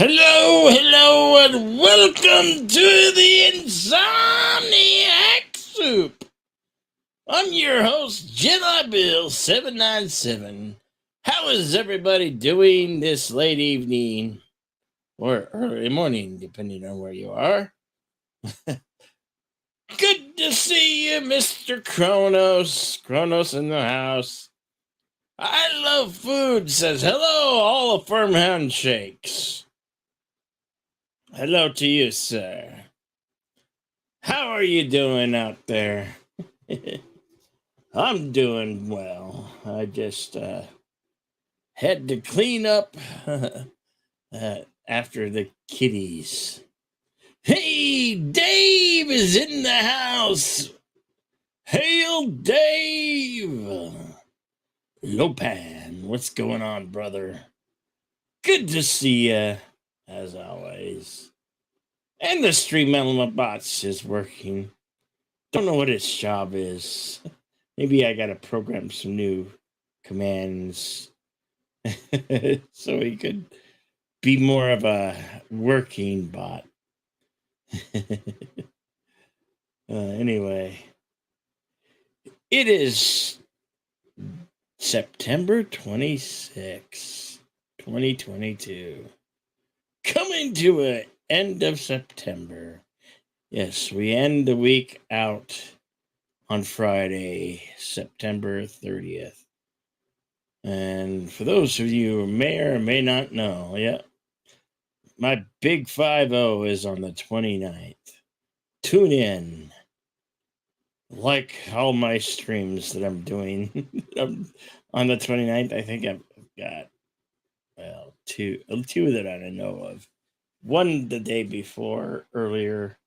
Hello, and welcome to the Insomniac Soup. I'm your host, Jedi Bill 797. How is everybody doing this late evening or early morning, depending on where you are? Good to see you, Mr. Kronos. Kronos in the house. I love food says hello, all of firm handshakes. Hello to you, sir. How are you doing out there? I'm doing well. I just had to clean up after the kitties. Hey, Dave is in the house. Hail, Dave. Lopan, what's going on, brother? Good to see you, as always. And the Stream Element Bots is working. Don't know what its job is. Maybe I gotta program some new commands so he could be more of a working bot. Anyway, it is September 26, 2022. Coming to an end of September. Yes, we end the week out on Friday, September 30th. And for those of you who may or may not know, my big 5-0 is on the 29th. Tune in. Like all my streams that I'm doing on the 29th, I think I've got, two that I know of. One the day before, earlier,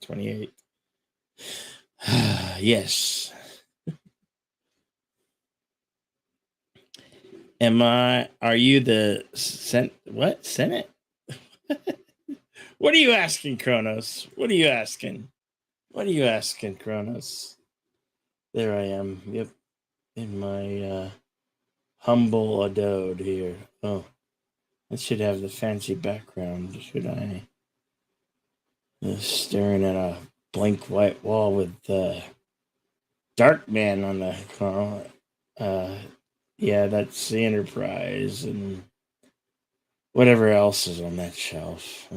28th. Yes. Are you the Senate? What are you asking, Kronos? What are you asking, Kronos? There I am. Yep. In my humble abode here. Oh, I should have the fancy background, should I? Staring at a blank white wall with Darkman on the corner. Yeah, that's the Enterprise and whatever else is on that shelf.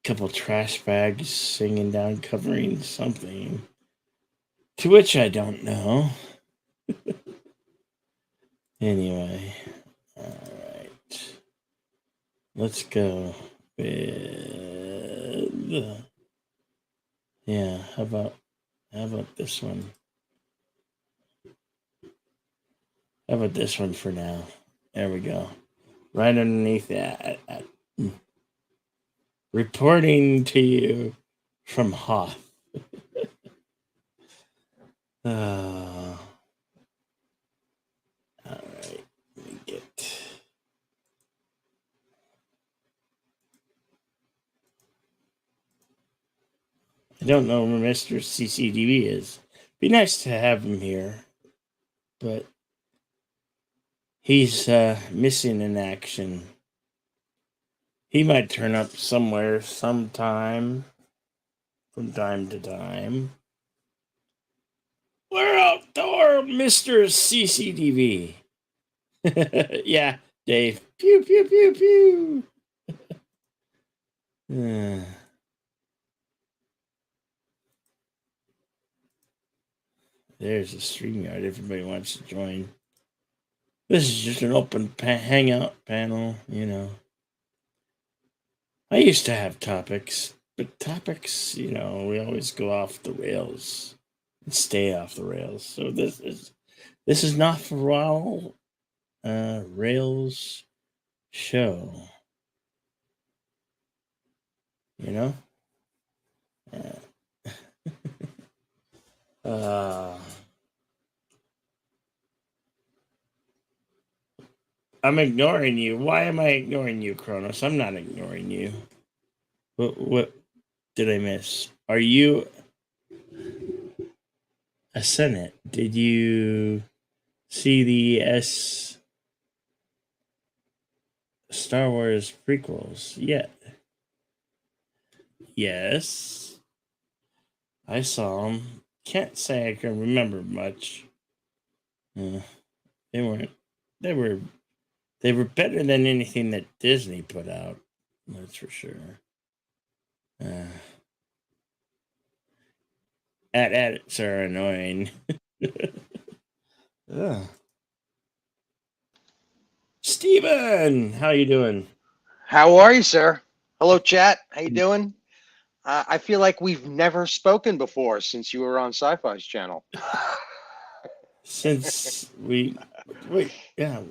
Couple trash bags singing down, covering something. To which I don't know. Anyway, all right. Let's go with how about this one? How about this one for now? There we go. Right underneath that. Reporting to you from Hoth. All right. Let me get. I don't know where Mr. CCDB is. Be nice to have him here, but he's missing in action. He might turn up somewhere sometime, from time to time. We're outdoor, Mr. CCDV. Yeah, Dave. Pew, pew, pew, pew. There's a StreamYard. Everybody wants to join. This is just an open hangout panel, I used to have topics, but topics, we always go off the rails and stay off the rails. So this is not for all rails show. I'm ignoring you. Why am I ignoring you, Kronos? I'm not ignoring you. What did I miss? Are you a Senate? Did you see the Star Wars prequels. Yeah. Yes. I saw them. Can't say I can remember much. They weren't. They were. They were better than anything that Disney put out. That's for sure. Edits are annoying. Steven, how you doing? How are you, sir? Hello, chat. How you doing? I feel like we've never spoken before since you were on Sci-Fi's channel. Since we wait, yeah,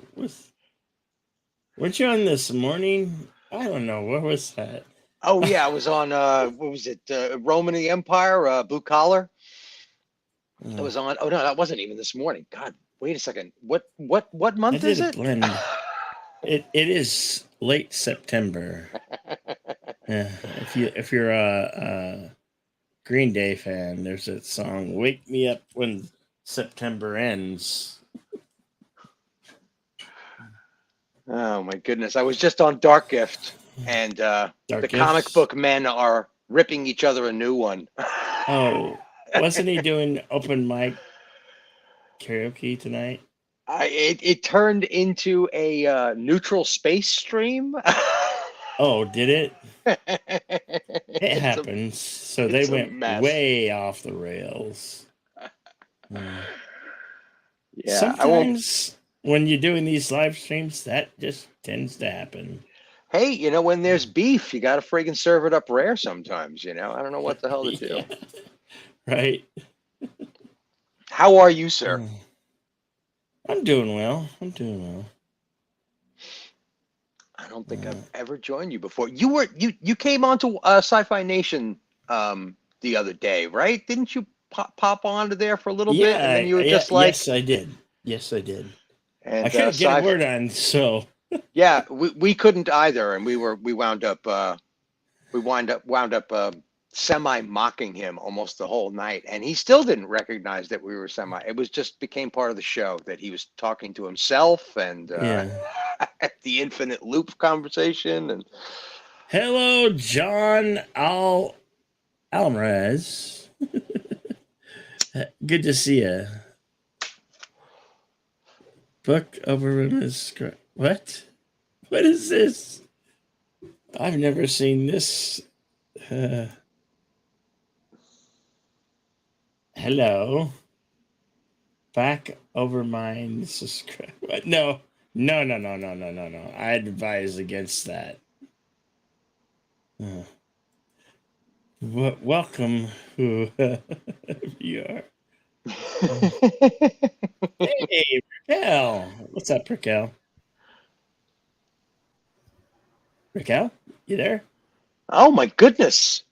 weren't you on this morning? I don't know. What was that? Oh yeah, I was on. What was it? Roman of the Empire, Blue Collar. I was on. Oh no, that wasn't even this morning. God, wait a second. What I month did is a it? blend. It is late September. Yeah, if you're a Green Day fan, there's that song "Wake Me Up When September Ends." Oh my goodness, I was just on Dark Gift, and Dark the comic Gifts. book men are ripping each other a new one. Oh, wasn't he doing open mic karaoke tonight? It turned into a neutral space stream. Oh, did it? It it's a happens. So they it's a went mess. way off the rails. Yeah, I won't. Sometimes when you're doing these live streams, that just tends to happen. Hey, when there's beef, you got to friggin' serve it up rare sometimes. I don't know what the hell to Yeah, do. right. How are you, sir? I'm doing well. I'm doing well. I don't think I've ever joined you before. You came onto Sci-Fi Nation the other day, right? Didn't you pop onto there for a little bit, and then you were Yeah, just yes, like, I did. Yes, I did. I and couldn't get a sci word on, so yeah, we couldn't either, and we wound up semi mocking him almost the whole night, and he still didn't recognize that we were semi. It was just became part of the show that he was talking to himself and yeah. the infinite loop conversation. And Hello, John Alvarez. Good to see you. Book over in his what? What is this? I've never seen this. Hello. Back over mine. Subscribe. What? No. No. No. No. No. No. No. No. I advise against that. Welcome, who you are. Hey, Raquel. What's up, Raquel? Raquel, you there? oh my goodness!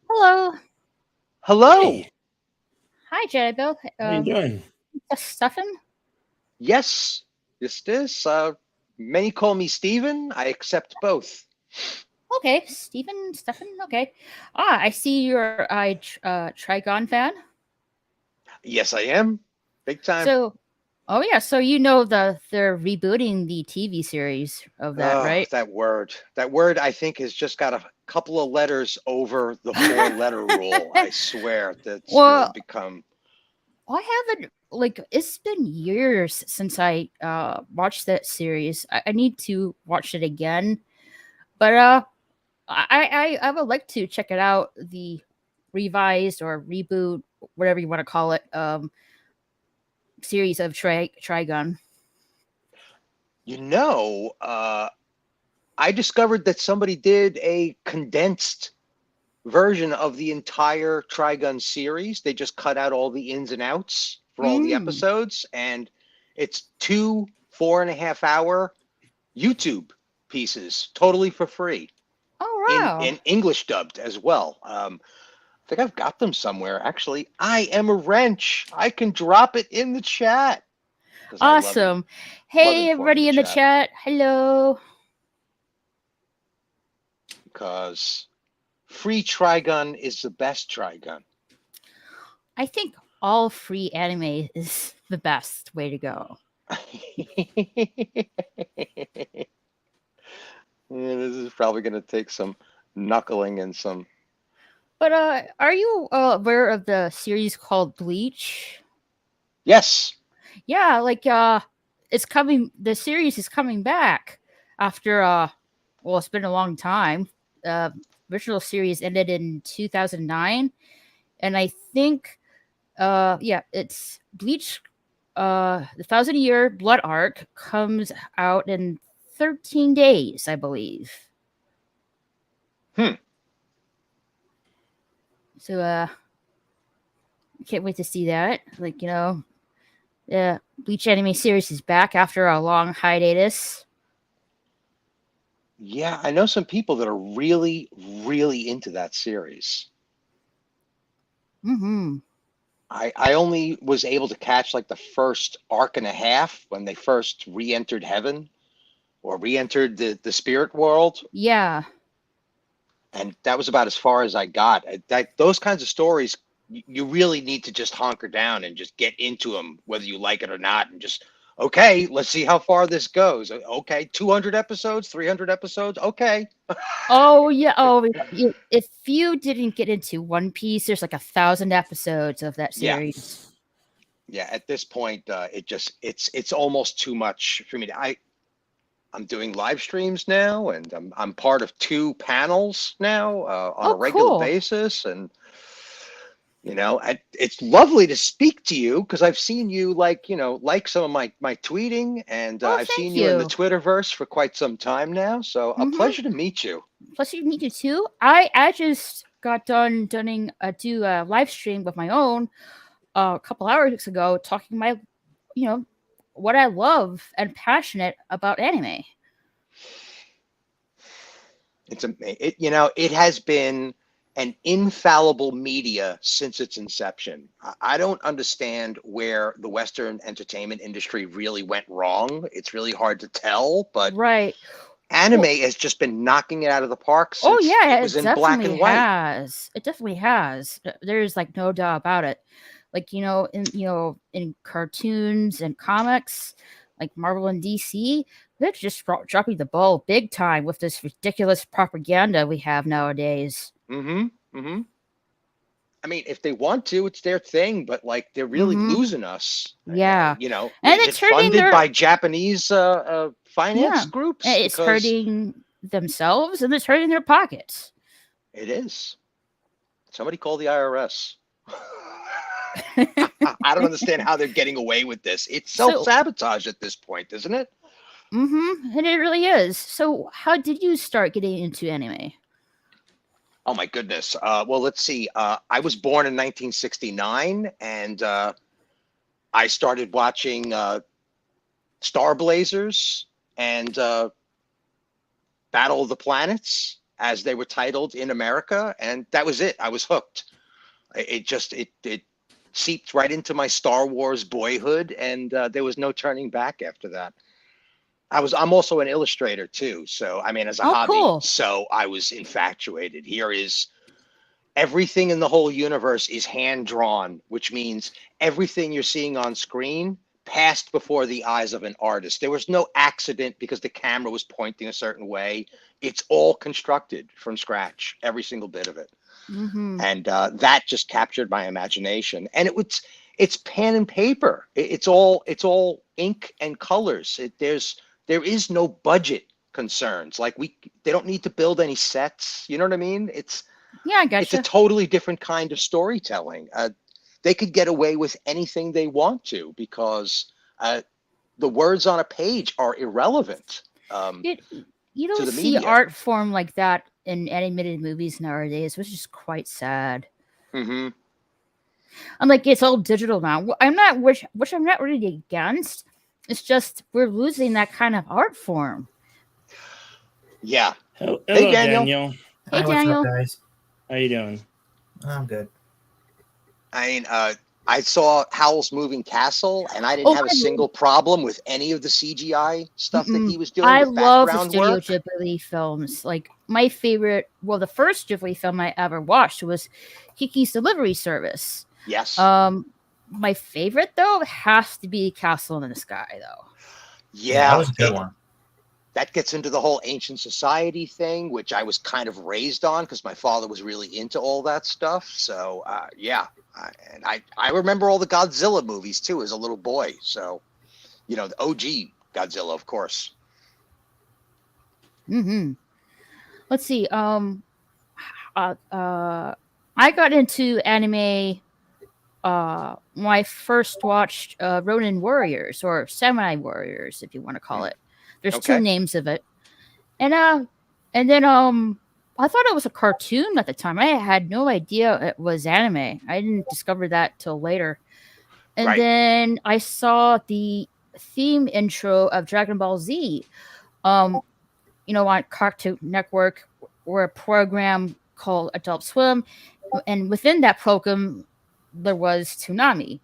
Hello. Hello. Hey, Hi, Jedi how you doing? Just stuffing? Yes, this is. Many call me Steven. I accept both. Okay, Stephen, Stefan, okay. I see you're a Trigon fan. Yes, I am. Big time. So, oh yeah, so they're rebooting the TV series of that, Oh, right? that word. That word, I think, has just got a couple of letters over the four-letter rule. I swear that's really Well, become. I haven't it's been years since I watched that series. I need to watch it again. But I would like to check it out, the revised or reboot, whatever you want to call it, series of Trigon. I discovered that somebody did a condensed version of the entire Trigun series. They just cut out all the ins and outs for all the Mm. episodes, and it's 2 4.5 hour YouTube pieces, totally for free, Oh in wow! English dubbed as well. I think I've got them somewhere. Actually, I am a wrench. I can drop it in the chat because I Awesome. love Hey informing everybody the in the chat. chat. Hello. Because free Trigun is the best Trigun. I think all free anime is the best way to go. Yeah, this is probably going to take some knuckling and some. But are you aware of the series called Bleach? Yes. Yeah, like it's coming. The series is coming back after well, it's been a long time. Original series ended in 2009, and I think yeah, it's Bleach. The Thousand Year Blood Arc comes out in 13 days, I believe. Hmm. So can't wait to see that. Like, the Bleach anime series is back after a long hiatus. Yeah, I know some people that are really, really into that series. Mm-hmm. I only was able to catch like the first arc and a half when they first re-entered heaven or re-entered the spirit world, Yeah. and that was about as far as I got. That those kinds of stories, you really need to just hunker down and just get into them, whether you like it or not, and just okay, let's see how far this goes. Okay, 200 episodes, 300 episodes. Okay. Oh yeah. Oh, if you didn't get into One Piece, there's like 1,000 episodes of that Yeah. series. Yeah, at this point, it's almost too much for me. I'm doing live streams now, and I'm part of 2 panels now on a Oh, regular cool. basis, and it's lovely to speak to you because I've seen you like some of my tweeting, and Oh, I've seen thank you in the you. Twitterverse for quite some time now. So a Mm-hmm. pleasure to meet you. Plus, you need to too. I just got done doing do a live stream with my own a couple hours ago, talking my you know what I love and passionate about anime. It has been an infallible media since its inception. I don't understand where the Western entertainment industry really went wrong. It's really hard to tell, but Right. anime Well, has just been knocking it out of the park oh since it yeah, was it in black definitely and white. has. It definitely has. There's like no doubt about it. Like in cartoons and comics, like Marvel and DC, they're just dropping the ball big time with this ridiculous propaganda we have nowadays. Mm-hmm. Mm-hmm. I mean, if they want to, it's their thing, but like they're really Mm-hmm. losing us. Yeah, and Is it it's hurting funded their by Japanese finance yeah, groups? it's Because hurting themselves and it's hurting their pockets. it is. Somebody call the IRS. I don't understand how they're getting away with this. It's So, self-sabotage at this point, isn't it? and it really is. So, how did you start getting into anime? Oh my goodness. Well, let's see. I was born in 1969, and I started watching Star Blazers and Battle of the Planets as they were titled in America, and that was it. I was hooked. It seeped right into my Star Wars boyhood, and there was no turning back after that. I'm also an illustrator too, so I mean, as a Oh, hobby, cool. so I was infatuated. Here is everything in the whole universe is hand drawn, which means everything you're seeing on screen passed before the eyes of an artist. There was no accident because the camera was pointing a certain way. It's all constructed from scratch, every single bit of it. Mm-hmm. And that just captured my imagination. And it's pen and paper. It's all ink and colors. There is no budget concerns. Like they don't need to build any sets. You know what I mean? Yeah, I It's a gotcha. totally different kind of storytelling. They could get away with anything they want to because the words on a page are irrelevant It, you to don't the see media. art form like that in animated movies nowadays, which is quite sad. Hmm. I'm like, it's all digital now. I'm not, which I'm not really against. It's just we're losing that kind of art form. Yeah. Hello, Hey, Daniel. Daniel. Hey, Hi, what's Daniel. up, guys? How you doing? I'm good. I mean, I saw Howl's Moving Castle, and I didn't Oh, have a single problem with any of the CGI stuff that he was doing I with love the background Studio work. Ghibli films. Like my favorite, well, the first Ghibli film I ever watched was Kiki's Delivery Service. Yes. My favorite though has to be Castle in the Sky though. Yeah, that Yeah. was a good one. that gets into the whole ancient society thing, which I was kind of raised on because my father was really into all that stuff. So yeah, and I remember all the Godzilla movies too as a little boy. So the OG Godzilla, of course. Mm-hmm. Let's see. I got into anime when I first watched Ronin Warriors, or Samurai Warriors, if you want to call it. There's two Okay. names of it, and then I thought it was a cartoon at the time. I had no idea it was anime. I didn't discover that till later, and Right. then I saw the theme intro of Dragon Ball Z. On Cartoon Network, or a program called Adult Swim, and within that program there was Toonami.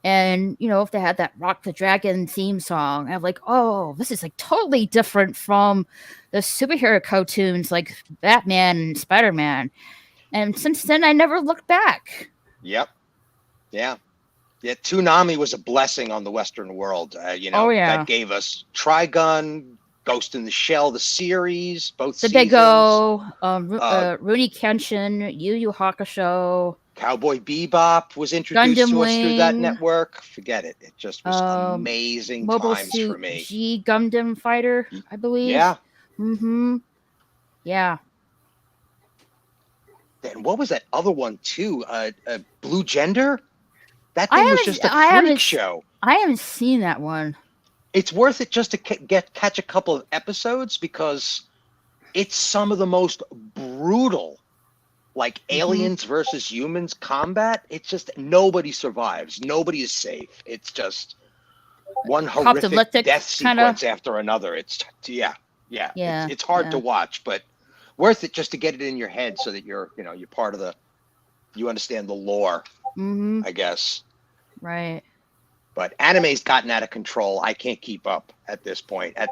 And if they had that Rock the Dragon theme song, I'm like, oh, this is like totally different from the superhero cartoons like Batman and Spider-Man. And since then, I never looked back. Yep. Yeah. Yeah. Toonami was a blessing on the Western world. Oh, yeah. That gave us Trigun, Ghost in the Shell, the series, both The seasons. Big O, Rurouni Kenshin, Yu Yu Hakusho. Cowboy Bebop was introduced Gundam to us through that Wing. network. Forget it. It just was amazing Mobile times Suit for me. G Gundam Fighter, I believe. Yeah. Mm-hmm. Yeah. And what was that other one too? Blue Gender? That thing was just a freak show. I haven't seen that one. It's worth it just to catch a couple of episodes because it's some of the most brutal, like aliens versus humans combat. It's just nobody survives. Nobody is safe. It's just one horrific death sequence after another. It's It's hard to watch, but worth it just to get it in your head so that you're part of you understand the lore, I guess. Right. But anime's gotten out of control. I can't keep up at this point. I'm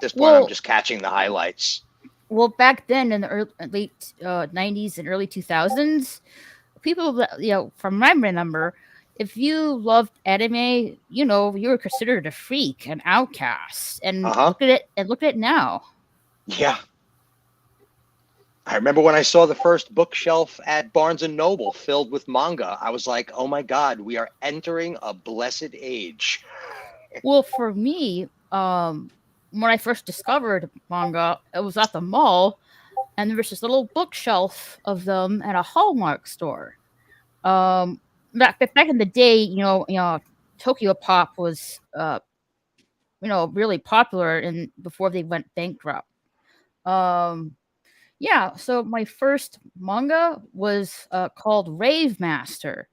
just catching the highlights. Well, back then in the late 90s and early 2000s, people that, from my remember, if you loved anime, you were considered a freak, an outcast. And look at it now. Yeah. I remember when I saw the first bookshelf at Barnes & Noble filled with manga, I was like, oh my God, we are entering a blessed age. Well, for me, when I first discovered manga, it was at the mall, and there was this little bookshelf of them at a Hallmark store. Back in the day, Tokyo Pop was, really popular before they went bankrupt. Yeah, so my first manga was called Rave Master,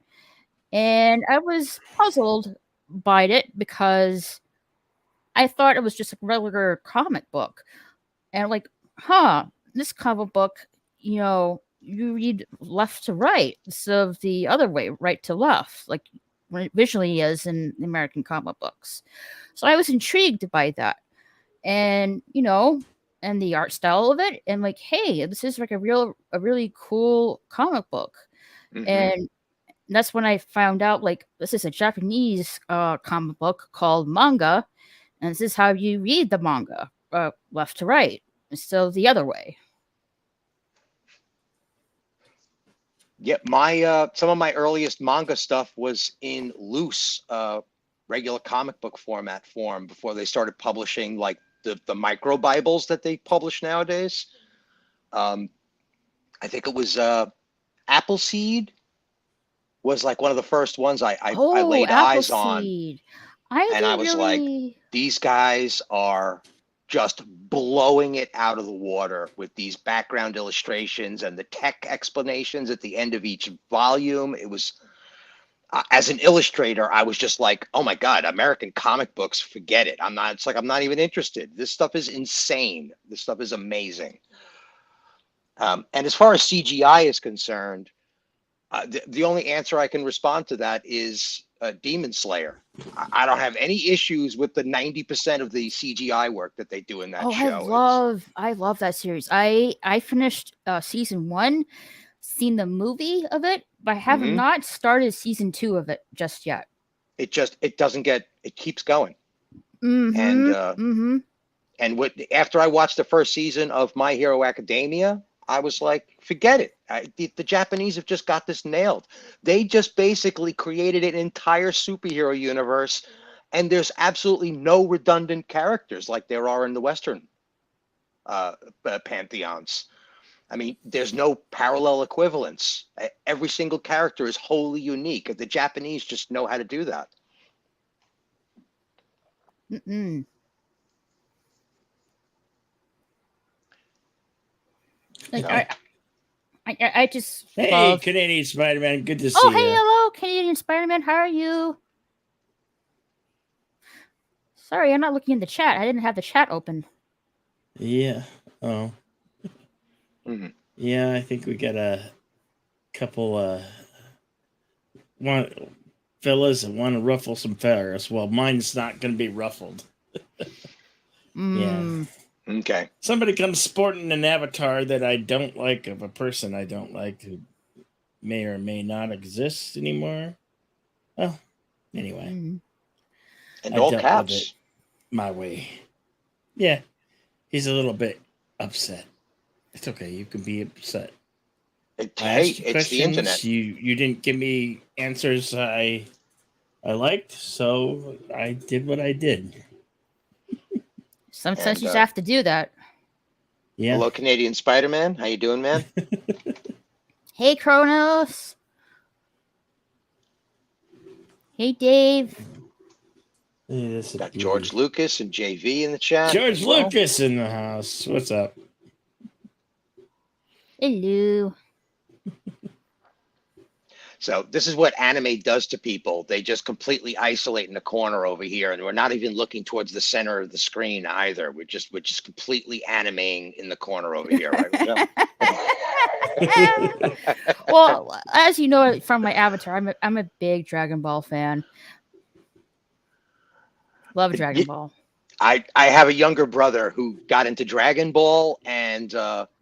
and I was puzzled by it because I thought it was just a regular comic book, and this comic book, you read left to right instead of the other way, right to left, like visually is in the American comic books. So I was intrigued by that, and and the art style of it, and hey, this is like a really cool comic book. And that's when I found out this is a Japanese comic book called manga, and this is how you read the manga, left to right instead of the other way. Yep, my some of my earliest manga stuff was in loose regular comic book form before they started publishing the micro Bibles that they publish nowadays. I think it was Appleseed was one of the first ones I laid eyes on. I was like, these guys are just blowing it out of the water with these background illustrations and the tech explanations at the end of each volume. It was, as an illustrator, I was just like, oh my God, American comic books, forget it. I'm not even interested. This stuff is insane. This stuff is amazing. And as far as CGI is concerned, the only answer I can respond to that is Demon Slayer. I don't have any issues with the 90% of the CGI work that they do in that show. I love that series. I finished season 1, seen the movie of it, but I have not started season 2 of it just yet. It keeps going. And And after I watched the first season of My Hero Academia, I was like, forget it. The Japanese have just got this nailed. They just basically created an entire superhero universe, and there's absolutely no redundant characters like there are in the Western pantheons. I mean, there's no parallel equivalents. Every single character is wholly unique. The Japanese just know how to do that. Mm-mm. Like, So- I just Hey, love. Canadian Spider-Man, good to see Oh, you. hey, hello, Canadian Spider-Man. How are you? Sorry, I'm not looking in the chat. I didn't have the chat open. Yeah. Oh. Mhm. Yeah, I think we got a couple fellas that want to ruffle some feathers. Well, mine's not going to be ruffled. Mm. Okay. Somebody comes sporting an avatar that I don't like, of a person I don't like, who may or may not exist anymore. Well, anyway, Mm. And I all dealt with caps. it my way. Yeah, he's a little bit upset. It's okay. You can be upset. I Hey, asked you it's the internet. questions. You didn't give me answers I liked, so I did what I did. Sometimes And, you just have to do that. Yeah. Hello, Canadian Spider-Man. How you doing, man? Hey, Kronos. Hey, Dave. Yeah, this is Got beauty. George Lucas and JV in the chat. George as well. Lucas in the house. What's up? Hello. So this is what anime does to people. They just completely isolate in the corner over here, and we're not even looking towards the center of the screen either. We're just completely animating in the corner over here, right, Michelle? Well, as you know from my avatar, I'm a big Dragon Ball fan. Love Dragon Ball. I have a younger brother who got into Dragon Ball and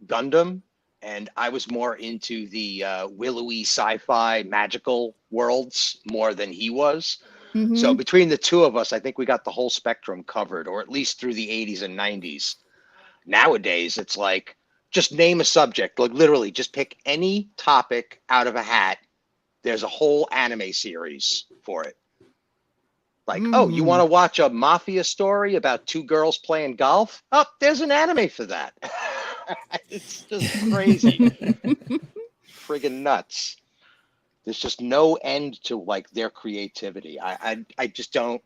Gundam, and I was more into the willowy sci-fi magical worlds more than he was. Mhm. So between the two of us, I think we got the whole spectrum covered, or at least through the 80s and 90s. Nowadays, it's like, just name a subject, like literally just pick any topic out of a hat. There's a whole anime series for it. Like, oh, you want to watch a mafia story about two girls playing golf? Oh, there's an anime for that. It's just crazy. Friggin' nuts. There's just no end to like their creativity. I just don't.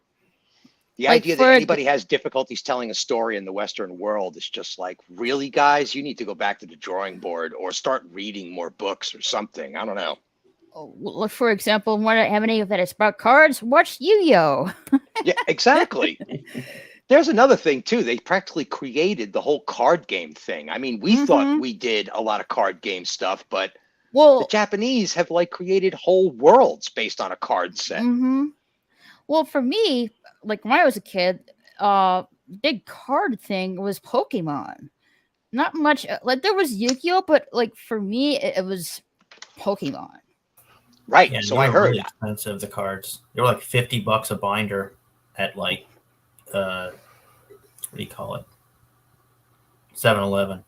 The Like, idea for that a- anybody has difficulties telling a story in the Western world is just like, really, guys, you need to go back to the drawing board or start reading more books or something. I don't know. Well, for example, want to have any that is about cards? Watch Yu-Gi-Oh. Yeah, exactly. There's another thing too. They practically created the whole card game thing. I mean, we thought Mhm. we did a lot of card game stuff, but the Well, Japanese have like created whole worlds based on a card set. hmm well, for me, like when I was a kid, big card thing was Pokemon. Not much. Like there was Yu-Gi-Oh, but like for me, it was Pokemon. Right. Yeah, So they I were heard really expensive, the cards. They were like $50 a binder at like what do you call it? 7-Eleven.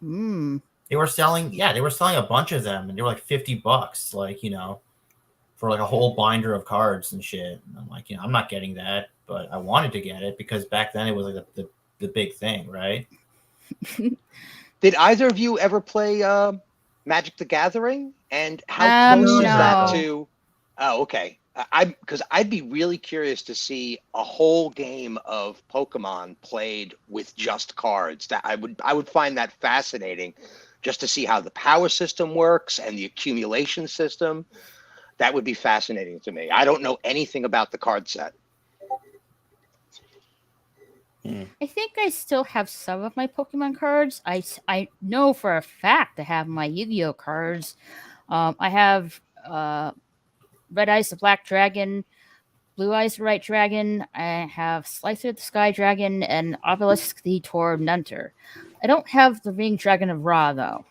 Mm. They were selling a bunch of them, and they were like $50, like, you know, for like a whole binder of cards and shit. And I'm like, you know, I'm not getting that, but I wanted to get it because back then it was like the big thing, right? Did either of you ever play Magic the Gathering? And how close is that No. to? Oh, okay. Because I'd be really curious to see a whole game of Pokemon played with just cards. That I would find that fascinating, just to see how the power system works and the accumulation system. That would be fascinating to me. I don't know anything about the card set. I think I still have some of my Pokemon cards. I know for a fact I have my Yu-Gi-Oh cards. I have Red Eyes the Black Dragon, Blue Eyes the White Dragon. I have Slicer the Sky Dragon, and Obelisk the Tormentor. I don't have the Ring Dragon of Ra though.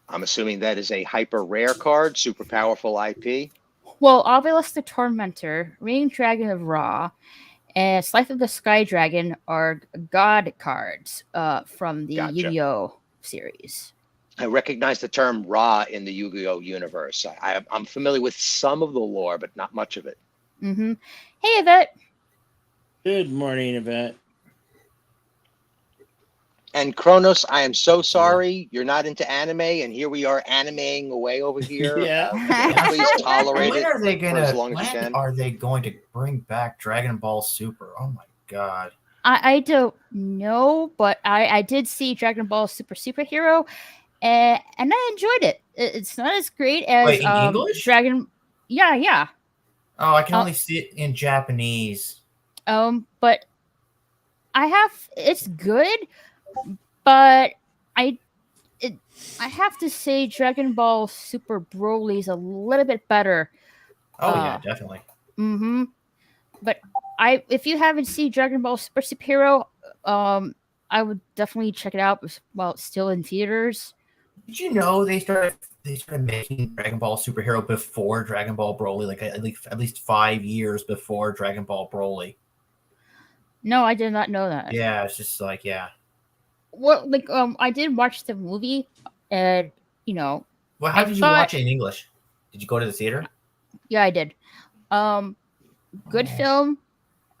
I'm assuming that is a hyper rare card, super powerful IP. Well, Obelisk the Tormentor, Ring Dragon of Ra, And Slice of the Sky Dragon are god cards from the Gotcha. Yu-Gi-Oh series. I recognize the term Ra in the Yu-Gi-Oh universe. I'm familiar with some of the lore, but not much of it. Mm-hmm. Hey, Yvette. Good morning, Yvette. And Kronos, I am so sorry you're not into anime, and here we are animeing away over here. Yeah. Please tolerate When it are they for as gonna? long as you When can. are they going to bring back Dragon Ball Super? Oh my god! I don't know, but I did see Dragon Ball Superhero, and I enjoyed it. It's not as great as Wait, in English? Dragon. Yeah. Oh, I can only see it in Japanese. But it's good, but I have to say Dragon Ball Super Broly is a little bit better. Oh yeah, definitely. Mm-hmm. But if you haven't seen Dragon Ball Superhero, I would definitely check it out while it's still in theaters. Did you know they started making Dragon Ball Superhero before Dragon Ball Broly, like at least 5 years before Dragon Ball Broly? No, I did not know that. Yeah, it's just like Well, like I did watch the movie, and Well, how did you watch it in English? Did you go to the theater? Yeah, I did. Good film.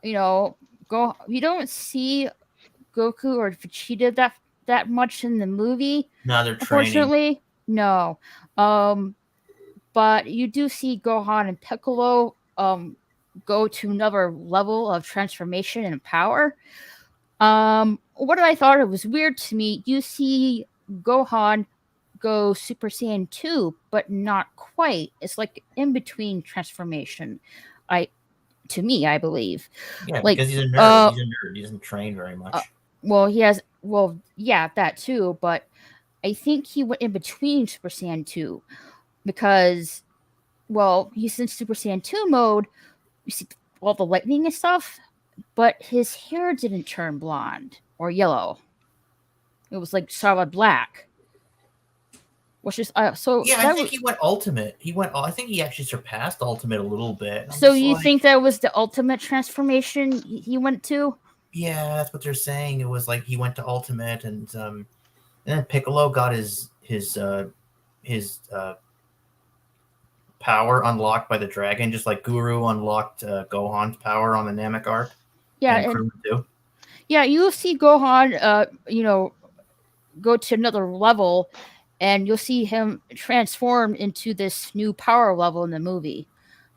You don't see Goku or Vegeta that much in the movie. No, they're training. Unfortunately, no. But you do see Gohan and Piccolo go to another level of transformation and power. What I thought it was weird to me, you see Gohan go Super Saiyan 2, but not quite. It's like in between transformation. To me, I believe. Yeah, like, because he's a nerd. He's a nerd. He doesn't train very much. Yeah, that too, but I think he went in between Super Saiyan 2 because, he's in Super Saiyan 2 mode. You see all the lightning and stuff, but his hair didn't turn blonde or yellow. It was like solid black. Which is so. Yeah, I think he went Ultimate. I think he actually surpassed Ultimate a little bit. So you think that was the ultimate transformation he went to? Yeah, that's what they're saying. It was like he went to Ultimate, and then Piccolo got his power unlocked by the dragon, just like Guru unlocked Gohan's power on the Namek arc. Yeah, and too. Yeah, you'll see Gohan, go to another level, and you'll see him transform into this new power level in the movie.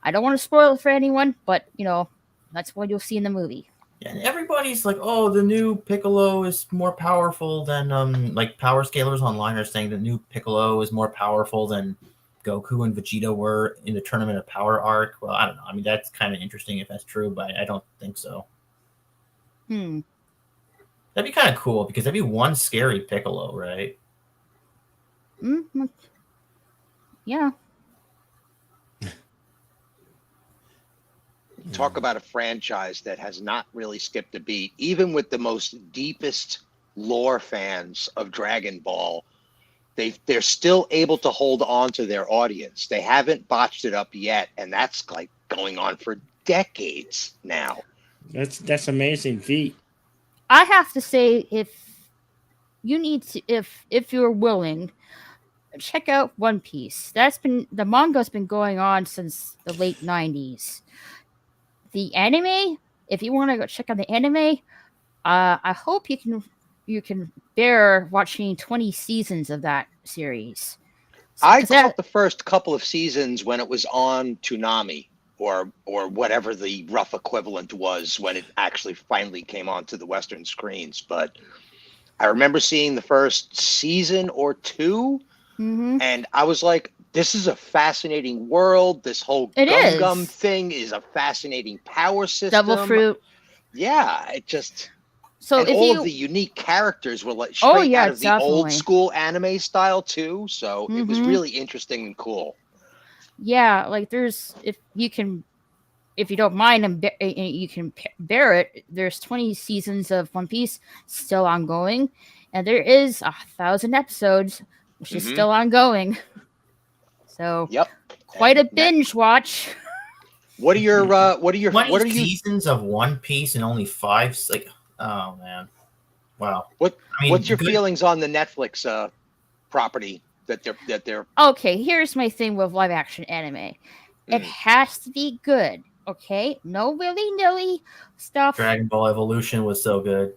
I don't want to spoil it for anyone, but that's what you'll see in the movie. Yeah, and everybody's like, "Oh, the new Piccolo is more powerful than like Power Scalers Online are saying the new Piccolo is more powerful than Goku and Vegeta were in the Tournament of Power arc." Well, I don't know. I mean, that's kind of interesting if that's true, but I don't think so. That'd be kind of cool because that'd be one scary Piccolo, right? Mm-hmm. Yeah. Talk about a franchise that has not really skipped a beat, even with the most deepest lore fans of Dragon Ball. They're still able to hold on to their audience. They haven't botched it up yet, and that's like going on for decades now. That's amazing feat. I have to say, if you're willing, check out One Piece. The manga's been going on since the late 90s. The anime, if you want to go check out the anime, I hope you can bear watching 20 seasons of that series. I caught the first couple of seasons when it was on Toonami or whatever the rough equivalent was when it actually finally came onto the Western screens. But I remember seeing the first season or two, and I was like, this is a fascinating world. This whole Gum thing is a fascinating power system. Devil Fruit. Yeah, it just... So and all of the unique characters were like straight out of the old school anime style too. So it was really interesting and cool. Yeah, like if you don't mind and you can bear it, there's 20 seasons of One Piece still ongoing, and there is 1,000 episodes, which is still ongoing. So yep, quite a binge watch. What are your 20 what are you seasons of One Piece and only 5? Like, oh man, wow. what I mean, what's your good- feelings on the Netflix property that they're Okay, here's my thing with live action anime. It Mm. has to be good. Okay, no willy nilly stuff. Dragon Ball Evolution was so good.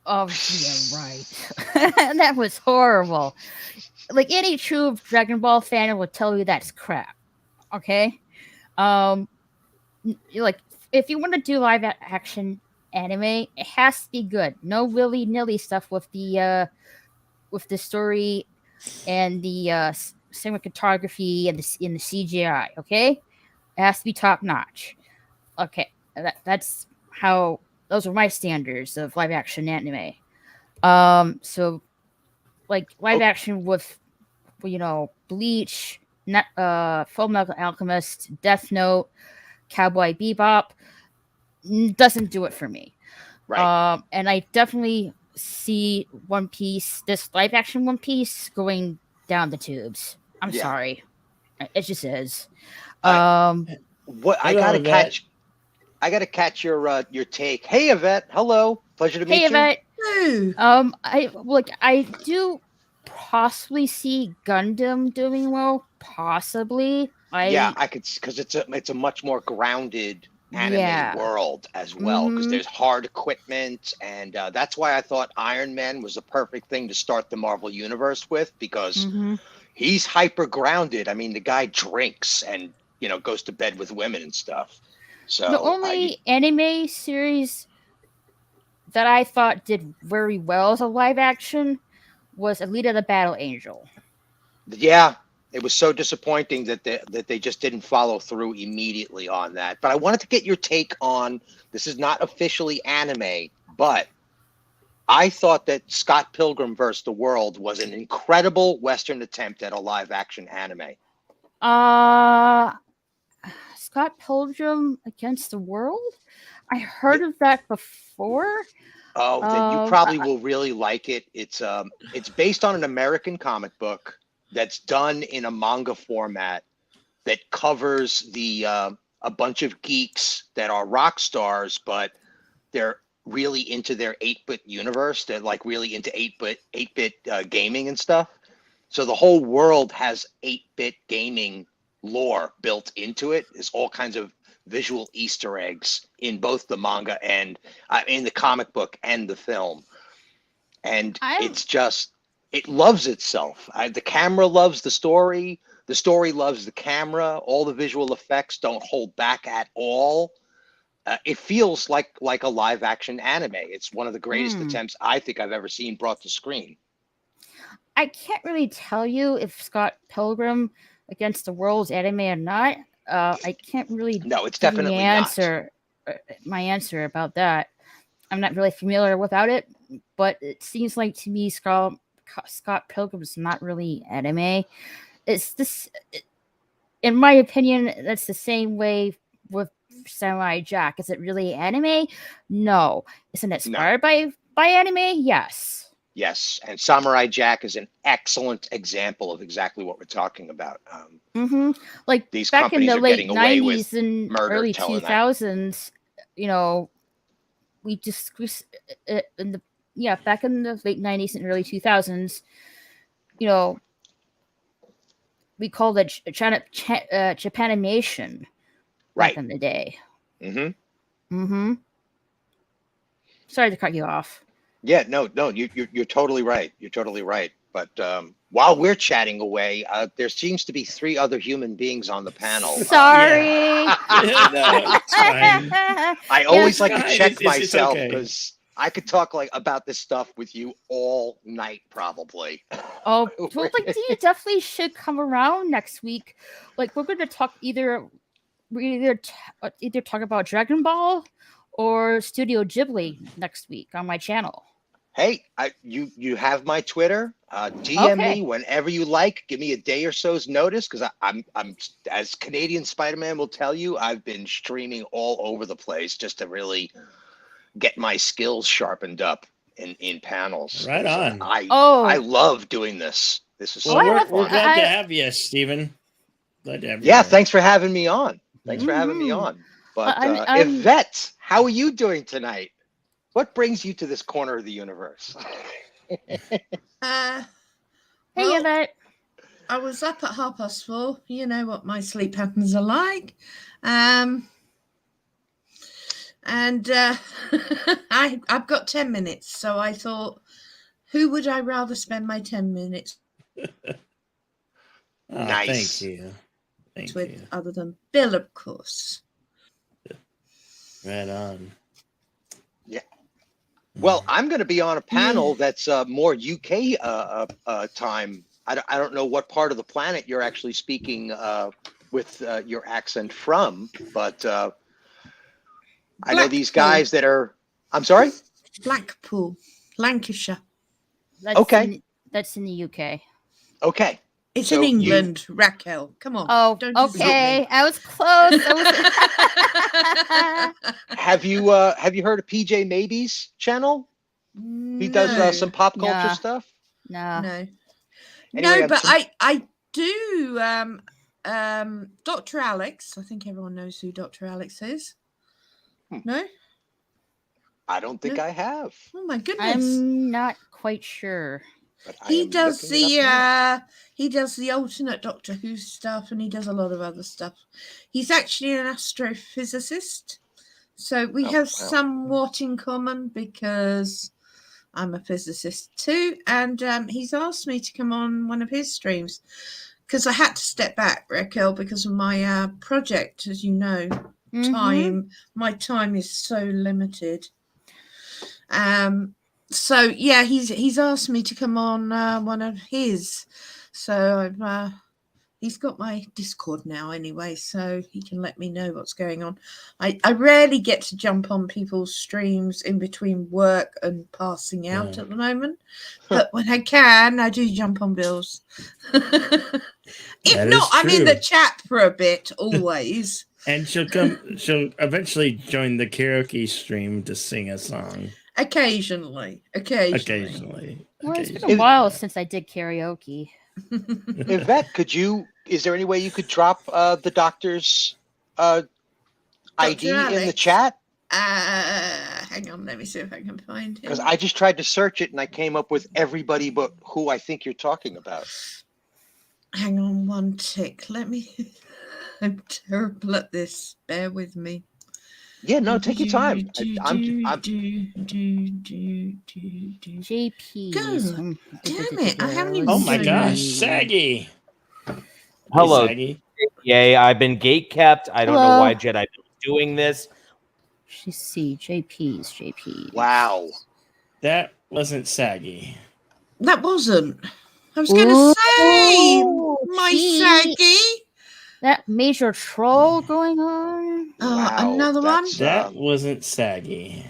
Oh yeah, right. That was horrible. Like any true Dragon Ball fan will tell you that's crap. Okay, like if you want to do live action anime, it has to be good. No willy nilly stuff with the story and the cinematography and in the CGI. Okay, it has to be top notch. Okay, that's how those are my standards of live action anime. So like live action with Bleach, Full Metal Alchemist, Death Note, Cowboy Bebop doesn't do it for me. right. And I definitely see One Piece, this live action One Piece, going down the tubes. I'm Yeah. sorry, it just is. What I Hello, gotta Yvette. catch your take. Hey Yvette, hello, pleasure to meet Hey, you. Yvette. Hey. I do possibly see Gundam doing well. Possibly. Yeah, I could because it's a much more grounded anime Yeah. world as well because Mhm. there's hard equipment and that's why I thought Iron Man was a perfect thing to start the Marvel universe with because Mhm. he's hyper grounded. I mean, the guy drinks and goes to bed with women and stuff. So The only anime series that I thought did very well as a live action was Alita the Battle Angel. yeah, it was so disappointing that they just didn't follow through immediately on that. But I wanted to get your take on this. Is not officially anime, but I thought that Scott Pilgrim vs. the World was an incredible Western attempt at a live action anime. Scott Pilgrim Against the World? I heard of that before. Oh, then you Um, probably will really like it. It's based on an American comic book that's done in a manga format that covers the a bunch of geeks that are rock stars, but they're really into their 8-bit universe. They're like really into 8-bit gaming and stuff. So the whole world has 8-bit gaming lore built into it. There's all kinds of visual Easter eggs in both the manga and in the comic book and the film. And it's just, it loves itself. The camera loves the story. The story loves the camera. All the visual effects don't hold back at all. It feels like a live action anime. It's one of the greatest attempts I think I've ever seen brought to screen. I can't really tell you if Scott Pilgrim Against the World is anime or not. I can't really No, it's give you definitely my answer about that. I'm not really familiar without it, but it seems like to me Scott Pilgrim is not really anime. It's this, in my opinion, that's the same way with Samurai Jack. Is it really anime? No. Is it inspired by anime? Yes. Yes, and Samurai Jack is an excellent example of exactly what we're talking about. Like These back in companies the are late getting away with 90s and murder early telling that. 2000s, we just back in the late 90s and early 2000s, we called it Japanimation back Right. in the day. Mm-hmm. Sorry to cut you off. Yeah, no, you're totally right. You're totally right. But while we're chatting away, there seems to be 3 other human beings on the panel. Sorry. No, it's fine. I always like to fine. check It's myself okay. because I could talk about this stuff with you all night, probably. Oh, well, you definitely should come around next week. Like, we're going to talk either talk about Dragon Ball or Studio Ghibli next week on my channel. Hey, you have my Twitter. DM Okay. me whenever you like. Give me a day or so's notice because I'm as Canadian Spider-Man will tell you, I've been streaming all over the place just to really get my skills sharpened up in panels. Right on. I love doing this. This is so Well, much we're fun. glad to have you, Stephen. Glad to have you. Yeah, here. thanks for having me on. Thanks for having me Mhm. on. But I'm- Yvette, how are you doing tonight? What brings you to this corner of the universe? Hey, Well, Yvette. I was up at 4:30. You know what my sleep patterns are like. And I've got 10 minutes. So I thought, who would I rather spend my 10 minutes Oh, Nice. Thank you. Thank with you. other than Bill, of course? Right on. Yeah. Well, I'm going to be on a panel that's more UK time. I don't know what part of the planet you're actually speaking with your accent from, but I know these Blackpool. guys that are. I'm sorry. Blackpool, Lancashire. That's Okay. That's in the UK. Okay. It's So in you- England, Raquel. Come on. Oh, don't insult me. okay. I was close. I was... Have you heard of PJ Maybe's channel? He does some pop culture Nah. stuff. no. No. Anyway, No, but some- I do Dr. Alex. I think everyone knows who Dr. Alex is. No? I don't think I have. Oh my goodness. I'm not quite sure. But I He am does looking it up now. he does the alternate Doctor Who stuff, and he does a lot of other stuff. He's actually an astrophysicist. So we Oh, have wow. somewhat in common because I'm a physicist too, and he's asked me to come on one of his streams because I had to step back, Raquel, because of my project. As you know, Mhm. my time is so limited. So yeah, he's asked me to come on one of his. So I've he's got my Discord now anyway, so he can let me know what's going on. I rarely get to jump on people's streams in between work and passing out Yeah. at the moment. But when I can, I do jump on Bill's. If That not, is I'm in the true. chat for a bit always. And she'll eventually join the karaoke stream to sing a song. Occasionally. Occasionally. Well, it's been a Occasionally. while since I did karaoke. Yvette, is there any way you could drop the doctor's ID in the Alex. chat? Hang on, let me see if I can find him. Because I just tried to search it and I came up with everybody but who I think you're talking about. Hang on one tick. Let me. I'm terrible at this. Bear with me. Yeah, no, take your time. I'm JP. God damn it, I haven't even Oh my Sorry. gosh, Saggy. Hello. Hey, Saggy. Yay, I've been gate kept. I don't know Hello. why Jedi is doing this. Let's see. JP's. Wow. That wasn't Saggy. That wasn't. I was going to say, Ooh, my gee. Saggy. That major troll going on. Oh, Wow, another one. that's, That wasn't Saggy.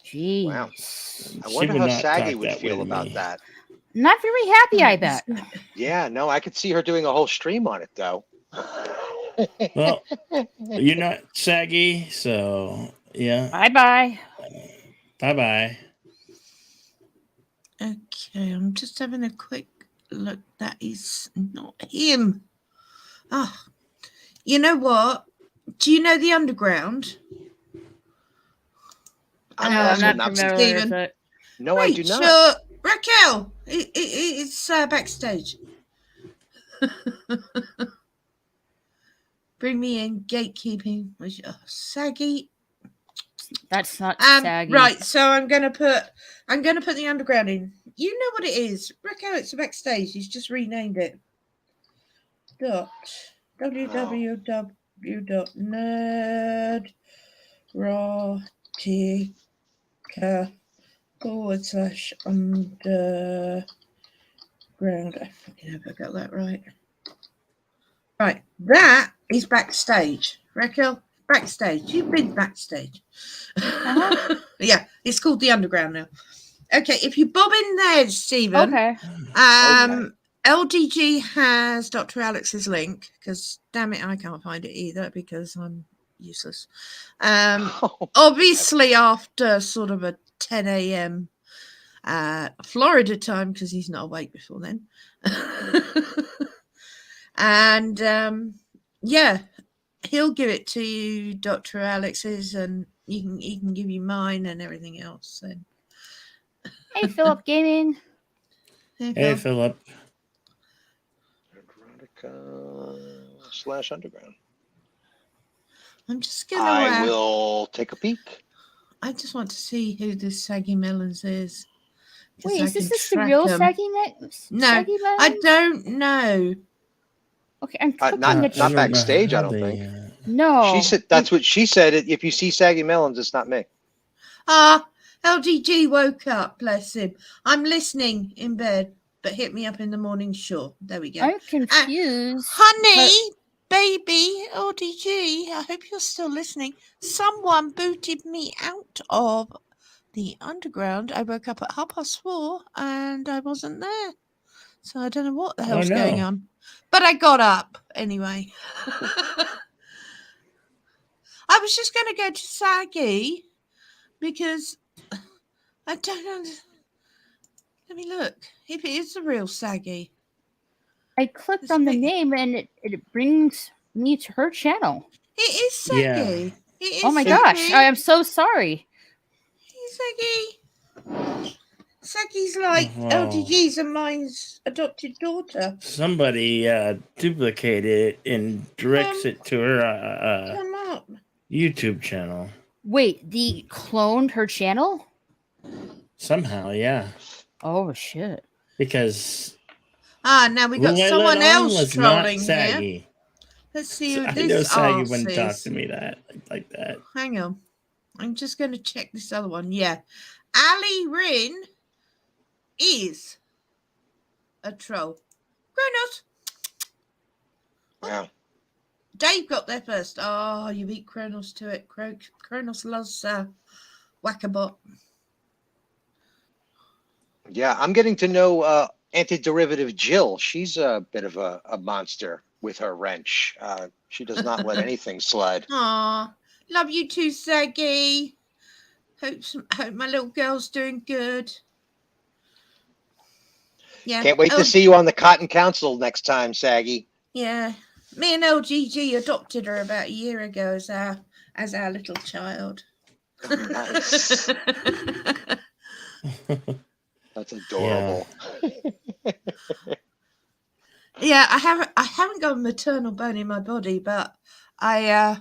Jeez. Wow. I She wonder would how not Saggy talk would that feel way to about me. that. Not very happy, I bet. Yeah, no, I could see her doing a whole stream on it though. Well, you're not Saggy, so yeah. Bye bye. Bye bye. Okay, I'm just having a quick look. That is not him. Oh, you know what? Do you know the Underground? I'm No, also I'm not familiar Steven. with it. No, I do not. Rachel, Raquel, it's backstage. Bring me in, gatekeeping. Saggy. That's not saggy. Right, so I'm gonna put the Underground in. You know what it is, Raquel. It's backstage. He's just renamed it. www.nerdrotica/underground. I fucking hope I got that right. Right, that is backstage. Raquel, backstage. You've been backstage. Yeah, it's called the Underground now. Okay, if you bob in there, Stephen. Okay. LDG has Dr. Alex's link because damn it, I can't find it either because I'm useless. Obviously after sort of a 10 a.m. Florida time because he's not awake before then. And yeah, he'll give it to you, Dr. Alex's, and he can give you mine and everything else. So. Hey, Philip Gaming. Hey, Philip. Nerdrotica/underground. I'm just gonna. I will take a peek. I just want to see who this Saggy Melons is. 'cause Wait, I is this can the track real 'em. Saggy No, Saggy I Melons? don't know. Okay, I'm Not- clicking not the I don't know backstage, I how don't they, think. No. She said that's what she said. If you see Saggy Melons, it's not me. Ah, LDG woke up, bless him. I'm listening in bed, but hit me up in the morning, sure. There we go. I'm confused. Honey, baby, LDG, I hope you're still listening. Someone booted me out of the underground. I woke up at 4:30 and I wasn't there. So I don't know what the hell's going no. on. But I got up anyway. I was just going to go to Saggy because I don't understand. Let me look. If it is the real Saggy. I clicked It's on the me. name and it brings me to her channel. It is Saggy. Yeah. It is Oh my Saggy. gosh, I am so sorry. Hey, Saggy. Saggy's like Wow. LDG's and mine's adopted daughter. Somebody duplicated it and directs it to her Come up. YouTube channel. Wait, the cloned her channel? Somehow, yeah. Oh shit. Because Ah, now we got who I someone let on else was not trolling here. Saggy. Let's see who I this know Saggy arse wouldn't talk is. to me like that. Hang on. I'm just going to check this other one. Yeah. Ali Rin is a troll. Kronos. Wow. Dave got there first. Oh, you beat Kronos to it. Kronos loves Whack-a-Bot. Yeah, I'm getting to know antiderivative Jill. She's a bit of a monster with her wrench. She does not let anything slide. Aw, love you too, Saggy. Hope my little girl's doing good. Yeah. Can't wait to see you on the Cotton Council next time, Saggy. Yeah. Me and LGG adopted her about a year ago as our little child. Nice. That's adorable. Yeah, I haven't got a maternal bone in my body, but I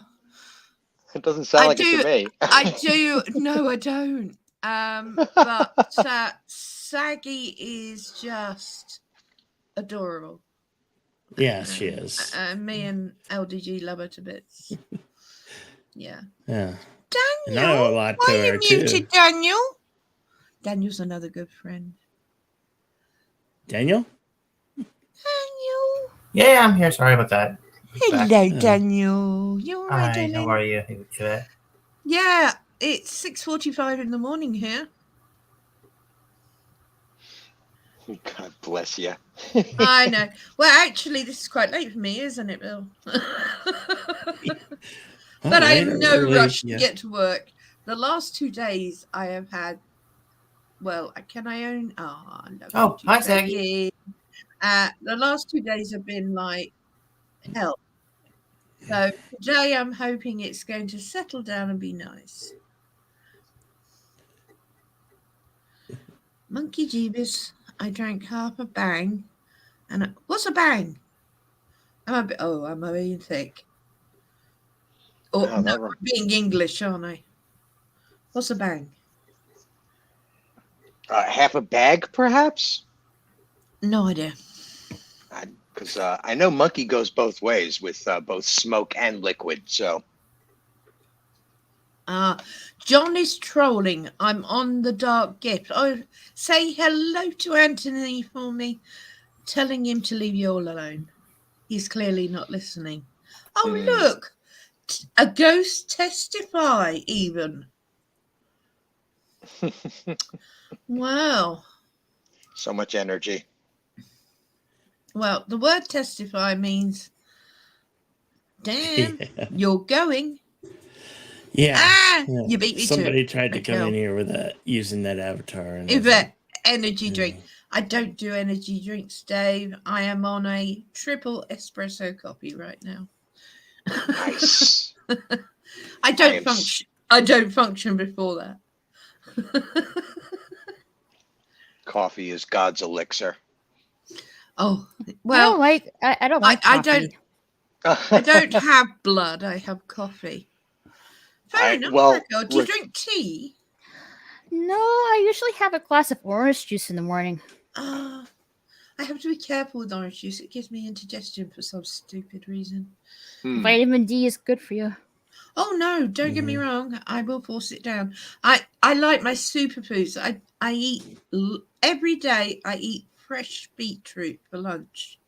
It doesn't sound like it to me. I do. No, I don't. But Saggy is just adorable. Yeah, she is. Me and LDG love her to bits. Yeah. Yeah. Daniel, And I owe a lot why to are you her, too. muted, Daniel? Daniel's another good friend. Daniel? Daniel. Yeah, I'm here. Sorry about that. Hello, Back. Daniel. You all right, Hi, darling? how are you? Today? Yeah, it's 6:45 in the morning here. God bless you. I know. Well, actually, this is quite late for me, isn't it, Bill? But I am no rush to get to work. The last 2 days I have had. Well, can I own? Oh, Oh, hi, Saggy. The last 2 days have been like hell. So today I'm hoping it's going to settle down and be nice. Monkey Jeebus, I drank half a bang. And what's a bang? I'm being thick. Or Oh, that no, I'm being English, aren't I? What's a bang? Half a bag, perhaps? No idea. Because I know monkey goes both ways with both smoke and liquid. So John is trolling. I'm on the dark gift. Oh, say hello to Anthony for me. Telling him to leave you all alone. He's clearly not listening. Oh, look. A ghost testify, even. Wow. so much energy. Well, the word testify means, damn, you're going. Yeah. You beat me Somebody to tried to come in here with using that avatar. And Yvette, energy drink. I don't do energy drinks, Dave. I am on a triple espresso coffee right now. Nice. I I don't am function. I don't function before that. Coffee is God's elixir. Oh I well, don't like. I don't like I coffee. I don't have blood. I have coffee. Fair enough. well, Rico. Do you Rick- drink tea? No, I usually have a glass of orange juice in the morning. Ah, I have to be careful with orange juice. It gives me indigestion for some stupid reason. Hmm. Vitamin D is good for you. Oh no! Don't get me wrong. I will force it down. I like my superfoods. I eat every day. I eat fresh beetroot for lunch.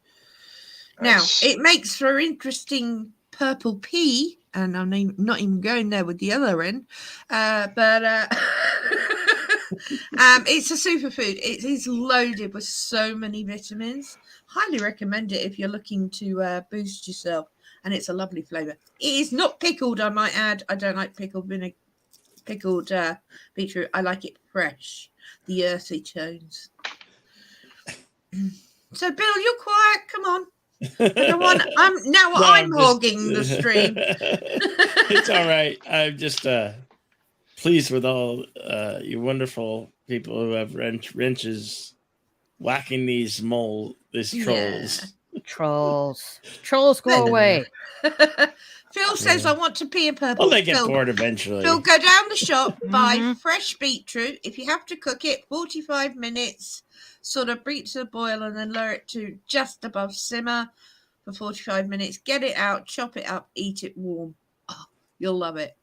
Nice. Now, it makes for interesting purple pea, and I'm not even going there with the other end, but it's a superfood. It is loaded with so many vitamins. Highly recommend it if you're looking to boost yourself, and it's a lovely flavour. It is not pickled, I might add. I don't like pickled beetroot. I like it fresh, the earthy tones. So, Bill, you're quiet. Come on. I'm hogging the stream. It's all right. I'm just pleased with all you wonderful people who have wrenches whacking these trolls. Trolls go away. Phil says, Yeah. I want to pea and purple. Well, they get Phil, bored eventually. Phil, go down the shop, buy Mhm. fresh beetroot. If you have to cook it, 45 minutes, sort of bring it to the boil and then lower it to just above simmer for 45 minutes. Get it out, chop it up, eat it warm. Oh, you'll love it.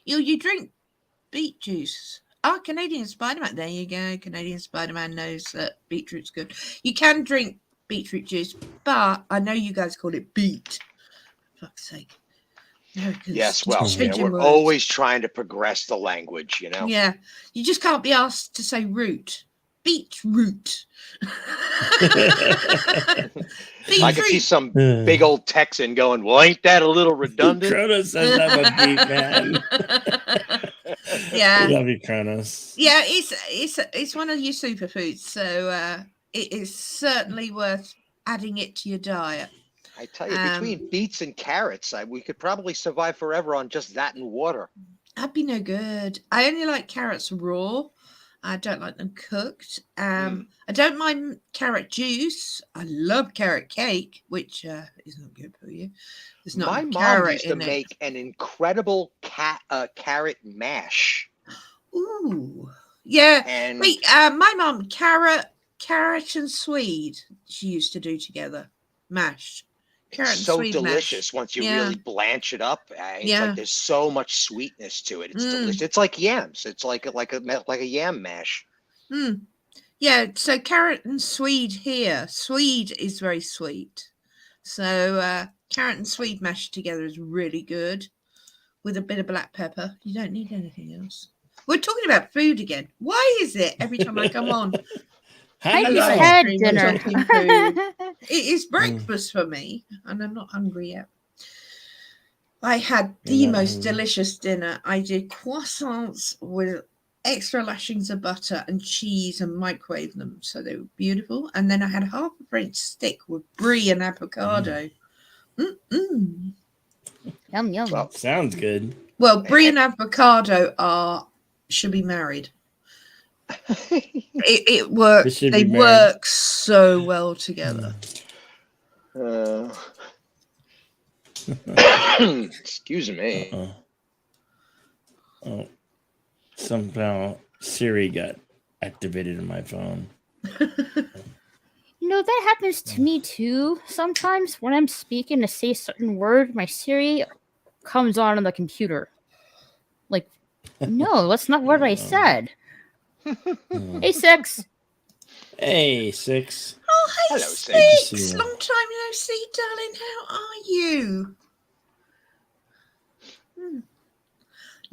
You drink beet juice. Oh, Canadian Spider-Man. There you go. Canadian Spider-Man knows that beetroot's good. You can drink beetroot juice, but I know you guys call it beet. For fuck's sake. Americans Yes, just well, changing we're words. always trying to progress the language, you know. Yeah, you just can't be asked to say root. Beetroot. I could see some big old Texan going, "Well, ain't that a little redundant?" Kronos says I'm a beat man. Yeah. We love you, Kronos. Yeah, it's one of your superfoods, so it is certainly worth adding it to your diet. I tell you, between beets and carrots, we could probably survive forever on just that and water. That'd be no good. I only like carrots raw. I don't like them cooked. I don't mind carrot juice. I love carrot cake, which isn't good for you. There's not My enough mom carrot used to in it. make an incredible carrot mash, Ooh, yeah. and Wait, my mum carrot and swede. She used to do together, mashed carrot it's and so swede delicious once you Yeah. really blanch it up. It's Yeah. like there's so much sweetness to it. It's Mm. delicious. It's like yams. It's like a yam mash. mash. Yeah, so carrot and swede here. Swede is very sweet. So carrot and swede mashed together is really good with a bit of black pepper. You don't need anything else. We're talking about food again. Why is it every time I come on? I Hello. just live had stream dinner. talking food. It is breakfast for me, and I'm not hungry yet. I had the You're not most hungry. delicious dinner. I did croissants with extra lashings of butter and cheese and microwave them, so they were beautiful. And then I had half a French stick with brie and avocado. Yum yum. Well, Sounds good. Well, brie and avocado should be married. It works. They should They be married. work so well together. Excuse me. Oh, somehow Siri got activated in my phone. You know, that happens to me too. Sometimes when I'm speaking to say a certain word, my Siri comes on the computer. Like, no, that's not what I said. Hey, Six. Hey, Six. Oh, hey, Hello, Six. Six. Good to see you. Long time no see, darling. How are you?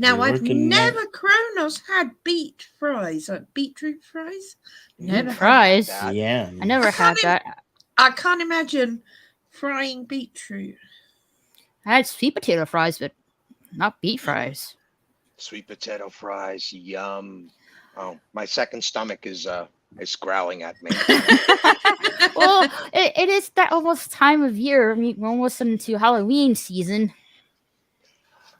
Now, You're I've working never, Kronos, had beetroot fries. Never had Fries. that. Yeah. I never I had can't that. I can't imagine frying beetroot. I had sweet potato fries, but not beet fries. Sweet potato fries, yum. Oh, my second stomach is is growling at me. Well, it is that almost time of year. I mean, we're almost into Halloween season.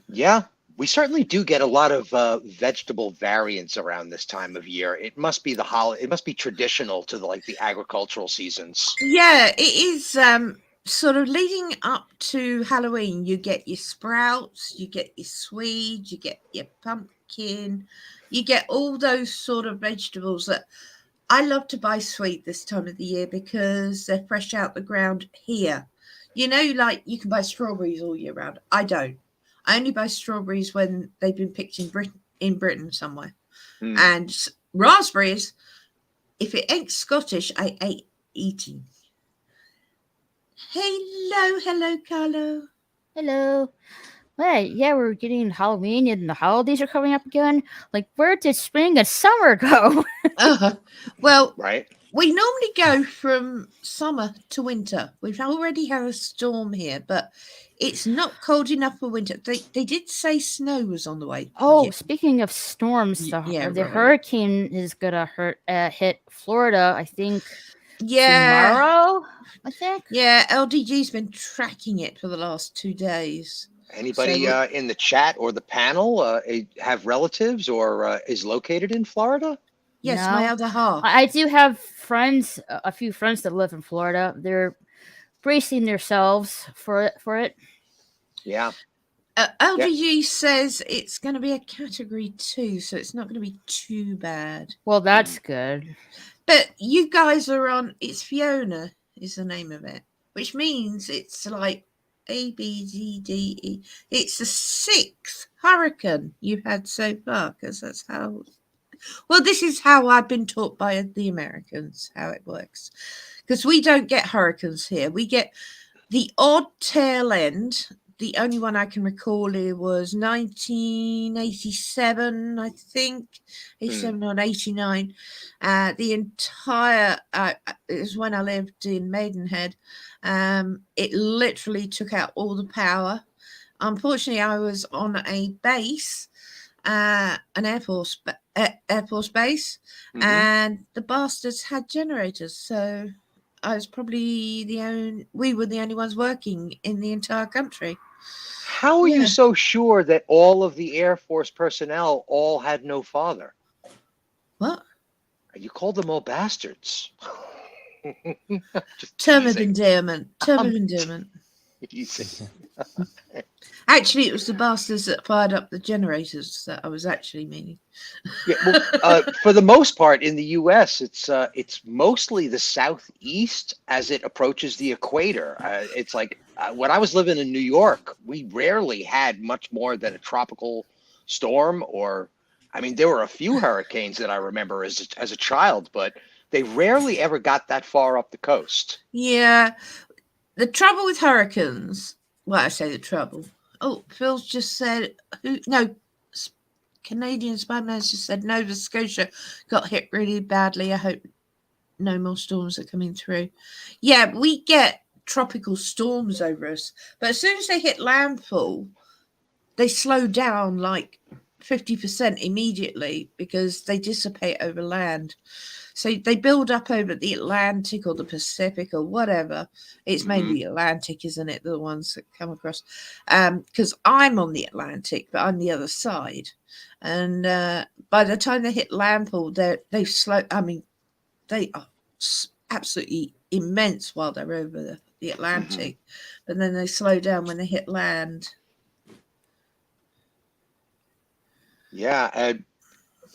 Yeah, we certainly do get a lot of vegetable variants around this time of year. It must be It must be traditional to the agricultural seasons. Yeah, it is sort of leading up to Halloween. You get your sprouts, you get your swede, you get your pumpkin, you get all those sort of vegetables that I love to buy sweet this time of the year because they're fresh out the ground here. You know, like you can buy strawberries all year round. I don't. I only buy strawberries when they've been picked in Britain somewhere. Hmm. And raspberries, if it ain't Scottish, I ain't eating. Hello, Carlo. Hello. Hey, yeah, we're getting Halloween and the holidays are coming up again. Like, where did spring and summer go? Well, Right? we normally go from summer to winter. We've already had a storm here, but it's not cold enough for winter. They did say snow was on the way. Oh, Yeah. speaking of storms, Yeah, the right. hurricane is gonna hit Florida, I think, Yeah. tomorrow. I think. Yeah, LDG's been tracking it for the last 2 days. Anybody So in the chat or the panel have relatives or is located in Florida? yes, No. my other half. I do have friends, a few friends that live in Florida. They're bracing themselves for it. Yeah. LDG says it's going to be a category 2, so it's not going to be too bad. Well, that's good. But you guys are on, it's Fiona is the name of it, which means it's like A, B, C, D, E. It's the 6th hurricane you've had so far, because that's how, well, this is how I've been taught by the Americans, how it works. Because we don't get hurricanes here. We get the odd tail end. The only one I can recall it was 1987, I think, 87 or 89. The entire, it was when I lived in Maidenhead. It literally took out all the power. Unfortunately, I was on a base, an Air Force base, Mhm. and the bastards had generators. So I was probably we were the only ones working in the entire country. How are you so sure that all of the Air Force personnel all had no father? What? You called them all bastards. Just Term of teasing. endearment. Term of endearment. Teasing. Actually, it was the bastards that fired up the generators that I was actually meaning. Yeah, well, for the most part in the U.S., it's mostly the southeast as it approaches the equator. It's like when I was living in New York, we rarely had much more than a tropical storm, or I mean, there were a few hurricanes that I remember as a child, but they rarely ever got that far up the coast. Yeah. The trouble with hurricanes, well, I say the trouble. Oh, Phil's just said, Canadian Spider-Man just said Nova Scotia got hit really badly. I hope no more storms are coming through. Yeah, we get tropical storms over us, but as soon as they hit landfall, they slow down like 50% immediately because they dissipate over land. So they build up over the Atlantic or the Pacific or whatever. It's mainly Atlantic, isn't it? The ones that come across. Because I'm on the Atlantic, but I'm the other side. And by the time they hit landfall, they've slowed. I mean, they are absolutely immense while they're over the Atlantic. But then they slow down when they hit land. Yeah,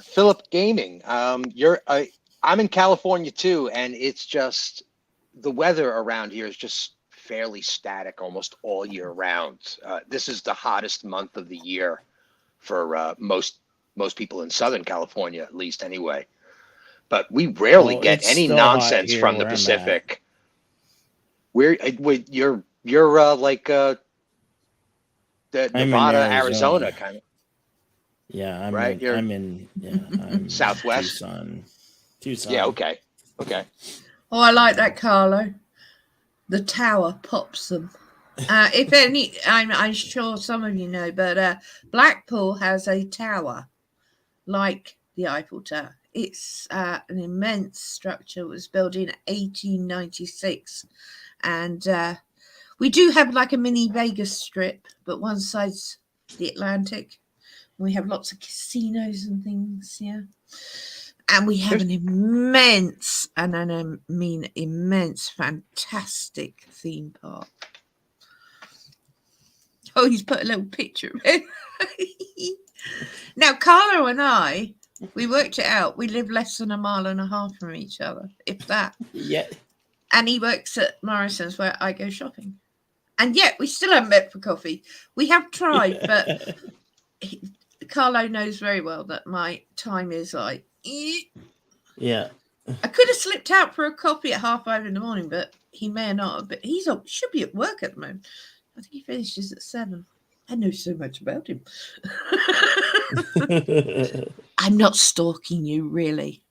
Philip Gaming. I'm in California too, and it's just the weather around here is just fairly static almost all year round. This is the hottest month of the year for most people in Southern California, at least anyway. But we rarely get it's any still hot nonsense here from the where I'm at. Pacific. You're like the I'm in Nevada, Arizona. Arizona kind of. Yeah, Right, you're- I'm Southwest? Tucson. Yeah, okay. Oh, I like that, Carlo. The tower pops them. If any, I'm sure some of you know, but Blackpool has a tower like the Eiffel Tower. It's an immense structure. It was built in 1896. And we do have like a mini Vegas strip, but one side's the Atlantic. We have lots of casinos and things, yeah. And we have an immense, and I mean immense, fantastic theme park. Oh, he's put a little picture of it. Now, Carlo and I, we worked it out. We live less than a mile and a half from each other, if that. Yeah. And he works at Morrison's where I go shopping. And yet we still haven't met for coffee. We have tried, but Carlo knows very well that my time is like, Yeah. I could have slipped out for a coffee at 5:30 in the morning, but he may not have. But should be at work at the moment. I think he finishes at 7. I know so much about him. I'm not stalking you, really.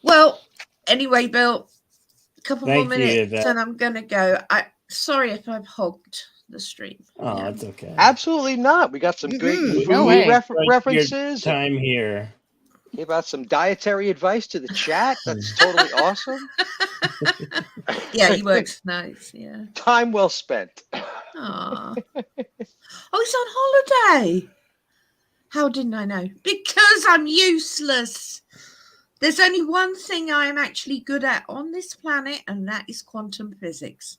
Well, anyway, Bill, a couple Thank more you, minutes Yvette. and I'm going to go. Sorry if I've hogged the stream. Oh, Yeah. that's okay. Absolutely not. We got some great Mhm. food No way. references. Your time here. Gave out some dietary advice to the chat. That's totally awesome. Yeah, he works nice. Yeah. Time well spent. Aw. Oh, he's on holiday. How didn't I know? Because I'm useless. There's only one thing I am actually good at on this planet, and that is quantum physics.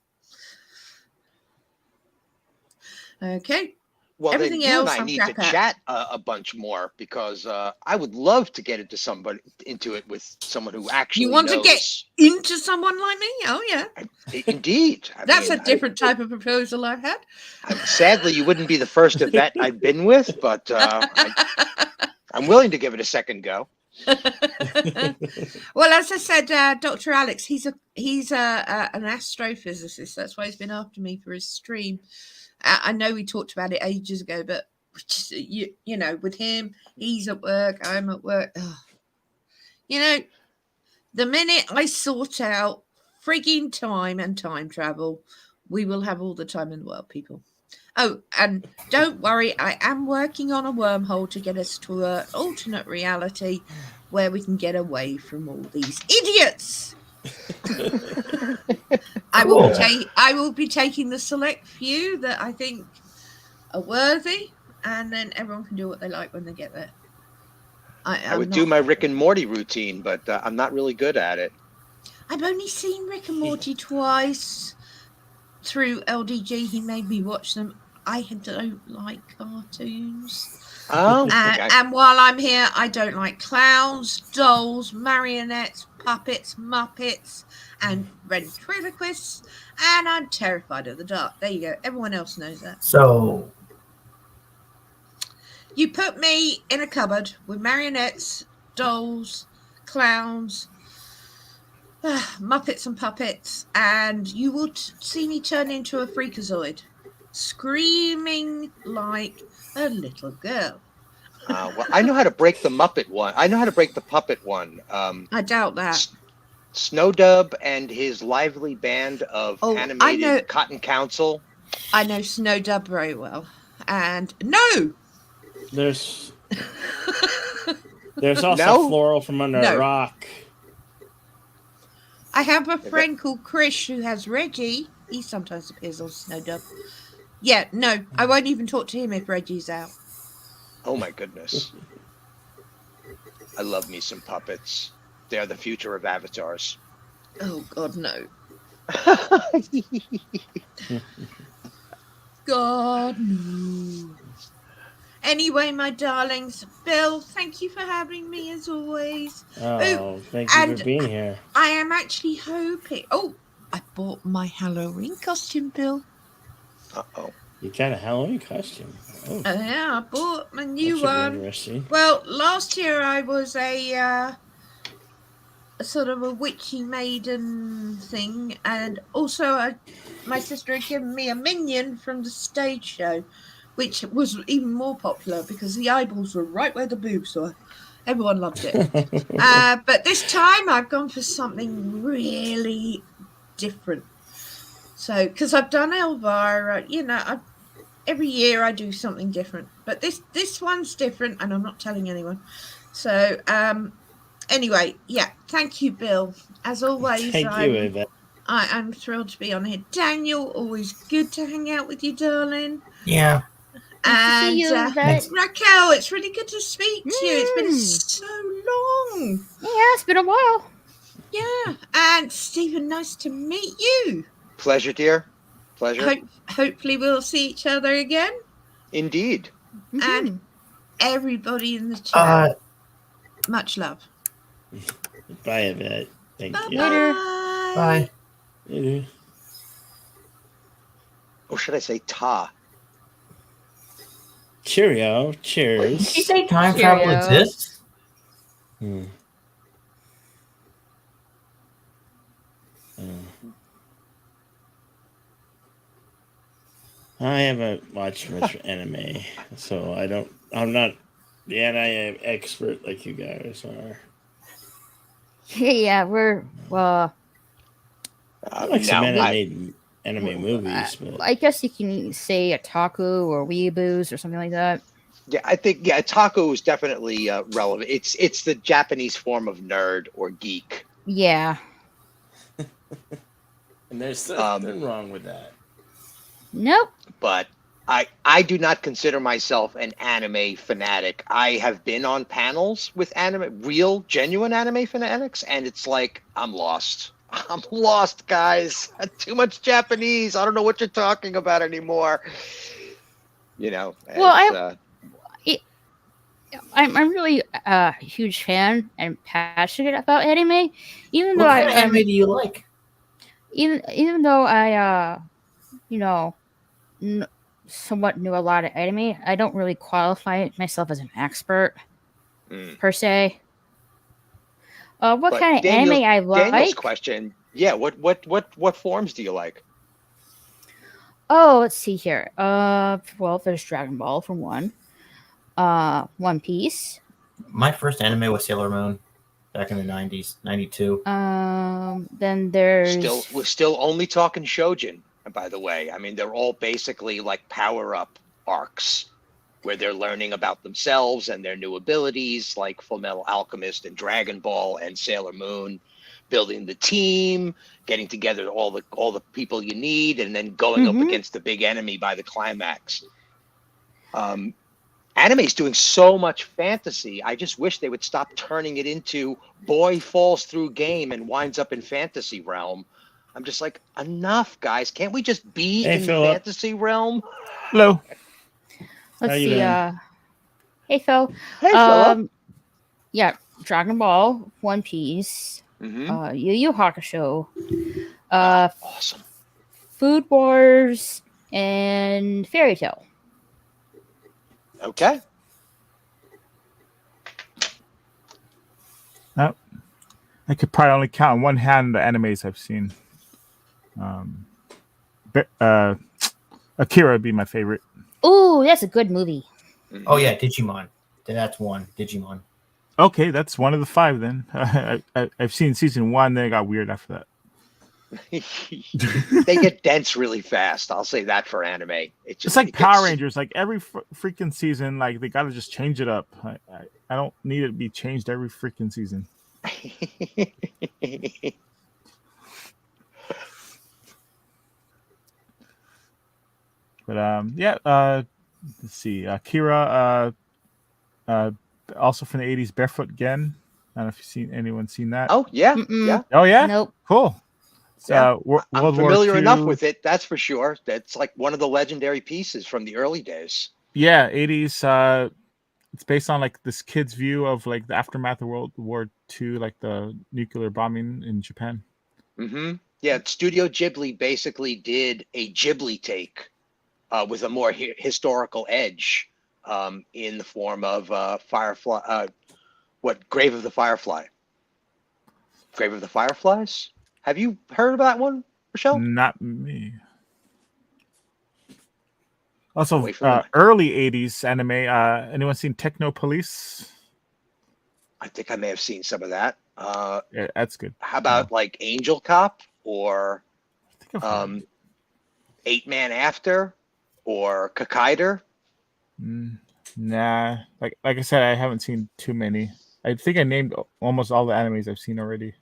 Okay. Well, Everything then you and else I I'm need to crap at. chat a bunch more because I would love to get into it with someone who actually You want to get knows. into someone like me? Oh, yeah. Indeed. That's a different type of proposal I've had. Sadly, you wouldn't be the first Yvette I've been with, but I'm willing to give it a second go. Well, as I said, Dr. Alex, he's an astrophysicist. That's why he's been after me for his stream. I know we talked about it ages ago, but just, you know, with him, he's at work, I'm at work. Ugh. You know, the minute I sort out frigging time and time travel, we will have all the time in the world, people. Oh, and don't worry, I am working on a wormhole to get us to an alternate reality where we can get away from all these idiots. I will be taking the select few that I think are worthy, and then everyone can do what they like when they get there. I would do my Rick and Morty routine, but I'm not really good at it. I've only seen Rick and Morty twice through LDG. He made me watch them. I don't like cartoons. Oh, And while I'm here, I don't like clowns, dolls, marionettes, puppets, muppets, and ventriloquists, and I'm terrified of the dark. There you go. Everyone else knows that. So, You put me in a cupboard with marionettes, dolls, clowns, muppets and puppets, and you will see me turn into a freakazoid, screaming like a little girl. well, I know how to break the Muppet one. I know how to break the puppet one. I doubt that. Snowdub and his lively band of Oh, I know. animated Cotton Council. I know Snowdub very well. And no! There's also No? Floral from Under No. a Rock. I have a friend called Krish who has Reggie. He sometimes appears on Snowdub. Yeah, no, I won't even talk to him if Reggie's out. Oh my goodness. I love me some puppets. They're the future of avatars. Oh, God, no. God, no. Anyway, my darlings, Bill, thank you for having me as always. Oh, thank you and- for being here. I am actually hoping. Oh, I bought my Halloween costume, Bill. Uh-oh. You got a Halloween costume. Oh, Yeah, I bought my that new should be one. interesting. Well, last year I was a sort of a witchy maiden thing, and also my sister had given me a minion from the stage show, which was even more popular because the eyeballs were right where the boobs were. Everyone loved it. But this time I've gone for something really different. So, because I've done Elvira, you know, every year I do something different, but this one's different, and I'm not telling anyone. So anyway, yeah, thank you, Bill. As always, Thank you, Yvette. I'm thrilled to be on here. Daniel, always good to hang out with you, darling. Yeah. Nice to see you, Yvette. Raquel, it's really good to speak to you. It's been so long. Yeah, it's been a while. Yeah, and Stephen, nice to meet you. Pleasure, dear. Pleasure. Hopefully we'll see each other again. Indeed. And everybody in the chat, much love. Bye, Yvette. Thank you. Later. Bye. Later. Or should I say ta? Cheerio. Did Cheers. you say time travel Cheerio. exists? Hmm. I haven't watched much anime, so I'm not the anime expert like you guys are. Yeah, we're I like some No, anime movies, but I guess you can say otaku or weeaboos or something like that. yeah, I think taco is definitely relevant. It's the Japanese form of nerd or geek. Yeah. and there's nothing wrong with that. Nope. But I do not consider myself an anime fanatic. I have been on panels with real, genuine anime fanatics, and it's like I'm lost. I'm lost, guys. Too much Japanese. I don't know what you're talking about anymore. You know. Well, I'm really a huge fan and passionate about anime, even though What kind of anime do you like? even though I somewhat knew a lot of anime, I don't really qualify myself as an expert per se. What But kind of anime I like? Daniel's question. Yeah. What forms do you like? Oh, let's see here. Well, there's Dragon Ball for one. One Piece. My first anime was Sailor Moon back in the 90s, 92. Then there's We're still only talking shoujin, by the way. I mean, they're all basically like power-up arcs where they're learning about themselves and their new abilities, like Fullmetal Alchemist and Dragon Ball and Sailor Moon, building the team, getting together all the people you need, and then going up against the big enemy by the climax. Anime is doing so much fantasy. I just wish they would stop turning it into boy falls through game and winds up in fantasy realm. I'm just like, enough, guys. Can't we just be in Philip. fantasy realm? Hello. let's How you see. doing? Hey Phil. Hey, Philip. Yeah, Dragon Ball, One Piece, Mhm. Yu Yu Hakusho, Awesome. Food Wars, and Fairy Tale. Okay. I could probably only count on one hand the animes I've seen. Akira would be my favorite. Ooh, that's a good movie. Oh yeah, Digimon. That's one. Digimon. Okay, that's one of the 5 then. I've seen season 1, then it got weird after that. They get dense really fast. I'll say that for anime. It's like Power Rangers. Like every freaking season, like they gotta just change it up. I don't need it to be changed every freaking season. But let's see. Akira, also from the 80s, Barefoot Gen. I don't know if anyone's seen that. Oh yeah, Mm-mm. yeah. Oh yeah, Nope. cool. Yeah. World I'm War familiar enough II. with it. That's for sure. That's like one of the legendary pieces from the early days. Yeah, 80s. It's based on like this kid's view of like the aftermath of World War II, like the nuclear bombing in Japan. Mm-hmm. Yeah, Studio Ghibli basically did a Ghibli take with a more historical edge in the form of Firefly. Grave of the Firefly? Grave of the Fireflies? Have you heard of that one, Rochelle? Not me. Also, Wait for the mic. early 80s anime. Anyone seen Techno Police? I think I may have seen some of that. Yeah, that's good. How about like Angel Cop or I think I've heard. 8 Man After or Kakaider? Nah, like I said, I haven't seen too many. I think I named almost all the animes I've seen already.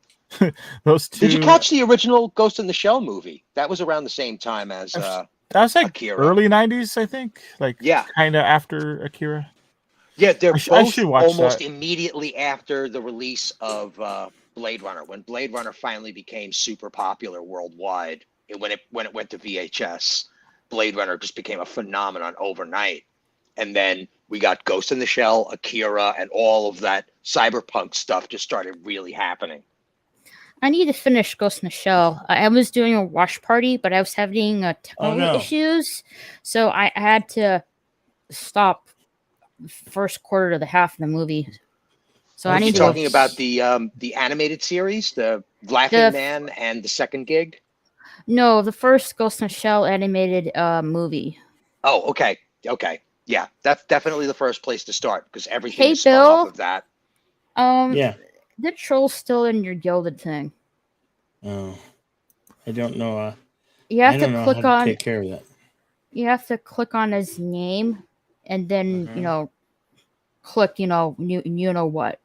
Those two. Did you catch the original Ghost in the Shell movie? That was around the same time as That was like Akira. early '90s, I think. Like Yeah. kind of after Akira. Yeah, they're I both should watch almost that. immediately after the release of Blade Runner, when Blade Runner finally became super popular worldwide. When it went to VHS, Blade Runner just became a phenomenon overnight. And then we got Ghost in the Shell, Akira, and all of that cyberpunk stuff just started really happening. I need to finish Ghost in the Shell. I was doing a watch party, but I was having technical no. issues, so I had to stop first quarter to the half of the movie. So I Are need You to talking about the animated series, the Laughing The- Man, and the second gig? No, the first Ghost in the Shell animated movie. Oh, okay, yeah, that's definitely the first place to start because everything Hey, is spun off Bill. of that. Yeah. The troll's still in your gilded thing. Oh, I don't know. You I have don't to know click how to on. take care of that. You have to click on his name, and then Mhm. click. You know what.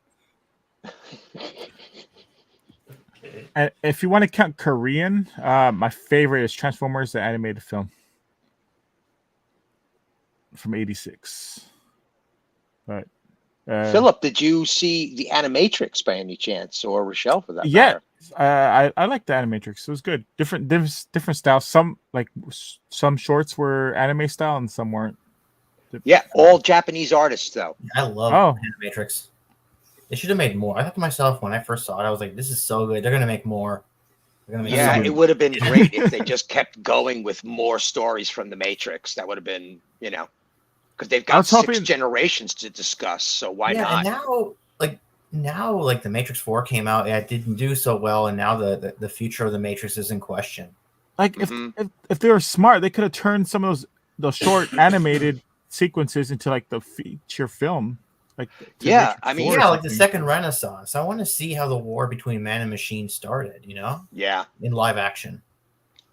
And if you want to count Korean, my favorite is Transformers, the animated film from '86. But Philip, did you see the Animatrix by any chance, or Rochelle for that yeah, matter? I like the Animatrix. It was good. Different styles. Some shorts were anime style and some weren't. Yeah, all Japanese artists though. I love Oh. Animatrix. They should have made more. I thought to myself when I first saw it, I was like, "This is so good. They're gonna make more." They're gonna make Yeah, something- it would have been great if they just kept going with more stories from the Matrix. That would have been, because they've I got was hoping- 6 generations to discuss. So why yeah, not? and now, the Matrix 4 came out, it didn't do so well, and now the future of the Matrix is in question. Like Mhm. if they were smart, they could have turned some of those short animated sequences into like the feature film. Like to Yeah, Matrix I mean, 4 or Yeah, like the something. second Renaissance. I want to see how the war between man and machine started. Yeah, In live action.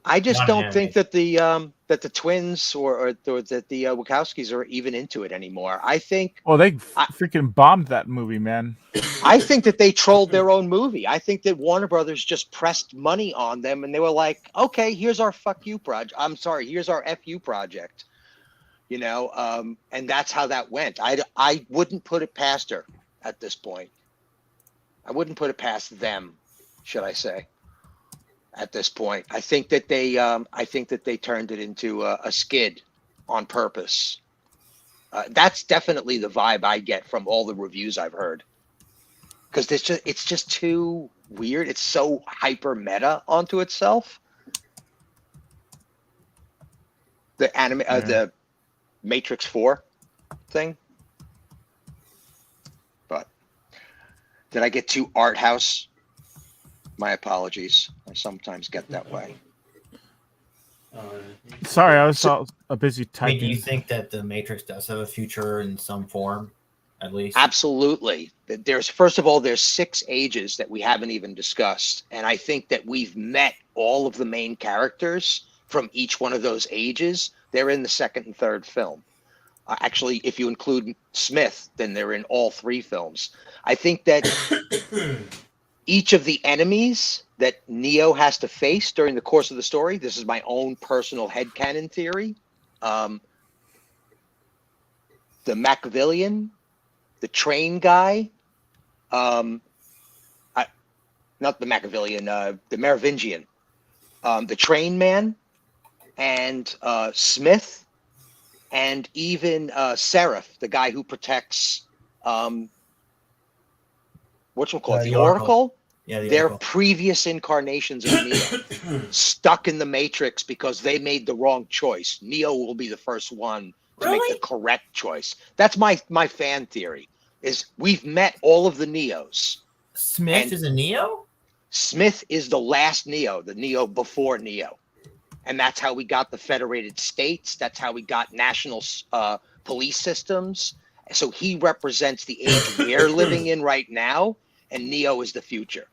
I just Not don't an think that the twins or that the Wachowskis are even into it anymore. I think Oh, they I- freaking bombed that movie, man. that they trolled their own movie. I think that Warner Brothers just pressed money on them, and they were like, "Okay, here's our fuck you project. I'm sorry, here's our FU project." And that's how that went. I wouldn't put it past her at this point. I wouldn't put it past them, should I say? At this point, I think that they turned it into a skid on purpose. That's definitely the vibe I get from all the reviews I've heard. Because it's just too weird. It's so hyper meta onto itself. The Matrix 4 thing. But did I get too art house? My apologies. I sometimes get that way. Sorry, I was all busy I mean, do typing. you think that the Matrix does have a future in some form, at least? Absolutely. First of all, there's 6 ages that we haven't even discussed. And I think that we've met all of the main characters from each one of those ages. They're in the second and third film. Actually, if you include Smith, then they're in all 3 films. I think that each of the enemies that Neo has to face during the course of the story, this is my own personal headcanon theory. The Machiavellian, the train guy, not the Machiavellian, the Merovingian, the train man, and Smith, and even Seraph, the guy who protects whatchamacallit, the Oracle. Yeah, the Their Oracle. previous incarnations of Neo stuck in the Matrix because they made the wrong choice. Neo will be the first one to make the correct choice. That's my fan theory. Is we've met all of the Neos. Smith and- is a Neo? Smith is the last Neo, the Neo before Neo. And that's how we got the federated states. That's how we got national police systems. So he represents the age we're living in right now, and Neo is the future.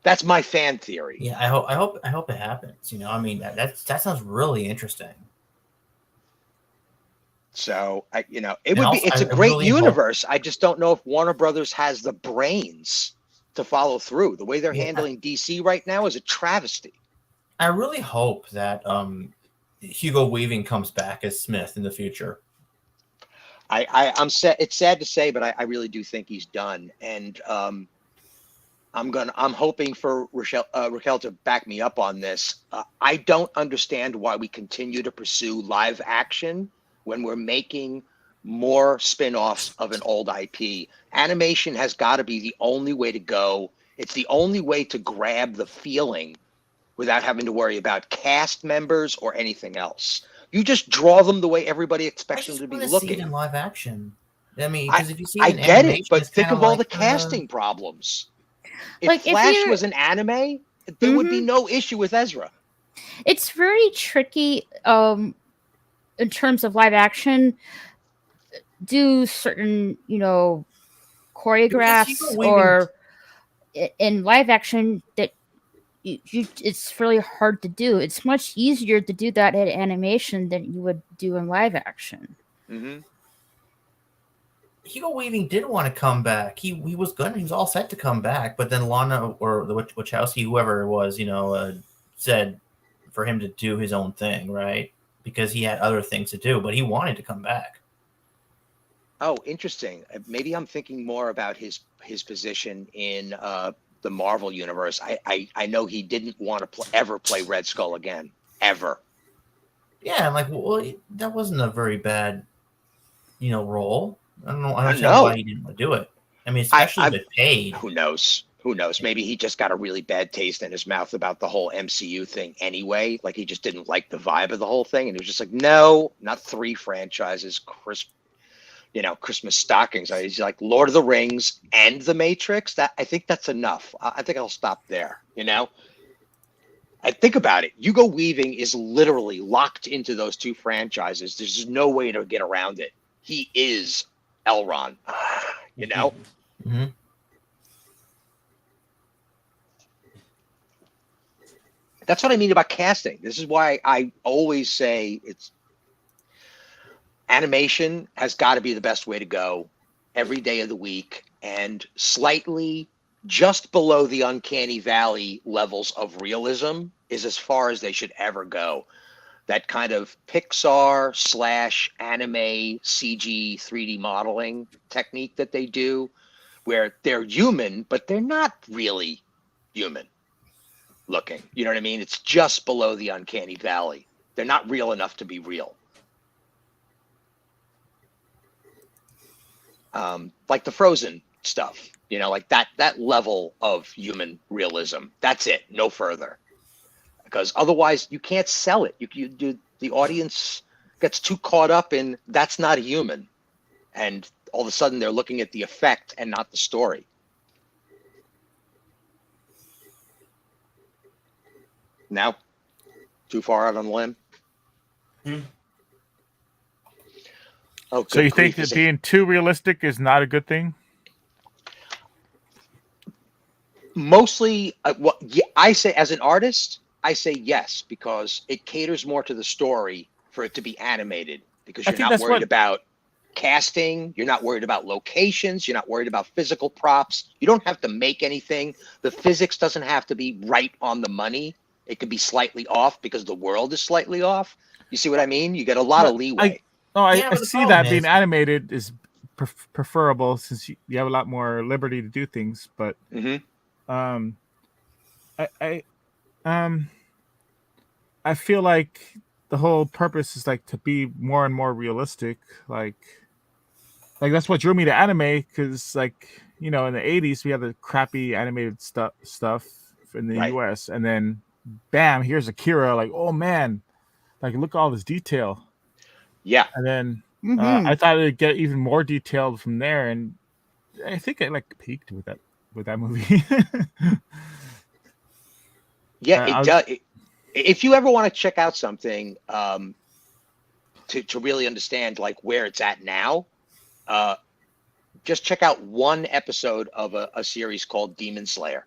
That's my fan theory. Yeah, I hope it happens. I mean, that sounds really interesting. So it And would be. also, It's a I great really hope- universe. I just don't know if Warner Brothers has the brains to follow through. The way they're Yeah. handling DC right now is a travesty. I really hope that Hugo Weaving comes back as Smith in the future. I'm sad. It's sad to say, but I really do think he's done. And I'm hoping for Raquel to back me up on this. I don't understand why we continue to pursue live action when we're making more spin-offs of an old IP. Animation has got to be the only way to go. It's the only way to grab the feeling without having to worry about cast members or anything else. You just draw them the way everybody I expects them just to be want to see it looking. in live action. I mean, because if you see it I in get animation, it, but it's think kinda of all like, the casting problems. If Like, if Flash you're- was an anime, there would be no issue with Ezra. It's very tricky in terms of live action. Do certain, choreographs Hugo Weaving- or in live action that it's really hard to do. It's much easier to do that in animation than you would do in live action. Mm-hmm. Hugo Weaving did want to come back. He was good. He was all set to come back, but then Lana or the Wachowski, whoever it was, said for him to do his own thing, right? Because he had other things to do, but he wanted to come back. Oh, interesting. Maybe I'm thinking more about his position in the Marvel universe. I know he didn't want to ever play Red Skull again, ever. Yeah, I'm like, well, that wasn't a very bad, role. I don't know. I I understand know. why he didn't want to do it. I mean, especially if it paid. Who knows? Who knows? Maybe he just got a really bad taste in his mouth about the whole MCU thing anyway. Like he just didn't like the vibe of the whole thing. And he was just like, no, not 3 franchises, Christmas stockings. He's like Lord of the Rings and The Matrix. I think that's enough. I think I'll stop there. I think about it. Hugo Weaving is literally locked into those 2 franchises. There's no way to get around it. He is Elrond, Mm-hmm. That's what I mean about casting. This is why I always say animation has got to be the best way to go every day of the week, and slightly just below the uncanny valley levels of realism is as far as they should ever go. That kind of Pixar / anime CG 3D modeling technique that they do, where they're human, but they're not really human looking. You know what I mean? It's just below the uncanny valley. They're not real enough to be real. Like the Frozen stuff, like that level of human realism. That's it, no further. Because otherwise you can't sell it. The audience gets too caught up in that's not a human. And all of a sudden they're looking at the effect and not the story. Now, too far out on the limb? Oh, So you good think grief, that being too realistic is not a good thing? mostly I say as an artist, I say yes, because it caters more to the story for it to be animated, because I you're think not that's worried what- about casting, you're not worried about locations, you're not worried about physical props. You don't have to make anything. The physics doesn't have to be right on the money. It could be slightly off because the world is slightly off. You see what I mean? You get a lot of leeway. No, Yeah, I but the see problem that being is- animated is preferable since you have a lot more liberty to do things. But Mhm. I feel like the whole purpose is like to be more and more realistic. Like that's what drew me to anime, because in the 80s we had the crappy animated stuff in the Right. US, and then bam, here's Akira. Like, oh man, like look at all this detail. Yeah. And then Mhm. I thought it'd get even more detailed from there, and I think I peaked with that movie. Yeah, I it does. If you ever want to check out something to really understand where it's at now, just check out one episode of a series called Demon Slayer,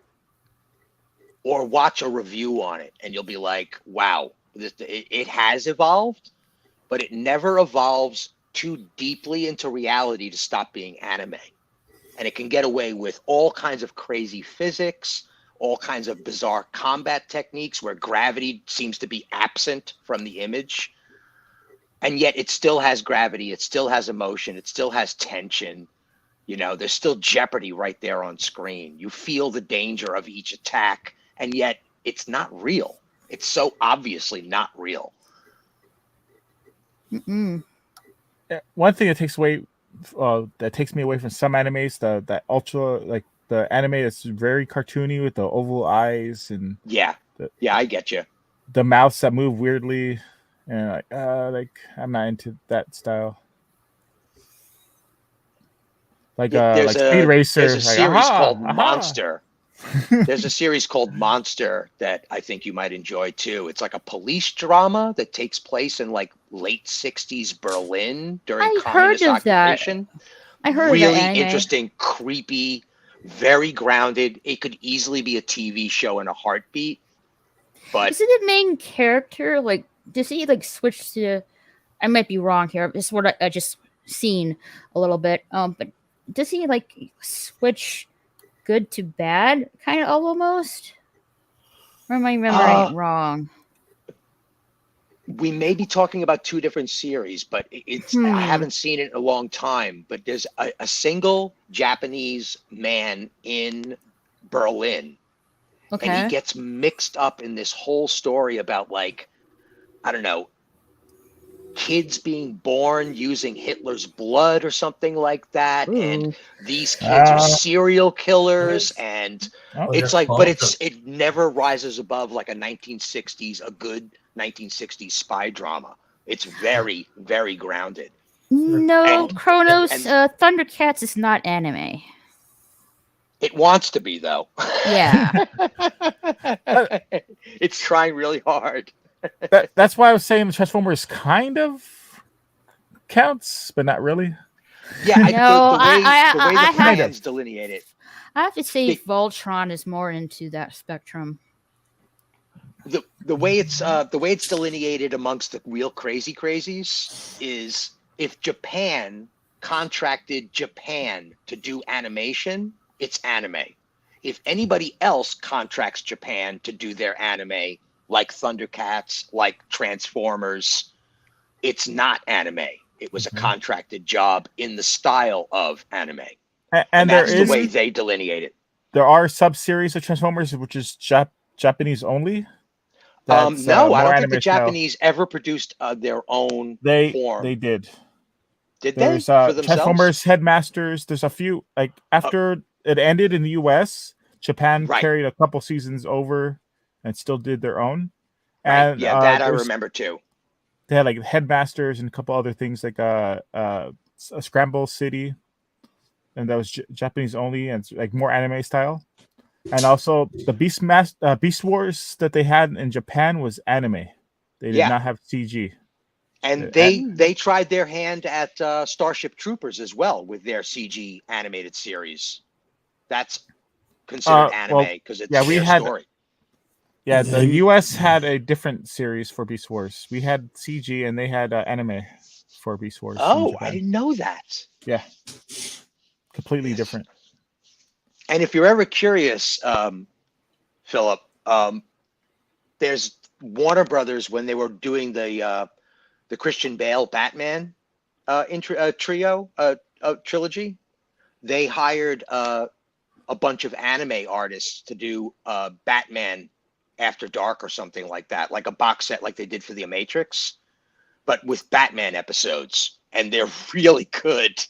or watch a review on it, and you'll be like, "Wow, it has evolved, but it never evolves too deeply into reality to stop being anime. And it can get away with all kinds of crazy physics, all kinds of bizarre combat techniques where gravity seems to be absent from the image. And yet it still has gravity, it still has emotion, it still has tension. You know, there's still jeopardy right there on screen. You feel the danger of each attack, and yet it's not real. It's so obviously not real. Mm-mm. One thing that takes me away from some animes, that ultra, like the anime that's very cartoony with the oval eyes and Yeah, I get you. the mouths that move weirdly, and like I'm not into that style. Like There's like Speed Racer. There's a like, series aha, called aha. Monster. There's a series called Monster that I think you might enjoy too. It's like a police drama that takes place in like late 60s Berlin during I communist heard of that. occupation. I heard of Really that anime. interesting, creepy, very grounded. It could easily be a TV show in a heartbeat. But Isn't the main character like? Does he like switch to? I might be wrong here. This is what I just seen a little bit. But does he like switch good to bad, kind of almost? Or am I remembering it wrong? we may be talking about two different series, but I haven't seen it in a long time. But there's a single Japanese man in Berlin, and Okay. he gets mixed up in this whole story about, like, I don't know, kids being born using Hitler's blood or something like that, and Ooh. these kids are serial killers, and Oh, it's like, but it never rises above like a good 1960s spy drama. It's very, very grounded. No, And- Chronos, and- Thundercats is not anime. It wants to be, though. Yeah. It's trying really hard. That's why I was saying the Transformers kind of counts, but not really. Yeah, No, the way I the have- fans delineate it. I have to say They- Voltron is more into that spectrum. The way it's delineated amongst the real crazies is if Japan contracted Japan to do animation, it's anime. If anybody else contracts Japan to do their anime, like Thundercats, like Transformers, it's not anime. It was a contracted job in the style of anime. And there that's the is way they delineate it. there are sub-series of Transformers which is Japanese only. That's, No, I more don't think the anime style. Japanese ever produced their own They form. did. Did they There's for themselves? Transformers Headmasters. There's a few, like after it ended in the US, Japan Right. carried a couple seasons over and still did their own. Right, And yeah, that I there's- remember too. They had like Headmasters and a couple other things like a Scramble City, and that was Japanese only and like more anime style. And also the Beast Wars that they had in Japan was anime. They did Yeah. not have CG. And and- they tried their hand at Starship Troopers as well with their CG animated series. That's considered anime well, because it's yeah, we their had- story. Yeah, the US had a different series for Beast Wars. We had CG and they had anime for Beast Wars. in Oh, Japan. I didn't know that. Yeah, completely different. And if you're ever curious, Philip, there's Warner Brothers when they were doing the Christian Bale Batman trilogy. They hired a bunch of anime artists to do Batman After Dark or something like that, like a box set like they did for The Matrix, but with Batman episodes, and they're really good.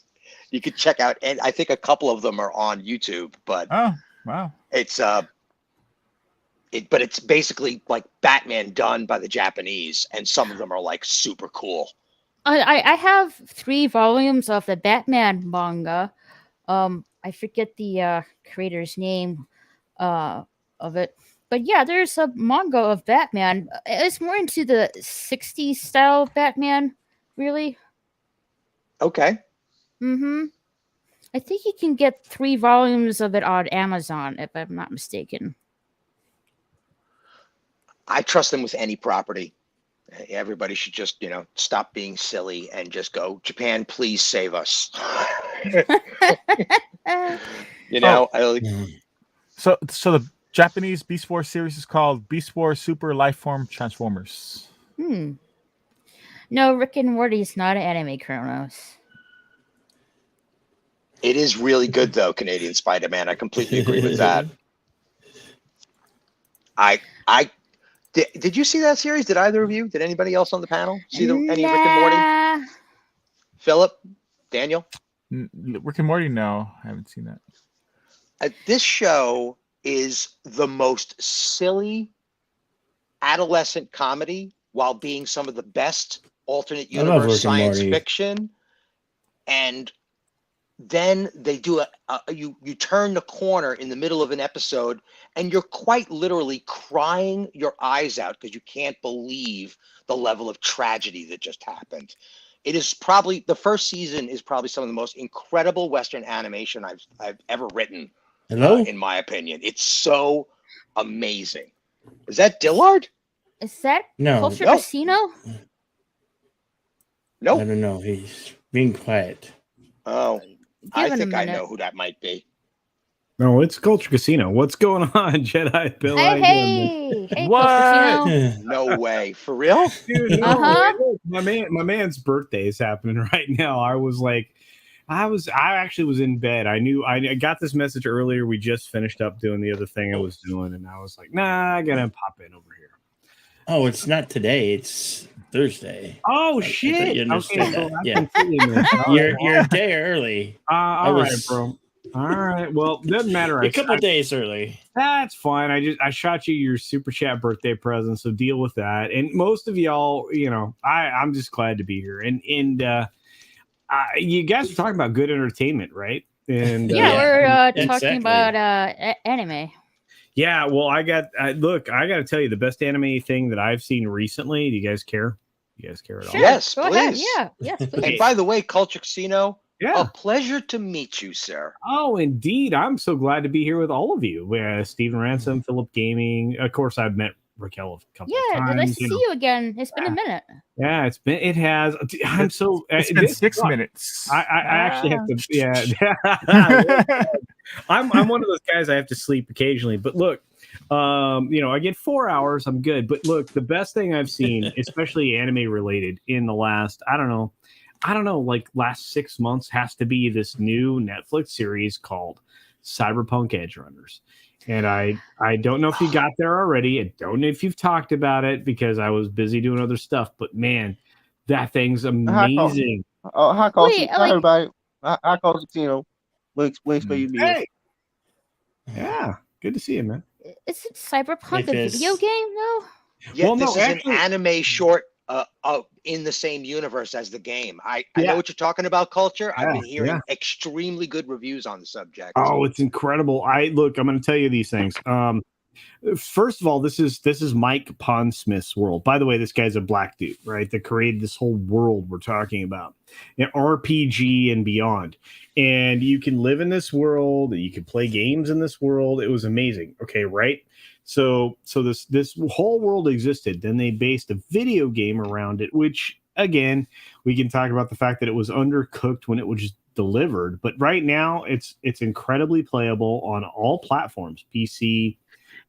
You could check out, and I think a couple of them are on YouTube, but Oh, wow. it's but it's basically like Batman done by the Japanese, and some of them are like super cool. I have 3 volumes of the Batman manga. I forget the creator's name of it. But yeah, there's a manga of Batman. It's more into the 60s style Batman, really. Okay. Mm-hmm. I think you can get 3 volumes of it on Amazon, if I'm not mistaken. I trust them with any property. Everybody should just, stop being silly and just go, Japan, please save us. I like, So the Japanese Beast Wars series is called Beast Wars Super Lifeform Transformers. No, Rick and Morty is not an anime, Kronos. it is really good though, Canadian Spider-Man. I completely agree with that. Did you see that series? Did either of you? Did anybody else on the panel see any Rick and Morty? Nah. Philip, Daniel? Rick and Morty? No, I haven't seen that. This show is the most silly adolescent comedy while being some of the best alternate I love Rick universe and science Morty. fiction. And then they do you turn the corner in the middle of an episode and you're quite literally crying your eyes out because you can't believe the level of tragedy that just happened. It is probably, the first season is probably some of the most incredible Western animation I've ever written. Hello? In my opinion, it's so amazing. Is that Dillard? Is that No. Culture No. Casino? I Nope. don't know. He's being quiet. Oh, I Give it a think I minute. know who that might be. No, it's Culture Casino. What's going on, Jedi Bill? How Hey, you doing, hey, What? Culture Casino. No way. For real? dude? No, Uh-huh. look, my man's birthday is happening right now. I actually was in bed. I got this message earlier. We just finished up doing the other thing I was doing, and I was like, nah, I gotta pop in over here. Oh, it's not today. It's Thursday. Oh I thought shit! you understood Okay, that. so I Yeah. completely missed. All You're right, you're a day early. all right, was- bro. All right. Well, doesn't matter. A couple days early. That's fine. I shot you your super chat birthday present, so deal with that. And most of y'all, I'm just glad to be here. And you guys are talking about good entertainment, right? And Yeah, Yeah, we're exactly. talking about anime. yeah. Well, I got to tell you the best anime thing that I've seen recently. Do you guys care? You guys care at all? Sure, Yes, go ahead. please. Yeah, yes, please. And by the way, Culture Casino, Yeah. a pleasure to meet you, sir. Oh, indeed. I'm so glad to be here with all of you. Stephen Ransom, Philip Gaming. Of course, I've met Raquel a couple of Yeah, times. nice to see you again. It's been a minute. Yeah, it has. I'm so. It's been this 6 sucks. minutes. I actually have to. Yeah. I'm one of those guys. I have to sleep occasionally, but look, I get 4 hours. I'm good. But look, the best thing I've seen, especially anime related, in the last, I don't know, like last 6 months, has to be this new Netflix series called Cyberpunk Edge Runners. And I don't know if you got there already. I don't know if you've talked about it because I was busy doing other stuff. But man, that thing's amazing. Hi, Culture. Wait, Hi, like- everybody. Hi, Culture Casino. We expect you to be here. Hey, yeah, good to see you, man. Is it Cyberpunk If a it's- video game though? Yeah, Well, no, this is actually- an anime short in the same universe as the game. I Yeah. know what you're talking about, Culture. I've been Yeah, hearing yeah. extremely good reviews on the subject. Oh, it's incredible. I'm going to tell you these things. First of all, this is Mike Pondsmith's world. By the way, this guy's a black dude, right? That created this whole world we're talking about, an RPG and beyond. And you can live in this world. You can play games in this world. It was amazing. Okay, right? So this whole world existed. Then they based a video game around it, which again, we can talk about the fact that it was undercooked when it was delivered. But right now, it's incredibly playable on all platforms: PC,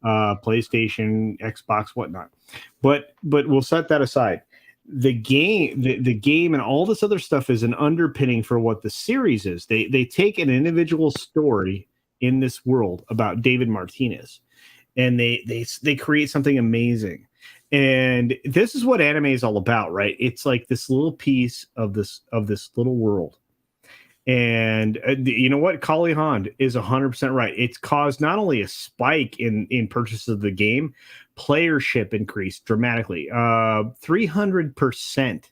PlayStation, Xbox, whatnot. But we'll set that aside. The game and all this other stuff is an underpinning for what the series is. They take an individual story in this world about David Martinez, and they create something amazing. And this is what anime is all about, right? It's like this little piece of this little world. And you know what? Kali Hond is 100% right. It's caused not only a spike in purchases of the game, playership increased dramatically, 300%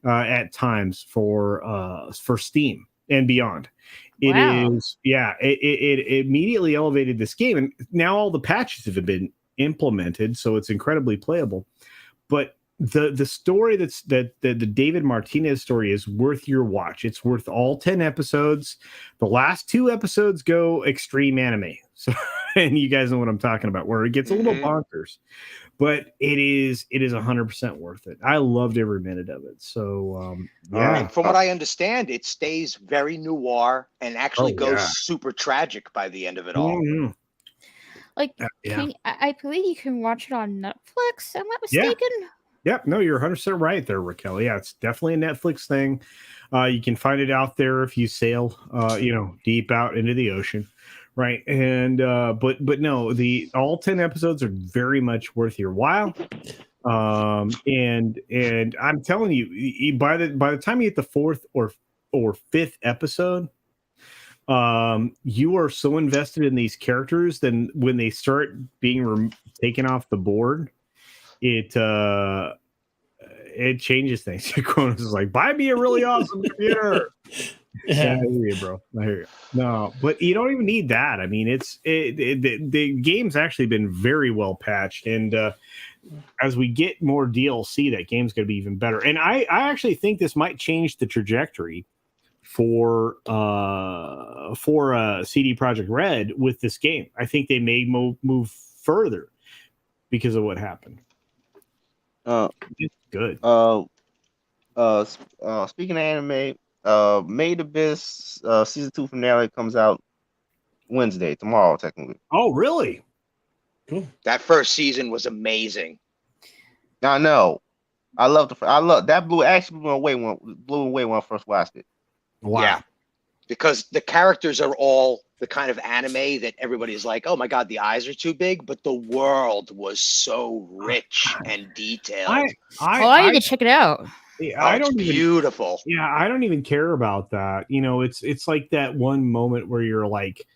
at times for Steam and beyond. It Wow. is, yeah. It immediately elevated this game, and now all the patches have been implemented, so it's incredibly playable. But the story that the David Martinez story is worth your watch. It's worth all 10 episodes. The last 2 episodes go extreme anime. So and you guys know what I'm talking about, where it gets a little Mhm. bonkers, but it is 100% worth it. I loved every minute of it. So yeah. And from what I understand, it stays very noir and actually Oh, goes yeah. super tragic by the end of it all. Mhm. Like, Yeah. I believe you can watch it on Netflix. Am I Yeah. mistaken? Yep, no, you're 100% right there, Raquel. Yeah, it's definitely a Netflix thing. You can find it out there if you sail, deep out into the ocean, right? And but no, all 10 episodes are very much worth your while. And I'm telling you, by the time you hit the fourth or fifth episode, you are so invested in these characters. Then when they start being taken off the board, it changes things. Cronus is like, buy me a really awesome computer. Yeah, I hear you, bro. I hear you. No, but you don't even need that. I mean, the game's actually been very well patched, and as we get more DLC, that game's going to be even better. And I actually think this might change the trajectory for CD Projekt Red with this game. I think they may move further because of what happened. It's good. Speaking of anime, Made Abyss season 2 finale comes out Wednesday, tomorrow, technically. Oh, really? Cool. That first season was amazing. I know. I love that blew away when I first watched it. Wow. Yeah. Because the characters are all the kind of anime that everybody's like, oh my God, the eyes are too big. But the world was so rich and detailed. I need to check it out. I It's don't even, beautiful. yeah, I don't even care about that. You know, it's like that one moment where you're like,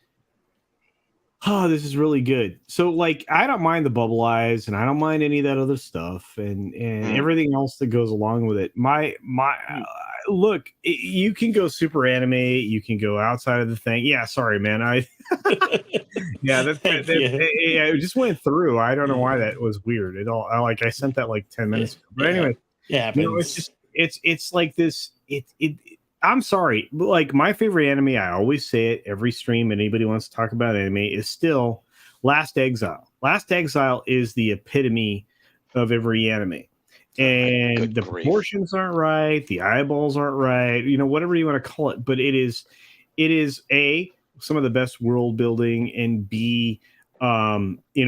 oh, this is really good. So like, I don't mind the bubble eyes and I don't mind any of that other stuff and everything else that goes along with it. Look, you can go super anime, you can go outside of the thing. Yeah, sorry, man. It just went through. I don't know why that was weird at all. I sent that like 10 minutes ago. But anyway, yeah, it's just it's like this. I'm sorry, but like my favorite anime, I always say it every stream. Anybody wants to talk about anime is still Last Exile. Last Exile is the epitome of every anime. And the proportions aren't right, the eyeballs aren't right, whatever you want to call it, but it is A, some of the best world building, and B, every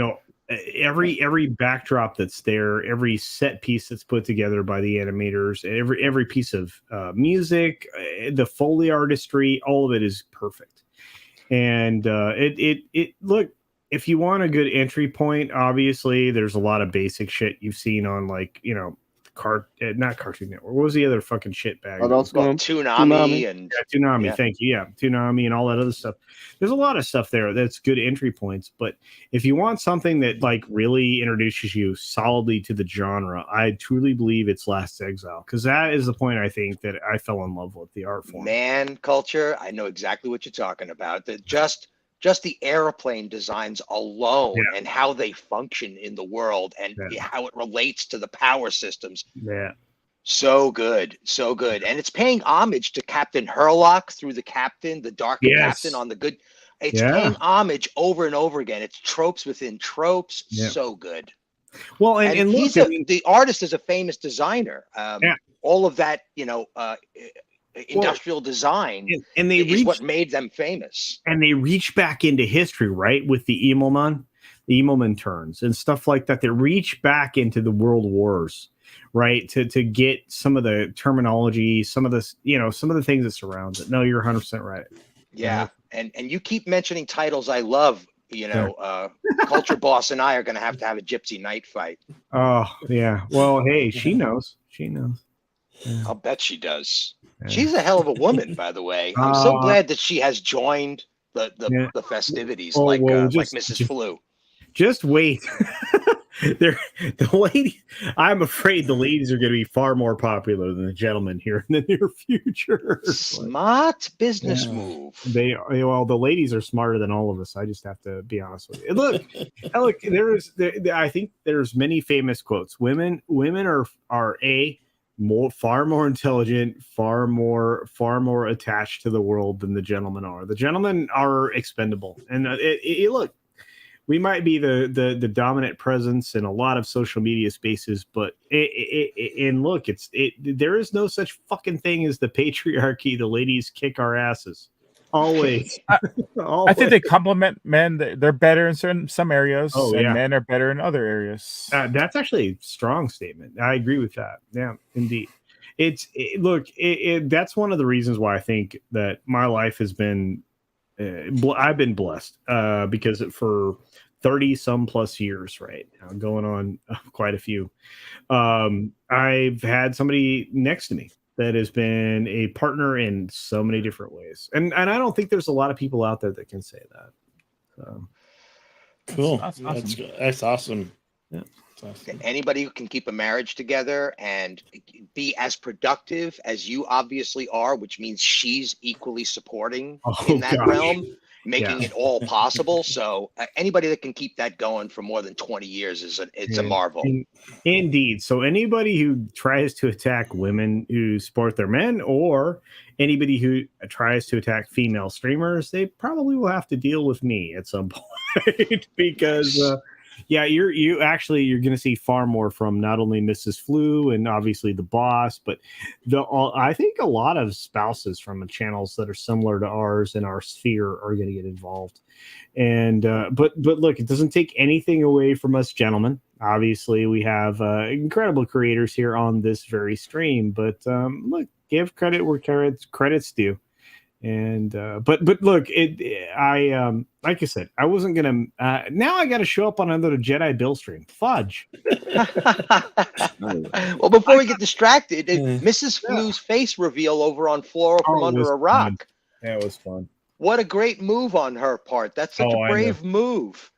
backdrop that's there, every set piece that's put together by the animators, every piece of music, the Foley artistry, all of it is perfect. And look, if you want a good entry point, obviously there's a lot of basic shit you've seen on not Cartoon Network. What was the other fucking shit bag? Toonami and Toonami. yeah. Thank you. Yeah, Toonami and all that other stuff. There's a lot of stuff there that's good entry points. But if you want something that like really introduces you solidly to the genre, I truly believe it's Last Exile, because that is the point I think that I fell in love with the art form. Man culture. I know exactly what you're talking about. That just the airplane designs alone and how they function in the world and how it relates to the power systems. Yeah. So good. So good. And it's paying homage to Captain Herlock through the Captain, the Dark Captain on the good. It's paying homage over and over again. It's tropes within tropes. Yeah. So good. Well, and look, the artist is a famous designer. All of that, industrial design and they is what made them famous. And they reach back into history, right? With the Immelman turns and stuff like that. They reach back into the world wars, right? To get some of the terminology, some of this, some of the things that surround it. No, you're 100% right. Yeah. And you keep mentioning titles I love. Culture Boss and I are going to have a Gypsy Night fight. Oh, yeah. Well, hey, she knows. Yeah. I'll bet she does. Yeah. She's a hell of a woman, by the way. I'm so glad that she has joined the festivities like Mrs. Flu. Just wait. The lady. I'm afraid the ladies are going to be far more popular than the gentlemen here in the near future. Smart business move. The ladies are smarter than all of us. I just have to be honest with you. Look, I think there's many famous quotes. Women are far more intelligent, far more attached to the world than the gentlemen are. The gentlemen are expendable, and look, we might be the dominant presence in a lot of social media spaces, but and look, there is no such fucking thing as the patriarchy. The ladies kick our asses always. I think they complement men. They're better in some areas, Oh, and yeah. men are better in other areas. That's actually a strong statement. I agree with that. Yeah, indeed. That's one of the reasons why I think that my life has been. I've been blessed because for 30 some plus years, right now, going on quite a few. I've had somebody next to me that has been a partner in so many different ways, and I don't think there's a lot of people out there that can say that. So. Cool. That's awesome. That's awesome. Yeah. That's awesome. Anybody who can keep a marriage together and be as productive as you obviously are, which means she's equally supporting in that gosh. realm, making Yeah. it all possible. So anybody that can keep that going for more than 20 years it's a marvel. Indeed. So anybody who tries to attack women who support their men, or anybody who tries to attack female streamers, they probably will have to deal with me at some point because you're going to see far more from not only Mrs. Flu and obviously the boss, but I think a lot of spouses from channels that are similar to ours in our sphere are going to get involved. And but look, it doesn't take anything away from us gentlemen. Obviously, we have incredible creators here on this very stream, but look, give credit where credit's due. And but look, I like I said, I wasn't gonna. Now I got to show up on another Jedi Bill stream. Fudge. Well, before we get distracted, Mrs. Flu's face reveal over on Flora from Under a Rock. Yeah, it was fun. What a great move on her part. That's such a brave move.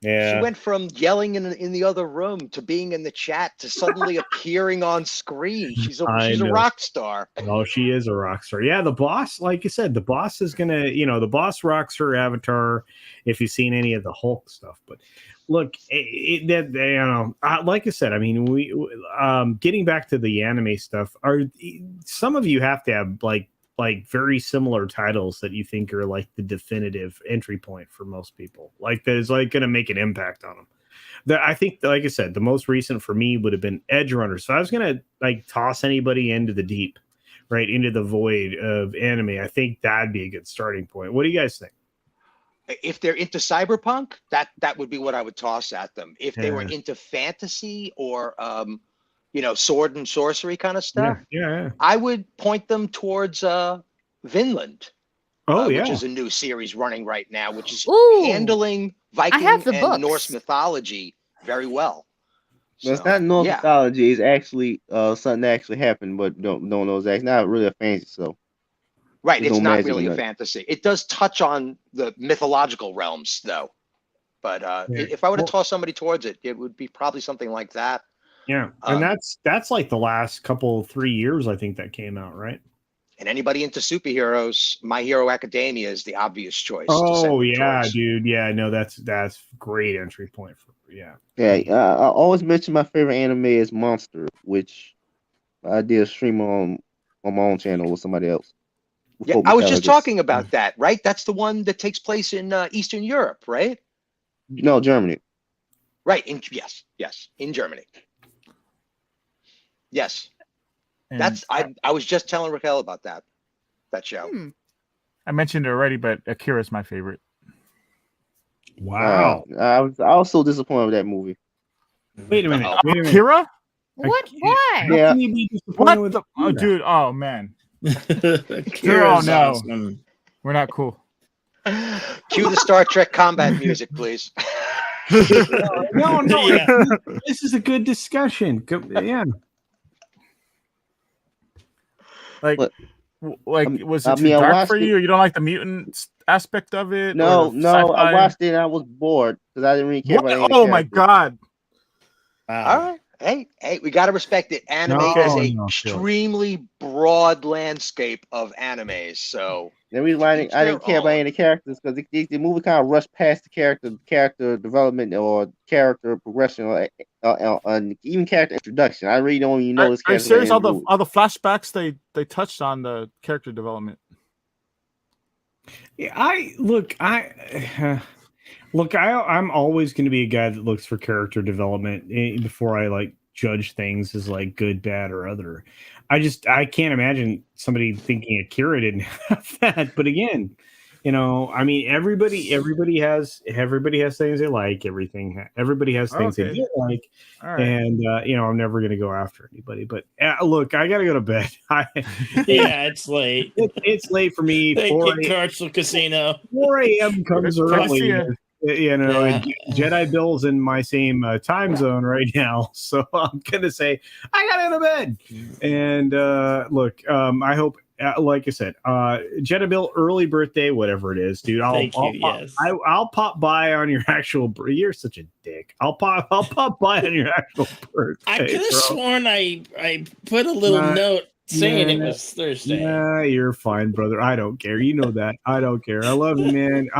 Yeah. She went from yelling in the other room to being in the chat to suddenly appearing on screen. She's a rock star. Oh, she is a rock star. Yeah, the boss, like you said, the boss is gonna, the boss rocks her avatar. If you've seen any of the Hulk stuff, but look, like I said, I mean, we getting back to the anime stuff. Some of you have to have like very similar titles that you think are like the definitive entry point for most people, like that is like going to make an impact on them. I think, like I said, the most recent for me would have been Edge Runner. So I was going to like toss anybody into the deep, right into the void of anime. I think that'd be a good starting point. What do you guys think? If they're into cyberpunk, that would be what I would toss at them. If they were into fantasy or sword and sorcery kind of stuff, I would point them towards Vinland. Which is a new series running right now, which is handling Viking and Norse mythology very well. So, it's not Norse mythology. It's actually something that actually happened, but don't know exactly. Not really a fantasy, so. Right, it's not really a fantasy. It does touch on the mythological realms, though. But if I were to toss somebody towards it, it would be probably something like that. Yeah, and that's like the last 3 years, I think, that came out, right? And anybody into superheroes, My Hero Academia is the obvious choice. Oh yeah, dude. Yeah, no, that's great entry point for I always mention my favorite anime is Monster, which I did a stream on my own channel with somebody else. Yeah, I was just talking about that, right? That's the one that takes place in Eastern Europe, right? No, Germany. Right. Yes, in Germany. Yes. And I was just telling Raquel about that show. I mentioned it already, but Akira's my favorite. Wow. I was so disappointed with that movie. Wait a minute. Akira? What? Why? Yeah. How can you be disappointed with dude, oh man. Akira's no. awesome. We're not cool. Cue the Star Trek combat music, please. No. Yeah. This is a good discussion. Yeah. Was it too dark for you? Or you don't like the mutant aspect of it? No, I watched it and I was bored because I didn't really care about any my god! Wow. All right. Hey, we got to respect it. Anime is an extremely broad landscape of animes. So the reason why I didn't care about any characters because the movie kind of rushed past the character development or character progression or even character introduction. I really don't even know this character. Are you serious? All the flashbacks they touched on the character development. Yeah, Look, I'm always going to be a guy that looks for character development before I like judge things as like good, bad, or other. I can't imagine somebody thinking Akira didn't have that. But again, I mean, everybody has things they like. Everybody has things they Okay. don't like, All right. and I'm never going to go after anybody. But look, I got to go to bed. Yeah, it's late. It's late for me. Thank 4 you, Carson Casino. 4 a.m. comes Good to see early. ya. And Jedi Bill's in my same time zone right now, so I'm gonna say I gotta go to bed. And look, I hope, like I said, Jedi Bill, early birthday, whatever it is, dude. I'll pop by on your actual. You're such a dick. I'll pop by on your actual birthday. I could have bro. sworn I put a little note saying it was Thursday. Nah, you're fine, brother. I don't care. You know that. I don't care. I love you, man.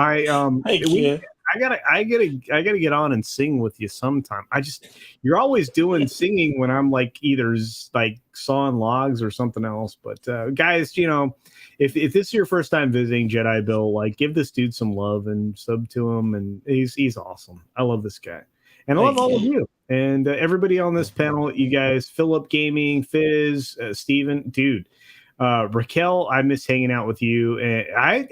Thank you. I gotta get on and sing with you sometime. You're always doing singing when I'm like either like sawing logs or something else. But guys, if this is your first time visiting Jedi Bill, like give this dude some love and sub to him, and he's awesome. I love this guy, and I love all of you and everybody on this panel. You guys, Philip Gaming, Fizz, Steven, dude. Raquel, I miss hanging out with you. And I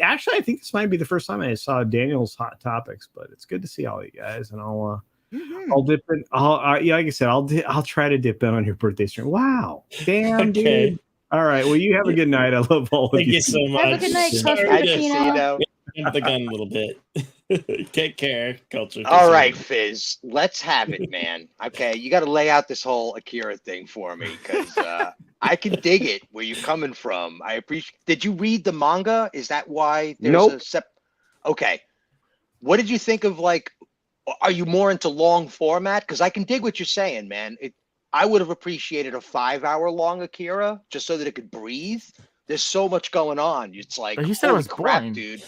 think this might be the first time I saw Daniel's Hot Topics, but it's good to see all you guys. And I'll dip in. Like I said, I'll try to dip in on your birthday stream. Wow, damn, Okay. dude. All right, well, you have a good night. I love all of Thank you. you so much. Have a good night, Sorry Carson to Casino. jump the gun a little bit. Take care, Culture. All right, Casino. Fizz, let's have it, man. Okay, you got to lay out this whole Akira thing for me because I can dig it where you're coming from. I appreciate. Did you read the manga? Is that why there's Nope. Okay. What did you think of like? Are you more into long format? Because I can dig what you're saying, man. I would have appreciated a 5-hour long Akira just so that it could breathe. There's so much going on. It's like, But he said it holy was crap, boring. dude.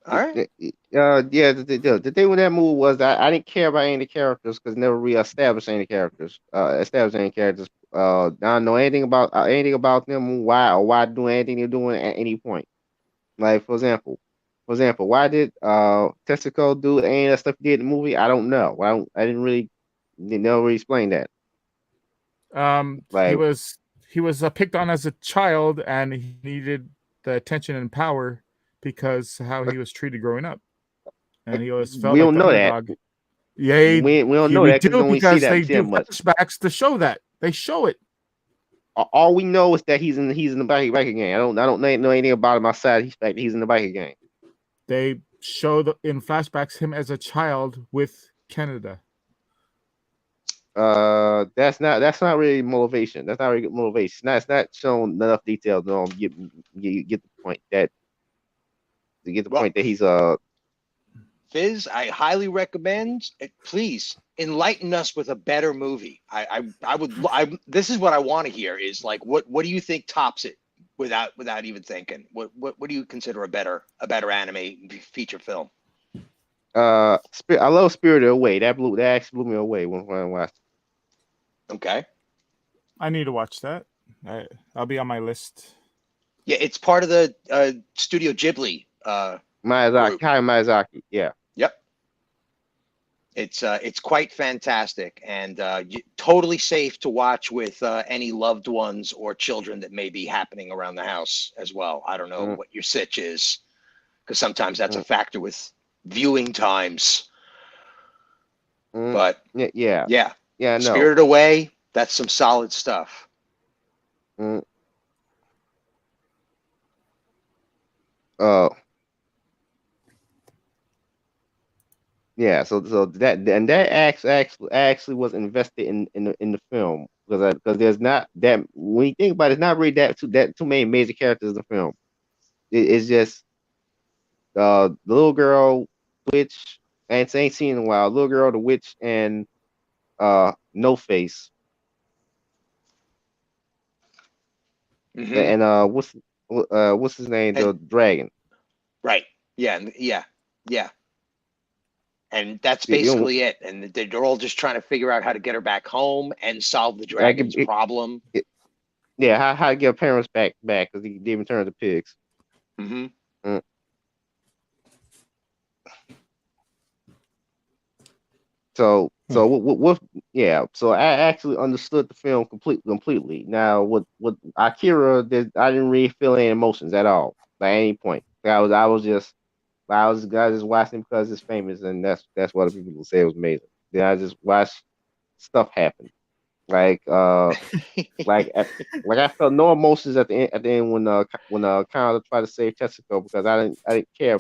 All right. Yeah, the thing with that movie was that I didn't care about any of the characters because never established any characters. I don't know anything about them, why do anything they're doing at any point. Like for example, why did Tessico do any of that stuff he did in the movie? I don't know. I didn't really never really explain that. Like he was picked on as a child, and he needed the attention and power because how he was treated growing up, and he always felt we like don't the know that. underdog. Yeah, We don't know we that do because we because see they that do much. flashbacks to show that. They show it. All we know is that he's in the biker gang. I don't know anything about him outside. He's in the biker gang. They show in flashbacks him as a child with Canada. That's not really motivation. That's not really good motivation. That's not showing enough detail to get the point that he's Fizz, I highly recommend. Please enlighten us with a better movie. This is what I want to hear. Is like, what do you think tops it without even thinking? What do you consider a better anime feature film? I love Spirited Away. That actually blew me away when I watched it. Okay. I need to watch that. I'll be on my list. Yeah, it's part of the Studio Ghibli. Miyazaki, group. Hayao Miyazaki. Yeah. Yep. It's quite fantastic and totally safe to watch with any loved ones or children that may be happening around the house as well. I don't know what your sitch is, because sometimes that's a factor with viewing times. But yeah. No. Spirited Away, that's some solid stuff. Yeah, so that actually was invested in the film because there's not that, when you think about it, it's not really that too many major characters in the film. It's just the little girl, witch, and ain't seen in a while. Little girl, the witch, and No Face. And what's his name? The dragon. Right. Yeah. And that's basically it. And they're all just trying to figure out how to get her back home and solve the dragon's problem. Yeah, how to get her parents back because they even turned to pigs. what yeah, so I actually understood the film completely. Now with Akira, I didn't really feel any emotions at all at any point. I just watching because it's famous, and that's what people say it was amazing. Then I just watched stuff happen. Like like I felt no emotions at the end when Canada tried to save Tetsuko, because I didn't care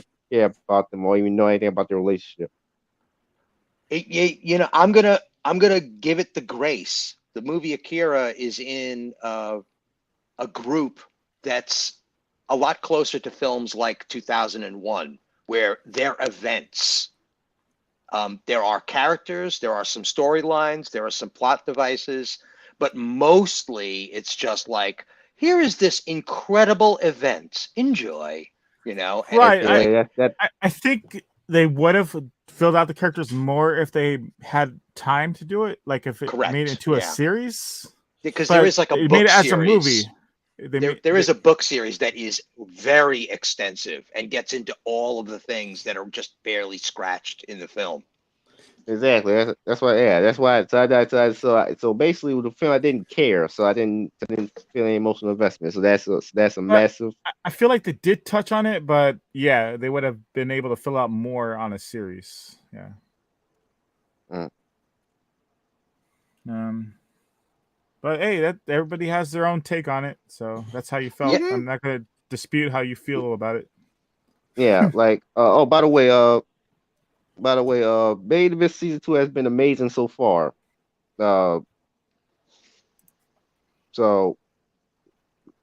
about them or even know anything about their relationship. You know, I'm gonna give it the grace. The movie Akira is in a group that's a lot closer to films like 2001, where they're events. There are characters, there are some storylines, there are some plot devices, but mostly it's just like, here is this incredible event. Enjoy, you know. And Right. Yeah, I think they would have filled out the characters more if they had time to do it. Like if it Correct, made it into a yeah. series. because But there is like a they book made it as series. a movie. There is a book series that is very extensive and gets into all of the things that are just barely scratched in the film. exactly. That's why. Yeah, that's why. So basically, with the film, I didn't care. So I didn't feel any emotional investment. So that's a massive. I feel like they did touch on it, but yeah, they would have been able to fill out more on a series. Yeah. But hey, that everybody has their own take on it, so that's how you felt. Yeah. I'm not gonna dispute how you feel about it. Yeah, like by the way, Made in Abyss season 2 has been amazing so far. So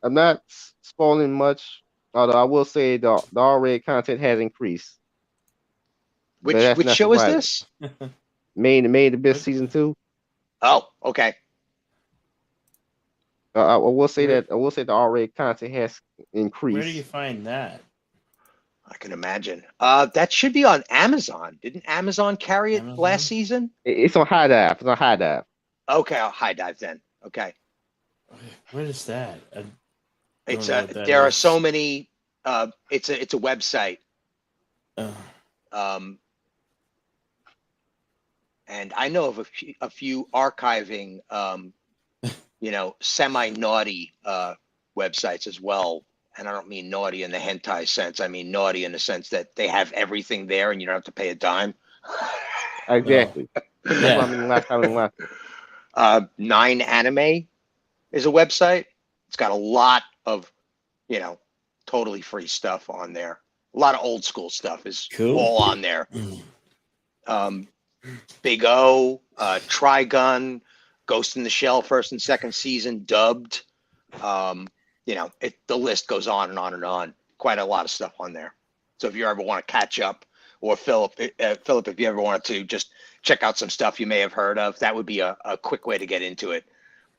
I'm not spoiling much, although I will say the R-rated content has increased. Which that's not show is surprising. this? Made in Abyss season 2. Oh, okay. I will say that the R-rated content has increased. Where do you find that? I can imagine. That should be on Amazon. Didn't Amazon carry it Amazon? last season? It's on High Dive. It's on High Dive. Okay, I'll High Dive then. Okay. What is that? It's know what that there are is. so many. It's a website. Oh, And I know of a few archiving, semi naughty websites as well. And I don't mean naughty in the hentai sense. I mean naughty in the sense that they have everything there and you don't have to pay a dime. Exactly. That's yeah. what I mean last time. 9 Anime is a website. It's got a lot of, totally free stuff on there. A lot of old school stuff is Cool. all on there. Big O, Trigun, Ghost in the Shell first and second season dubbed. The list goes on and on and on. Quite a lot of stuff on there. So if you ever want to catch up, or Philip, if you ever wanted to just check out some stuff you may have heard of, that would be a quick way to get into it.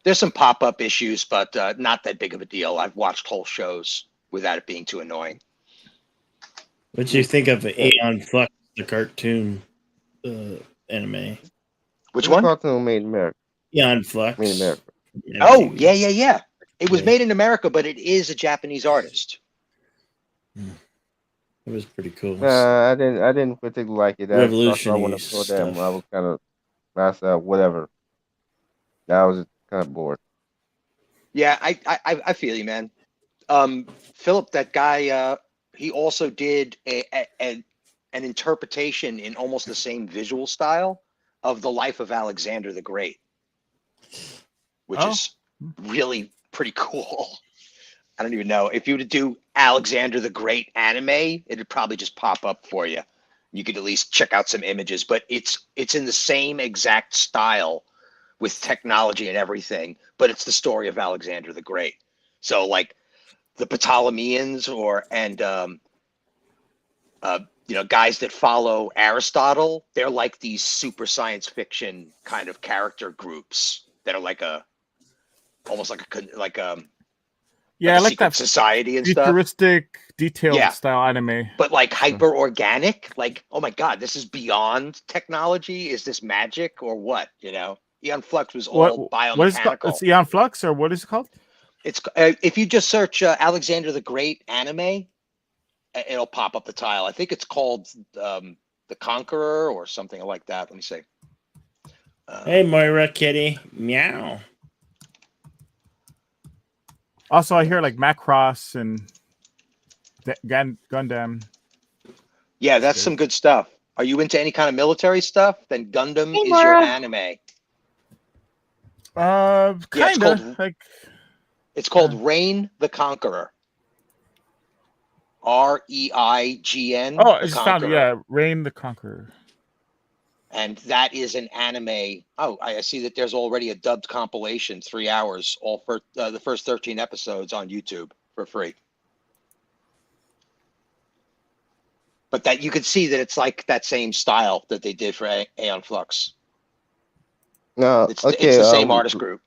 There's some pop-up issues, but not that big of a deal. I've watched whole shows without it being too annoying. What do you think of Aeon Flux, the cartoon anime? Which one? Cartoon Made in America. Aeon Flux. Made in America. Oh, yeah. It was made in America, but it is a Japanese artist. It was pretty cool. I didn't particularly like it. I want to Revolutionary slow down. stuff. I was kind of, I said whatever. I was just kind of bored. Yeah, I feel you, man. Philip, that guy, he also did an interpretation in almost the same visual style of the life of Alexander the Great, which is really pretty cool. I don't even know. If you were to do Alexander the Great anime, it'd probably just pop up for you. You could at least check out some images, but it's in the same exact style with technology and everything, but it's the story of Alexander the Great. So like the Ptolemaians guys that follow Aristotle, they're like these super science fiction kind of character groups that are like almost like a like that society and stuff. futuristic, detailed style anime. But like hyper organic, like, oh my God, this is beyond technology. Is this magic or what? Aeon Flux was all biomechanical. What is it called? It's Aeon Flux, or what is it called? It's if you just search Alexander the Great anime, it'll pop up the tile. I think it's called The Conqueror or something like that. Let me see. Hey, Moira Kitty. Meow. Also, I hear like Macross and Gundam. Yeah, that's some good stuff. Are you into any kind of military stuff? Then Gundam Hey, is your Mara. anime. Yeah, it's kind called- of. Like, It's called Reign the Conqueror. REIGN. oh, I the just found it. Conqueror. Yeah, Reign the Conqueror. And that is an anime. Oh, I see that there's already a dubbed compilation, 3 hours, all for the first 13 episodes on YouTube for free. But that you could see that it's like that same style that they did for Aeon Flux. No, It's okay. the same artist group.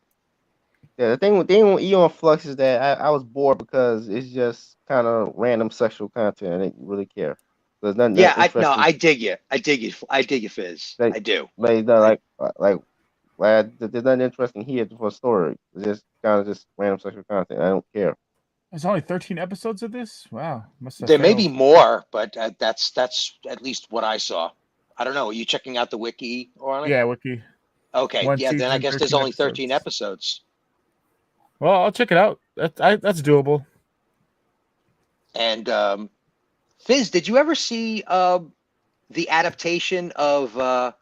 Yeah, the thing with Eon Flux is that I was bored because it's just kind of random sexual content. I didn't really care. There's nothing Yeah, interesting. I dig you. I dig you, Fizz. Like- I do. Like there's nothing interesting here for a story. It's just kind of just random sexual content. I don't care. There's only 13 episodes of this. Wow, must have There may be failed. more, but that's at least what I saw. I don't know. Are you checking out the wiki or Yeah, Wiki. Okay, One yeah. Then I season, guess there's 13 only 13 episodes. Well, I'll check it out. That's doable. And Fizz, did you ever see the adaptation of oh,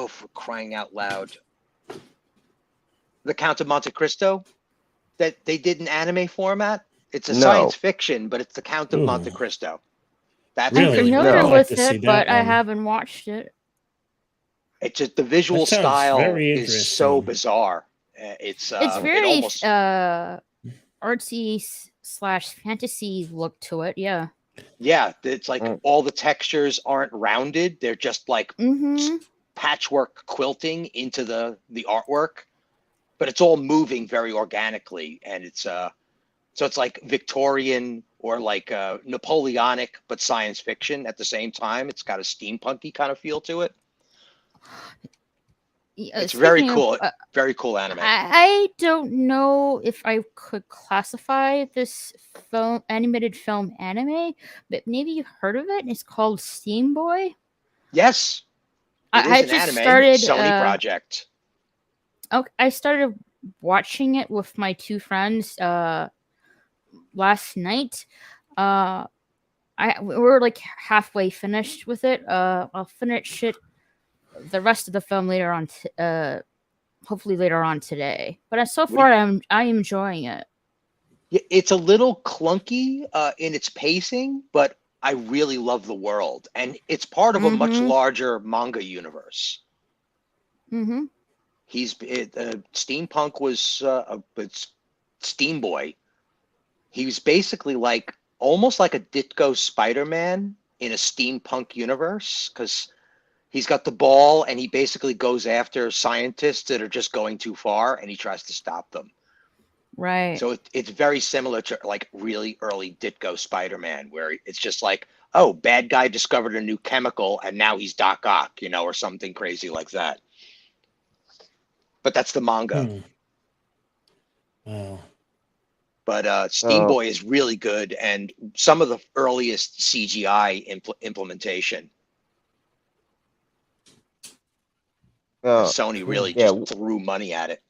for crying out loud, The Count of Monte Cristo that they did in anime format? It's a No. science fiction, but it's The Count of Ooh. Monte Cristo. That's Really? I'm really familiar No. I'd like with to see it, but that I one. haven't watched it. It's just the visual That sounds style very is so interesting. bizarre. It's It's it very almost artsy / fantasy look to it. Yeah. yeah. It's like Mm. all the textures aren't rounded; they're just like Mm-hmm. patchwork quilting into the artwork, but it's all moving very organically, and it's so it's like Victorian or like Napoleonic, but science fiction at the same time. It's got a steampunky kind of feel to it. It's very Speaking cool. of, Very cool anime. I don't know if I could classify this animated film anime, but maybe you heard of it. It's called Steam Boy. Yes, it is I an just anime. started. Sony project. Okay, I started watching it with my two friends last night. We're like halfway finished with it. I'll finish it, the rest of the film later on. Hopefully later on today. But so far, I'm enjoying it. Yeah, it's a little clunky in its pacing, but I really love the world, and it's part of a much Mhm. larger manga universe. Mm-hmm. Steampunk was it's Steam Boy. He was basically like almost like a Ditko Spider-Man in a steampunk universe, because he's got the ball and he basically goes after scientists that are just going too far, and he tries to stop them. Right. So it's very similar to like really early Ditko Spider-Man, where it's just like, oh, bad guy discovered a new chemical and now he's Doc Ock, or something crazy like that. But that's the manga. Wow. But Steam Boy is really good, and some of the earliest CGI implementation. Sony really just threw money at it.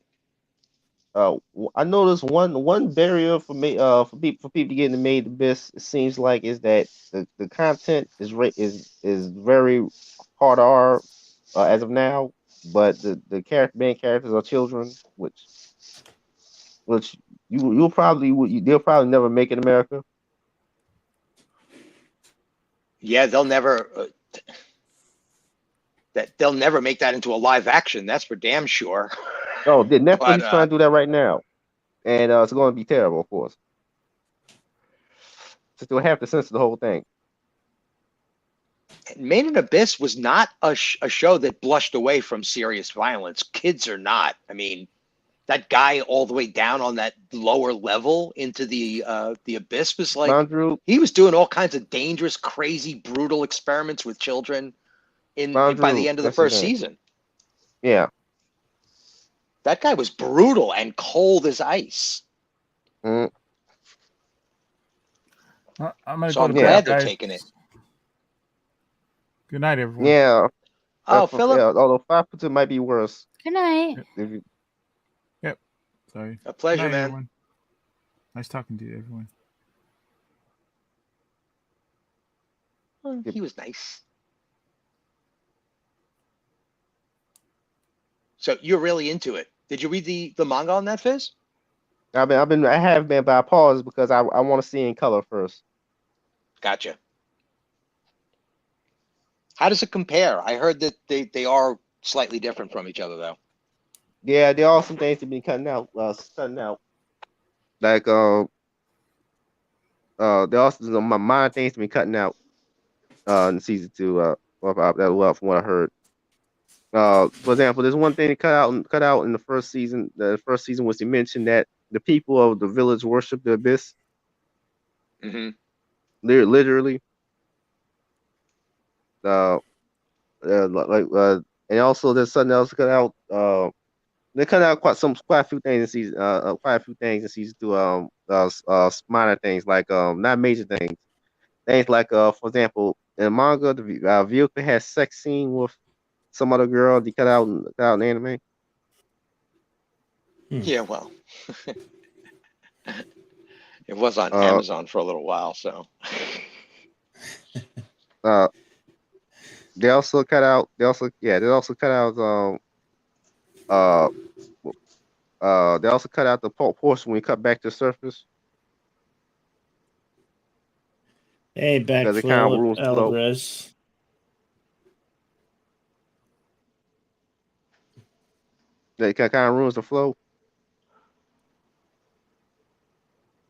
I noticed one barrier for me for people getting Made in Abyss, it seems like, is that the content is very hard R as of now, but the main characters are children, which they'll probably never make in America. Yeah, they'll never make that into a live action. That's for damn sure. Oh, Netflix is trying to do that right now, and it's going to be terrible, of course. So they'll have to censor the whole thing. Made in Abyss was not a show that blushed away from serious violence. Kids are not. I mean, that guy all the way down on that lower level into the abyss was like, he was doing all kinds of dangerous, crazy, brutal experiments with children by the end of the first season. Yeah. That guy was brutal and cold as ice. I'm glad they're taking it. Good night, everyone. Yeah. Oh, Philip, Although 5 might be worse. Good night. If you, Sorry. a pleasure, Good night, man. everyone. Nice talking to you, everyone. Well, he was nice. So you're really into it. Did you read the manga on that, Fizz? I have been, but I paused because I want to see in color first. Gotcha. How does it compare? I heard that they are slightly different from each other, though. Yeah, there are some things to be cutting out. Like there are some minor things to be cutting out. In season 2. From what I heard. For example, there's one thing to cut out in the first season. The first season was to mention that the people of the village worship the abyss. Mm-hmm. Literally. And also there's something else to cut out. They cut out quite a few things in season. Quite a few things in season 2. Minor things like not major things. Things like for example, in the manga, the vehicle has sex scene with some other girl. They cut out in anime. Yeah, well, it was on Uh, Amazon for a little while, so. They also cut out. They also cut out. They also cut out the portion when we cut back to the surface. Hey, back Because it kind of rules the flow. Eldris. They kind of ruins the flow.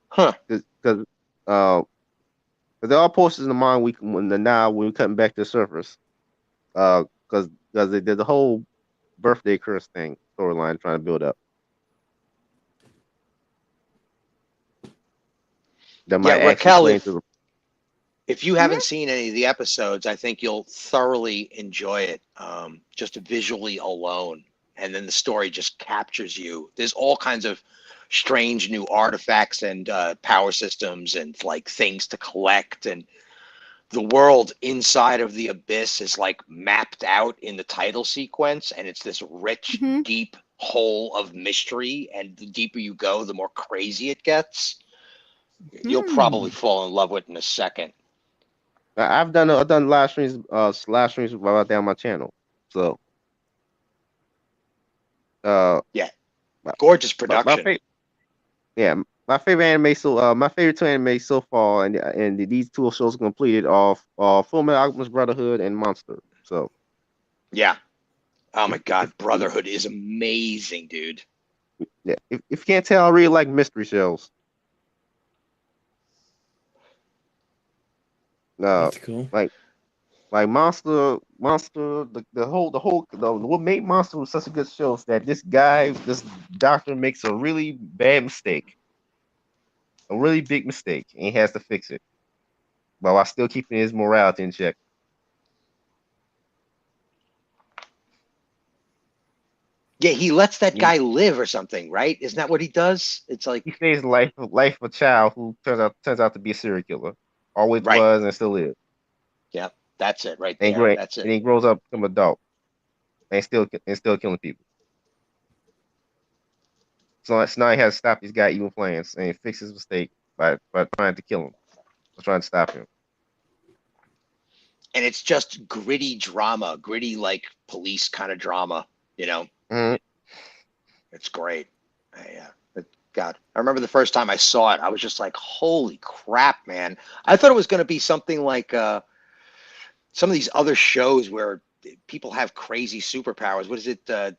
Huh. Because there are portions in the manga when we're cutting back to the surface. Because they did the whole birthday curse thing storyline trying to build up. That might actually Raquel, play into the. if you haven't seen any of the episodes, I think you'll thoroughly enjoy it, just visually alone. And then the story just captures you. There's all kinds of strange new artifacts and power systems and like things to collect. And the world inside of the abyss is like mapped out in the title sequence. And it's this rich, deep hole of mystery. And the deeper you go, the more crazy it gets. You'll probably fall in love with it in a second. I've done live streams about that on my channel. So yeah, gorgeous production. My favorite anime. My favorite 2 anime so far, and these 2 shows completed are Fullmetal Alchemist Brotherhood and Monster. So yeah, oh my god, Brotherhood is amazing, dude. Yeah, if you can't tell, I really like mystery shows. That's cool. Like Monster, what made Monster was such a good show is that this doctor makes a really bad mistake, a really big mistake, and he has to fix it, but while still keeping his morality in check. Yeah, he lets that guy live or something, right? Isn't that what he does? It's like he saves the life of a child who turns out to be a serial killer. Always Right. was and still is. Yeah, that's it right And there. That's it. And he grows up become an adult and still killing people. So now he has to stop this guy even playing and fix his mistake by trying to kill him. Or trying to stop him. And it's just gritty drama, gritty like police kind of drama, you know. Mhm. It's great. God, I remember the first time I saw it, I was just like, "Holy crap, man!" I thought it was going to be something like some of these other shows where people have crazy superpowers. What is it?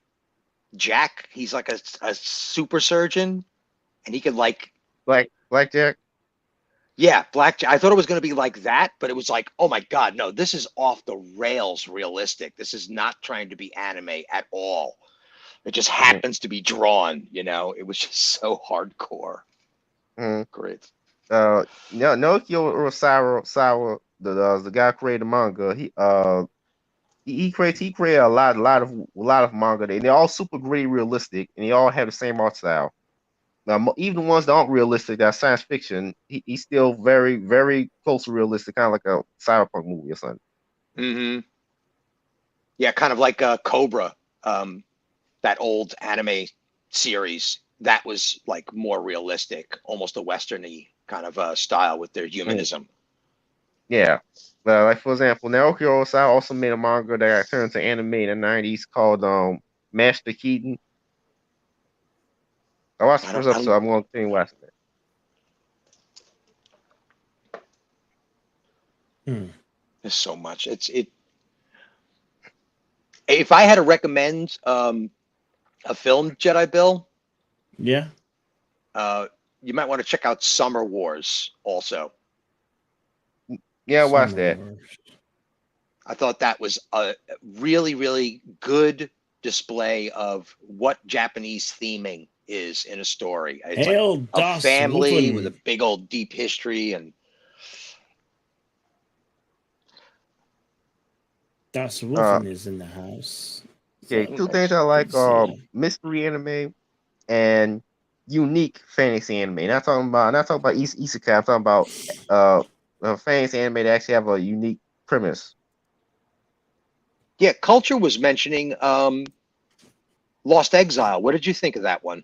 Jack? He's like a super surgeon, and he can like Blackjack. Yeah, Blackjack. I thought it was going to be like that, but it was like, oh my God, no, this is off the rails realistic. This is not trying to be anime at all. It just happens to be drawn, you know. It was just so hardcore. Great. Naoki Urasawa, the guy who created the manga, he created a lot of manga. They're all super gritty, realistic, and they all have the same art style. Now, even the ones that aren't realistic, that science fiction, he's still very, very close to realistic, kind of like a cyberpunk movie or something. Mm-hmm. Yeah, kind of like Cobra, that old anime series. That was like more realistic, almost a westerny kind of style with their humanism. Yeah. Like for example, Naoki Urasawa also made a manga that got turned to anime in the 90s called Master Keaton. I watched the I first don't, I episode. don't, I'm going to continue watching it. there's so much. If I had to recommend a film, Jedi Bill, Yeah. you might want to check out Summer Wars also. Yeah, I watched Summer that. Wars. I thought that was a really, really good display of what Japanese theming is in a story. It's Hail like a Das family Wolfen. with a big old deep history, and Das Wolfen is in the house. Okay, So, two things I like good to see ya. mystery anime and unique fantasy anime. Not talking about isekai. I'm talking about a fantasy anime that actually have a unique premise. yeah, Culture was mentioning Lost Exile. What did you think of that one?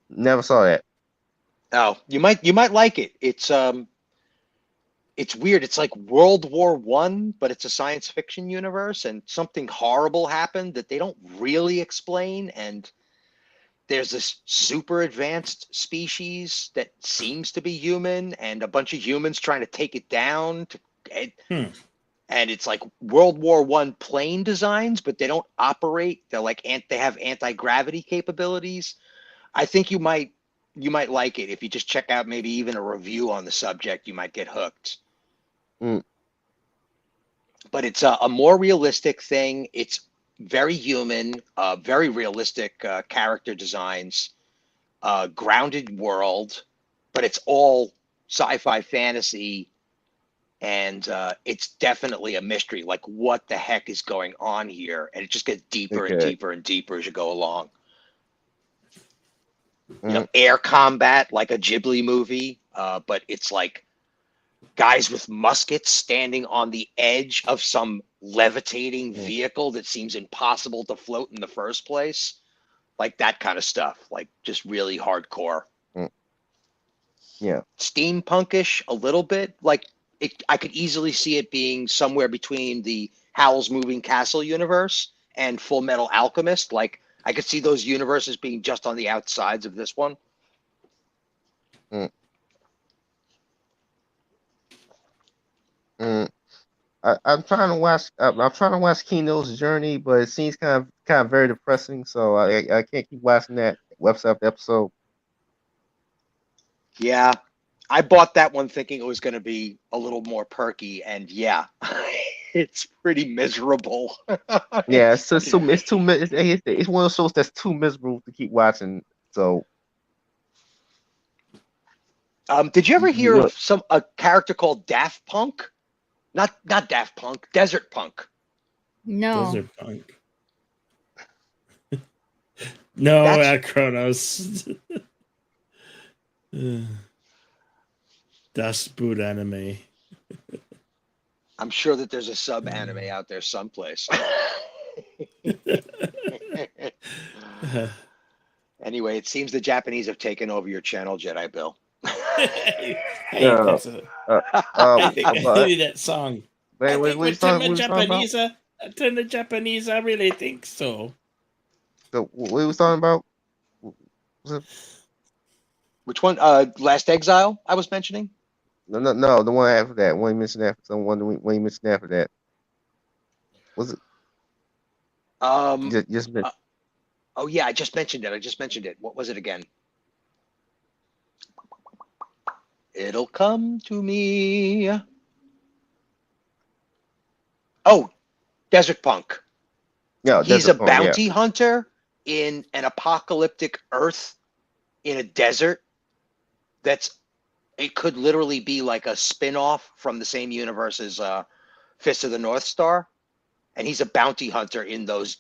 Never saw that. Oh, you might like it. It's weird. It's like World War One, but it's a science fiction universe, and something horrible happened that they don't really explain. And there's this super advanced species that seems to be human, and a bunch of humans trying to take it down. And it's like World War One plane designs, but they don't operate. They're like they have anti-gravity capabilities. I think you might like it if you just check out maybe even a review on the subject. You might get hooked. But it's a more realistic thing. It's very human, very realistic character designs, grounded world, but it's all sci-fi fantasy, and it's definitely a mystery. Like, what the heck is going on here? And it just gets deeper and Okay. deeper and deeper as you go along. You know, air combat like a Ghibli movie, but it's like guys with muskets standing on the edge of some levitating vehicle that seems impossible to float in the first place. Like that kind of stuff, like just really hardcore. Yeah. Steampunkish a little bit. Like I could easily see it being somewhere between the Howl's Moving Castle universe and Full Metal Alchemist. Like I could see those universes being just on the outsides of this one. I'm trying to watch. I'm trying to watch Kino's Journey, but it seems kind of very depressing. So I can't keep watching that website episode. Yeah, I bought that one thinking it was going to be a little more perky, and yeah, it's pretty miserable. Yeah, it's one of those shows that's too miserable to keep watching. So, did you ever hear Look. of a character called Daft Punk? Not Daft Punk, Desert Punk. No. Desert Punk. No, That's- Kronos. Das Boot anime. I'm sure that there's a sub anime out there someplace. Anyway, it seems the Japanese have taken over your channel, Jedi Bill. Hey, Yeah. that's a, I think- I but- knew that song. wait, I wait, think what you with Tim talking the about? Japanese, Tim the Japanese, I really think so. So, what we was talking about? Which one? Last Exile I was mentioning? No, the one after that. When you mentioned after someone, when you mentioned after that, was it just mentioned? Oh yeah, I just mentioned it. What was it again? It'll come to me. Oh, Desert Punk. Yeah, He's Desert a Punk, yeah. bounty hunter in an apocalyptic Earth in a desert. It could literally be like a spin-off from the same universe as Fist of the North Star. And he's a bounty hunter in those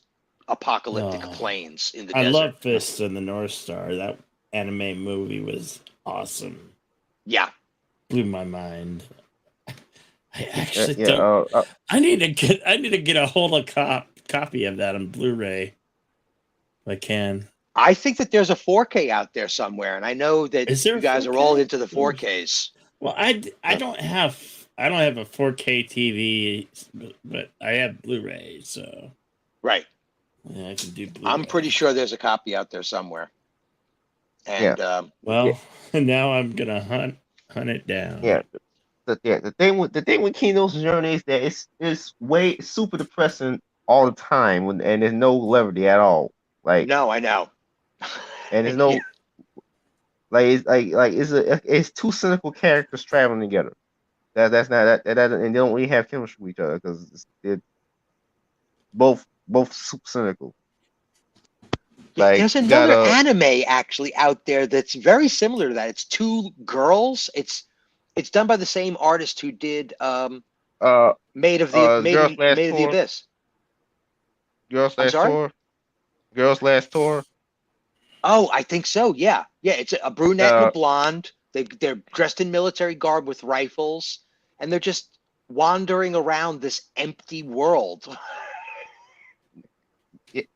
apocalyptic Oh. plains in the I desert. love Fist of the North Star. That anime movie was awesome. Yeah. Blew my mind. I actually Yeah, don't. I need to get a hold of cop copy of that on Blu-ray. If I can. I think that there's a 4K out there somewhere, and I know that Is there you a guys are all 4K? into the 4Ks. Well, I don't have a 4K TV, but I have Blu-ray, so Right. yeah, I can do Blu-ray. I'm pretty sure there's a copy out there somewhere. And Well, now I'm gonna hunt it down. Yeah. The thing with Kino's journey is that it's way super depressing all the time, and there's no levity at all. Like, no, I know. and there's no Yeah. it's two cynical characters traveling together. That's not that and they don't really have chemistry with each other because they're both super cynical. Like, There's another anime actually out there that's very similar to that. It's two girls. It's done by the same artist who did Made of the Abyss. Girls I'm Last sorry? Tour. Girls Last Tour. Oh, I think so. Yeah. It's a brunette and a blonde. They're dressed in military garb with rifles, and they're just wandering around this empty world.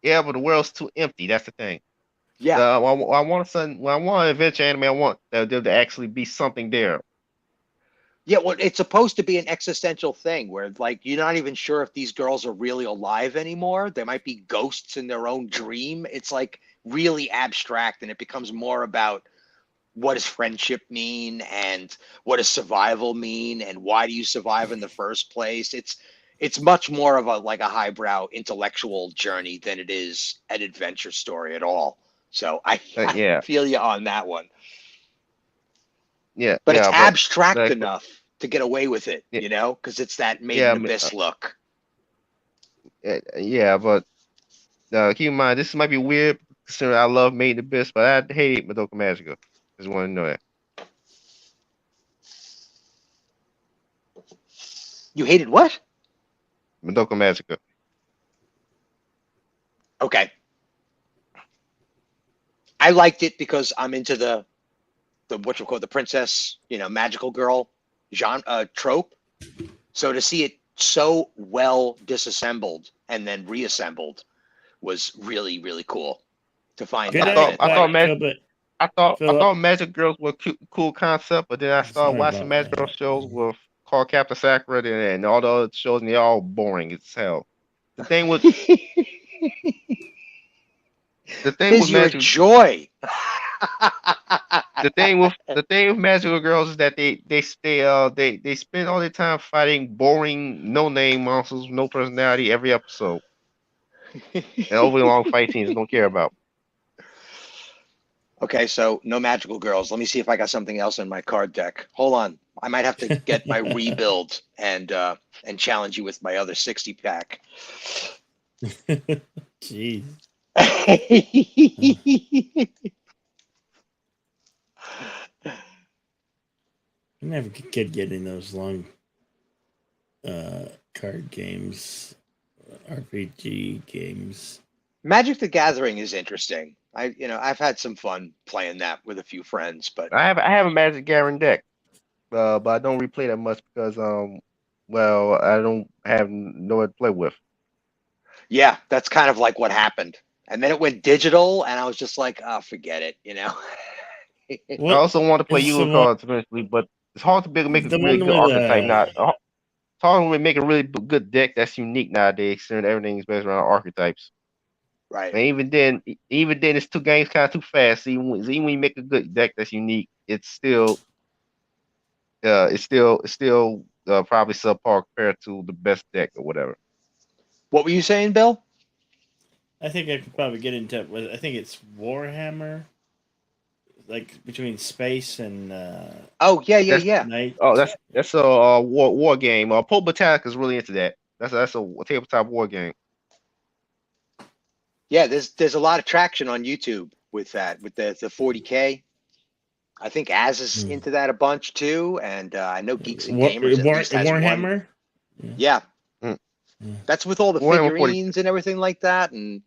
Yeah, but the world's too empty. That's the thing. Yeah. I want an adventure anime. I want there to actually be something there. Yeah, well, it's supposed to be an existential thing where, like, you're not even sure if these girls are really alive anymore. There might be ghosts in their own dream. It's like really abstract, and it becomes more about what does friendship mean and what does survival mean and why do you survive in the first place. It's much more of a highbrow intellectual journey than it is an adventure story at all. So I feel you on that one. Yeah, but it's abstract enough to get away with it, you know, because it's that Made in Abyss look. Yeah, but keep in mind, this might be weird considering I love Made in Abyss, but I hate Madoka Magica. Just want to know that. You hated what? Madoka Magica. Okay. I liked it because I'm into the what you call the princess, magical girl genre trope. So to see it so well disassembled and then reassembled was really, really cool to find. I thought Magic Girls were cool concept, but then I started watching Magic Girl shows with called Captain Sakura and all the other shows, and they're all boring as hell. The thing with Magic joy. the thing with Magical Girls is that they spend all their time fighting boring, no name monsters, no personality every episode, and overly long fight scenes don't care about. Okay, so no magical girls. Let me see if I got something else in my card deck. Hold on, I might have to get my rebuild and challenge you with my other 60-pack. Jeez. I never could get in those long card games, RPG games. Magic the Gathering is interesting. I've had some fun playing that with a few friends, but I have a Magic Gathering deck, but I don't replay that much because I don't have nowhere to play with. Yeah, that's kind of like what happened, and then it went digital, and I was just like, oh, forget it, I also want to play Yu-Gi-Oh cards eventually, but it's hard to make a really good archetype now. It's hard to make a really good deck that's unique nowadays, considering everything's based around archetypes. Right. And even then, it's two games kind of too fast. So even when you make a good deck that's unique, it's still probably subpar compared to the best deck or whatever. What were you saying, Bill? I think I could probably get into it with. I think it's Warhammer, like between space and. Oh yeah. Night. Oh, that's a war game. Pope Metallica is really into that. That's a tabletop war game. Yeah, there's a lot of traction on YouTube with that, with the 40K. I think Az is into that a bunch too, and I know Geeks and Gamers at least has Warhammer. One. Yeah. That's with all the figurines and everything like that, and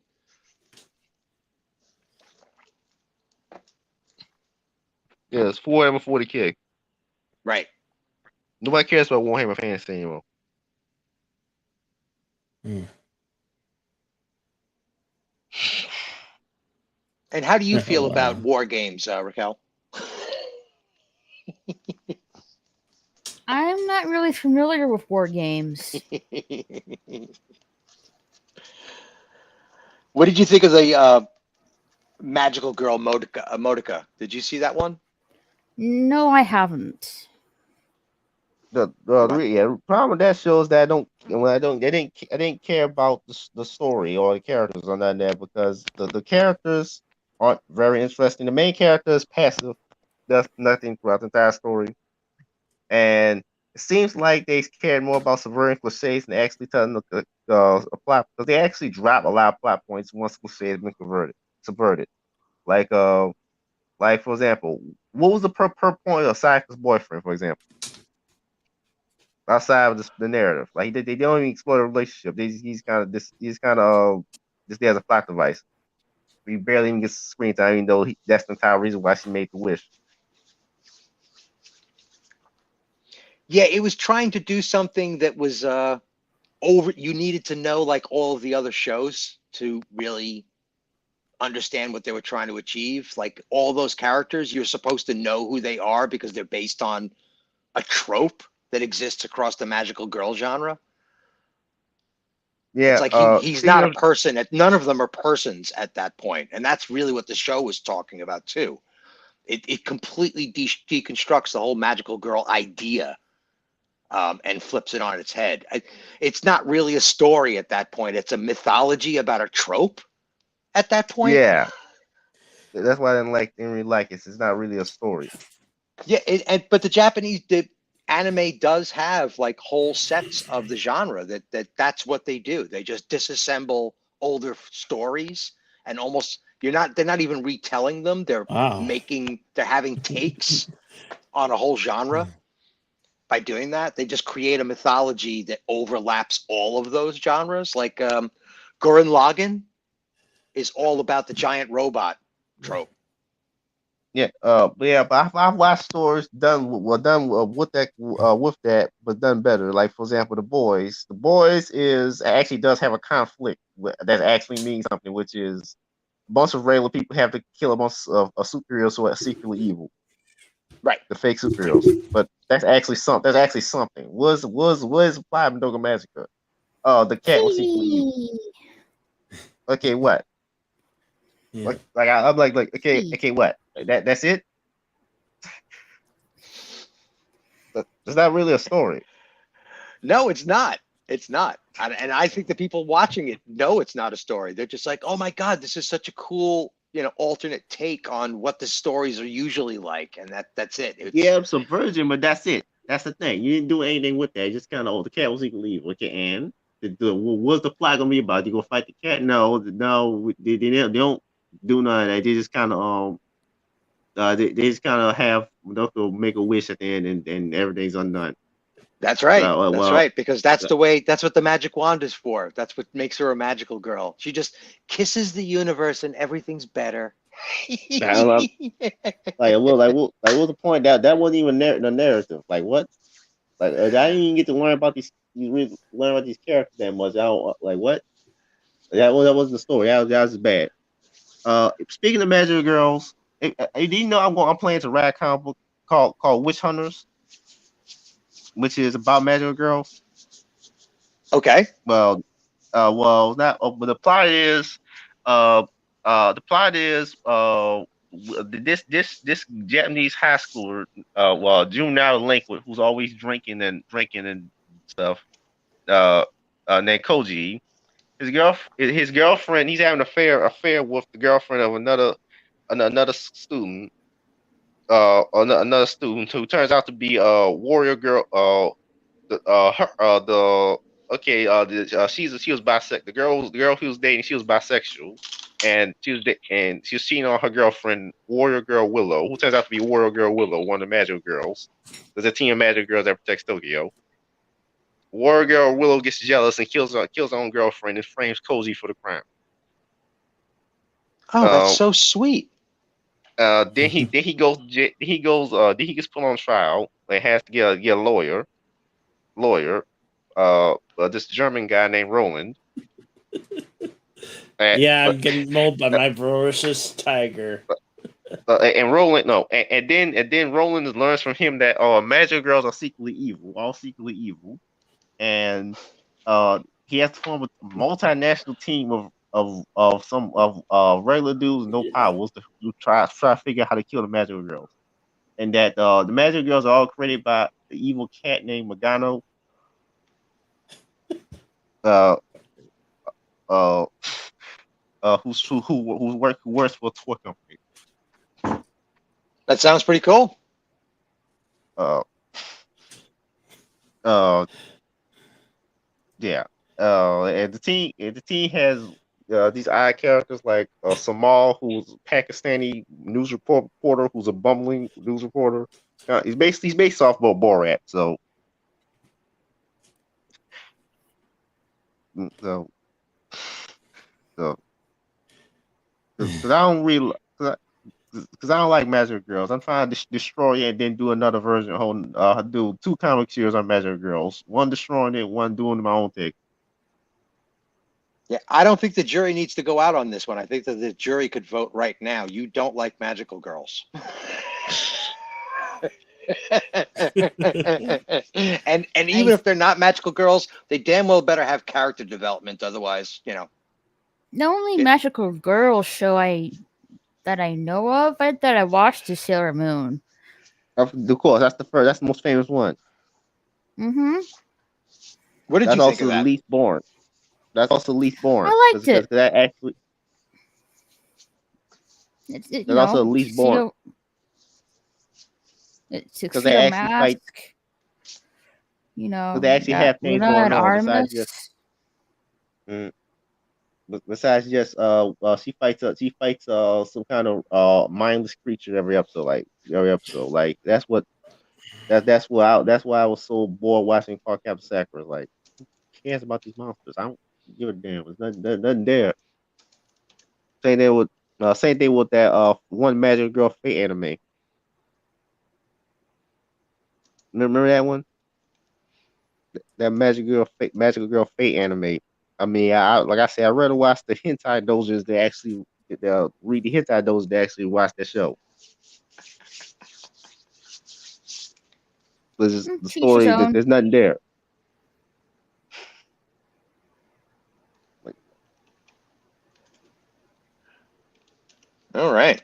yeah, it's Warhammer 40K. Right. Nobody cares about Warhammer Fantasy anymore. And how do you feel Wow. about war games, Raquel? I'm not really familiar with war games. What did you think of the magical girl Modica? Did you see that one? No, I haven't. The problem with that show is that I didn't care about the story or the characters on that because the characters aren't very interesting. The main character is passive, does nothing throughout the entire story, and it seems like they cared more about subverting cliches than actually telling a plot, because they actually drop a lot of plot points once cliches have been subverted. Like for example, what was the per point of Sayaka's boyfriend, for example? Outside of the narrative, like they don't even explore the relationship. He's kind of just there as a plot device. He barely even gets screen time, even though that's the entire reason why she made the wish. Yeah, it was trying to do something that was over. You needed to know like all of the other shows to really understand what they were trying to achieve. Like all those characters, you're supposed to know who they are because they're based on a trope that exists across the magical girl genre. Yeah, it's like he's not a person. None of them are persons at that point, and that's really what the show was talking about too. It completely deconstructs the whole magical girl idea and flips it on its head. It's not really a story at that point. It's a mythology about a trope at that point. Yeah, that's why I didn't really like it. It's not really a story. Yeah, but the anime does have like whole sets of the genre that's what they do. They just disassemble older stories and almost they're not even retelling them. They're having takes on a whole genre. By doing that, they just create a mythology that overlaps all of those genres. Like Gurren Lagann is all about the giant robot trope. Yeah, but I've watched stories done with that, but done better. Like for example, The Boys. The Boys actually does have a conflict that actually means something, which is a bunch of regular people have to kill a bunch of superheroes who are secretly evil. Right, the fake superheroes, but that's actually something. Was applied in Doga Magica? The cat was secretly evil. Okay, what? Yeah. I'm like okay, what? That's it. It's not really a story. No, it's not. It's not. And I think the people watching it know it's not a story. They're just like, oh my God, this is such a cool, alternate take on what the stories are usually like. And that's it. Yeah, it's a version, but that's it. That's the thing. You didn't do anything with that. Just kind of, the cat was equally evil. Okay, and what's the plot gonna be about? You go fight the cat? No, they don't do none of that. They just kind of they just kind of have they'll make a wish at the end, and everything's undone. That's right. That's right. Because that's what the magic wand is for. That's what makes her a magical girl. She just kisses the universe and everything's better. What was the point? That wasn't even the narrative. Like what? Like I didn't even get to learn about these. You really learn about these characters that much. I don't like what. That wasn't the story. That was bad. Speaking of magical girls, do you know I'm playing a rad comic book called Witch Hunters, which is about magical girls. Okay. Well, not. But the plot is, this Japanese high schooler, juvenile delinquent who's always drinking and stuff, named Koji. His girlfriend. He's having an affair with the girlfriend of another student. Another student who turns out to be a warrior girl. She was bisexual. The girl who was dating, she was bisexual, and she was cheating on her girlfriend, Warrior Girl Willow, who turns out to be Warrior Girl Willow, one of the magical girls. There's a team of magical girls that protects Tokyo. Warrior Girl Willow gets jealous and kills her own girlfriend and frames Koji for the crime. Oh, that's so sweet. Then he gets put on trial. He has to get a lawyer. This German guy named Roland. Yeah, I'm getting mauled by my ferocious tiger. And Roland, no, and then Roland learns from him that magic girls are secretly evil, all secretly evil, and he has to form a multinational team of some regular dudes with no powers to try to figure out how to kill the magic girls, and that the magic girls are all created by the evil cat named Magano. Who works for a toy company. That sounds pretty cool. Yeah. And the team has these odd characters like Samal, who's a Pakistani news reporter, who's a bumbling news reporter. He's based off of Borat, so because I don't really because I don't like Magic Girls. I'm trying to destroy it and then do another version. Do 2 comic series on Magic Girls. One destroying it, one doing my own thing. Yeah, I don't think the jury needs to go out on this one. I think that the jury could vote right now. You don't like magical girls. and even if they're not magical girls, they damn well better have character development. Otherwise, you know. The only magical girl show that I know of that I watched is Sailor Moon. Of course, that's the most famous one. Mm-hmm. What did you think of that? Least Born. That's also Least Born. I liked it. That actually. There's also Least Born. It's Tuxedo Mask. You know, they actually have things going on besides just she fights some kind of mindless creature every episode. Like that's why I was so bored watching Cardcaptor Sakura. Like, who cares about these monsters? I don't give a damn. There's nothing there. Same thing with that one Magic Girl Fate anime. Remember that one? That Magical Girl Fate anime. I mean, I'd rather watch the hentai dozers that actually read the hentai dozers that actually watch the show. There's the story that there's nothing there. All right.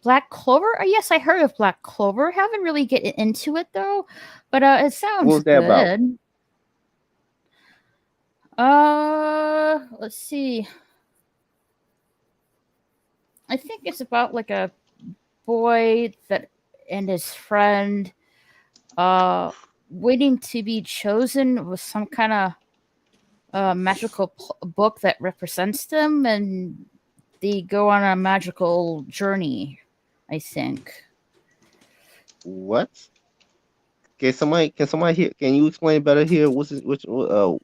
Black Clover? Yes, I heard of Black Clover. Haven't really get into it though, but it sounds what was that good. About? Let's see. I think it's about like a boy and his friend waiting to be chosen with some kind of magical book that represents them, and they go on a magical journey, I think. What? Can somebody here? Can you explain better here? Give me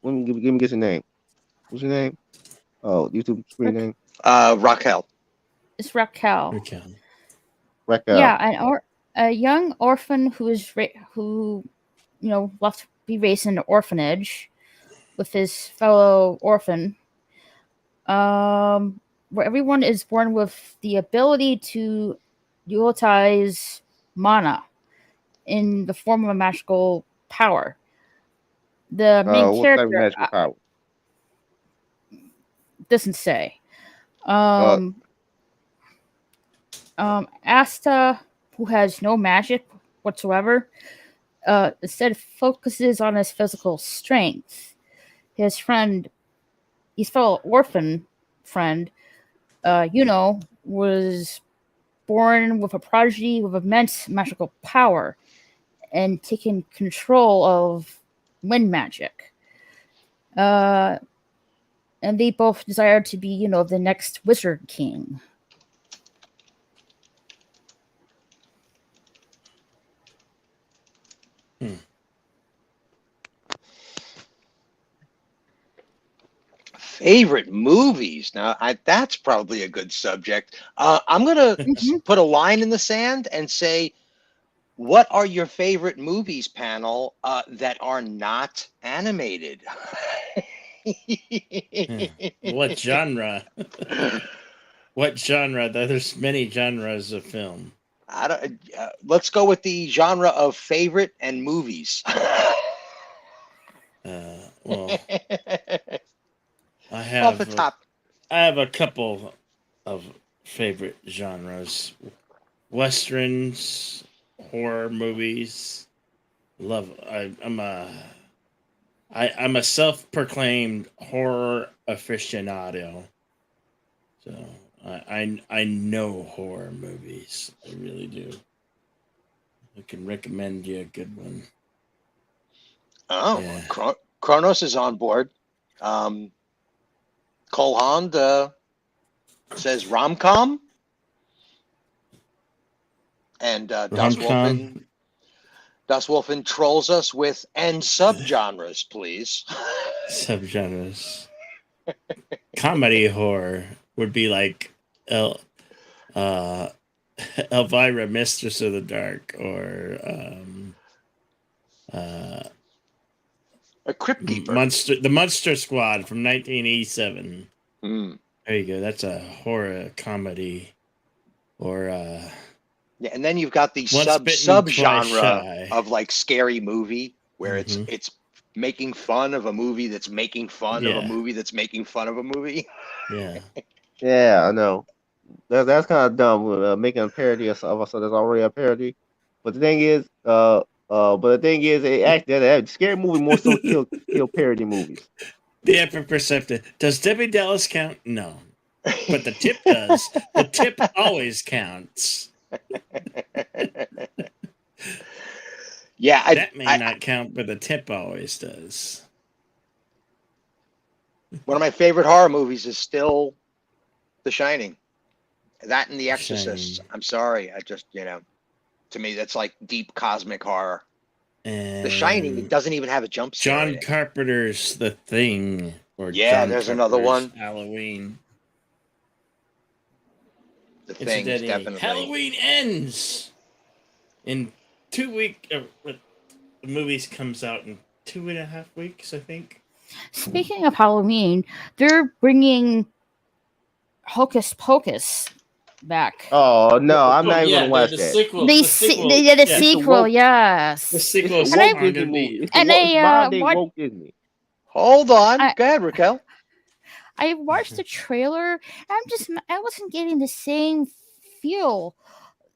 your name. What's your name? Oh, YouTube screen name. Raquel. It's Raquel. Raquel. Yeah, a young orphan who left to be raised in an orphanage with his fellow orphan. Where everyone is born with the ability to utilize mana in the form of a magical power. The main character what type of magical power? Doesn't say. Asta, who has no magic whatsoever, instead focuses on his physical strength. His fellow orphan friend, was born with a prodigy with immense magical power and taking control of wind magic. And they both desire to be, the next Wizard King. Favorite movies? Now, that's probably a good subject. I'm going to put a line in the sand and say, what are your favorite movies, panel, that are not animated? What genre? What genre? There's many genres of film. I don't. Let's go with the genre of favorite and movies. Well, I Off the have top. I have a couple of favorite genres: westerns, horror movies. I'm a self-proclaimed horror aficionado. So I know horror movies. I really do. I can recommend you a good one. Oh, Yeah. Kronos is on board. Cole Hond says rom-com. And Das Rom-com. Wolfen trolls us with and subgenres, please. Subgenres. Comedy horror would be like Elvira, Mistress of the Dark, or A Crypt Keeper. the Monster Squad from 1987. Mm. There you go. That's a horror comedy. Or Yeah, and then you've got the Once Bitten, Twice subgenre Shy. of like scary movie, where Mhm. it's making fun of a movie that's making fun of Yeah. a movie that's making fun of a movie. Yeah. Yeah, I know. That's kind of dumb, making a parody of something that's already a parody. But the thing is, it actually that scary movie more so kill parody movies. The Ever Perceptive. Does Debbie Dallas count? No. But the tip does. The tip always counts. Yeah, That may not count, but the tip always does. one of my favorite horror movies is still The Shining. That and The Exorcist. Shining. I'm sorry, I just to me that's like deep cosmic horror. And The Shining, it doesn't even have a jump scare. in John it. Carpenter's The Thing. Or Yeah, John there's another Carpenter's one. Halloween. The Thing is Incidentally, definitely. Halloween ends in 2 weeks. The movies comes out in 2.5 weeks, I think. Speaking of Halloween, they're bringing Hocus Pocus back. Oh no, I'm not even yeah, gonna watch the that. sequel. They the sequel, they did a yeah, sequel, woke- yes. The sequel is And I- not Disney gonna movie. be. It's the And woke- I, modern day what- woke Disney. Hold on. I- Go ahead, Raquel. I watched the trailer. I wasn't getting the same feel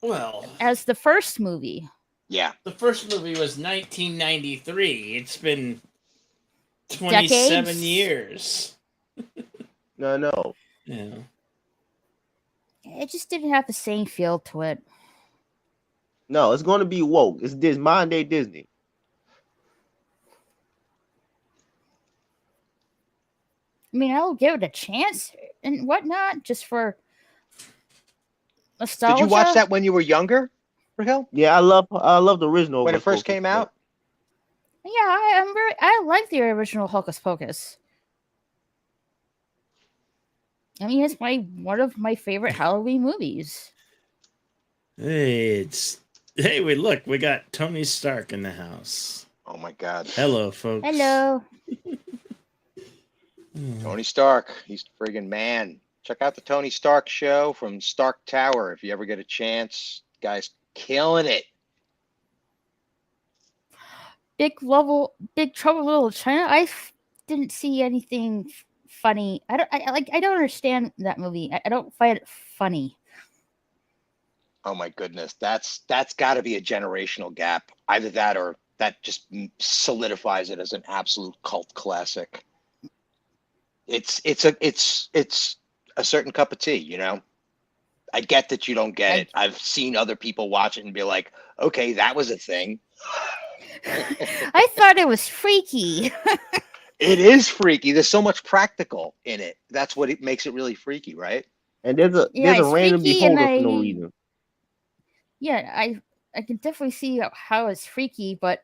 Well, as the first movie. Yeah. the first movie was 1993. It's been 27 Decades? years. No. Yeah. It just didn't have the same feel to it. No, it's gonna be woke. It's this modern day Disney. I mean, I'll give it a chance and whatnot, just for nostalgia. Did you watch that when you were younger, Raquel? Yeah, I love the original When it Hocus first Pocus, came yeah. out? Yeah, I like the original Hocus Pocus. I mean, it's one of my favorite Halloween movies. Hey, we got Tony Stark in the house. Oh my God. Hello, folks. Hello. Tony Stark. He's the friggin' man. Check out the Tony Stark show from Stark Tower if you ever get a chance. Guy's killing it. Big Trouble in Little China. Didn't see anything funny. I don't understand that movie. I don't find it funny. Oh my goodness. That's got to be a generational gap. Either that or that just solidifies it as an absolute cult classic. It's a certain cup of tea, you know. I get that you don't get it. I've seen other people watch it and be like, okay, that was a thing. I thought it was freaky. It is freaky. There's so much practical in it. That's what it makes it really freaky, right? And there's a Yeah, there's a it's random freaky and beholder for no I- reason. Yeah, I can definitely see how it's freaky, but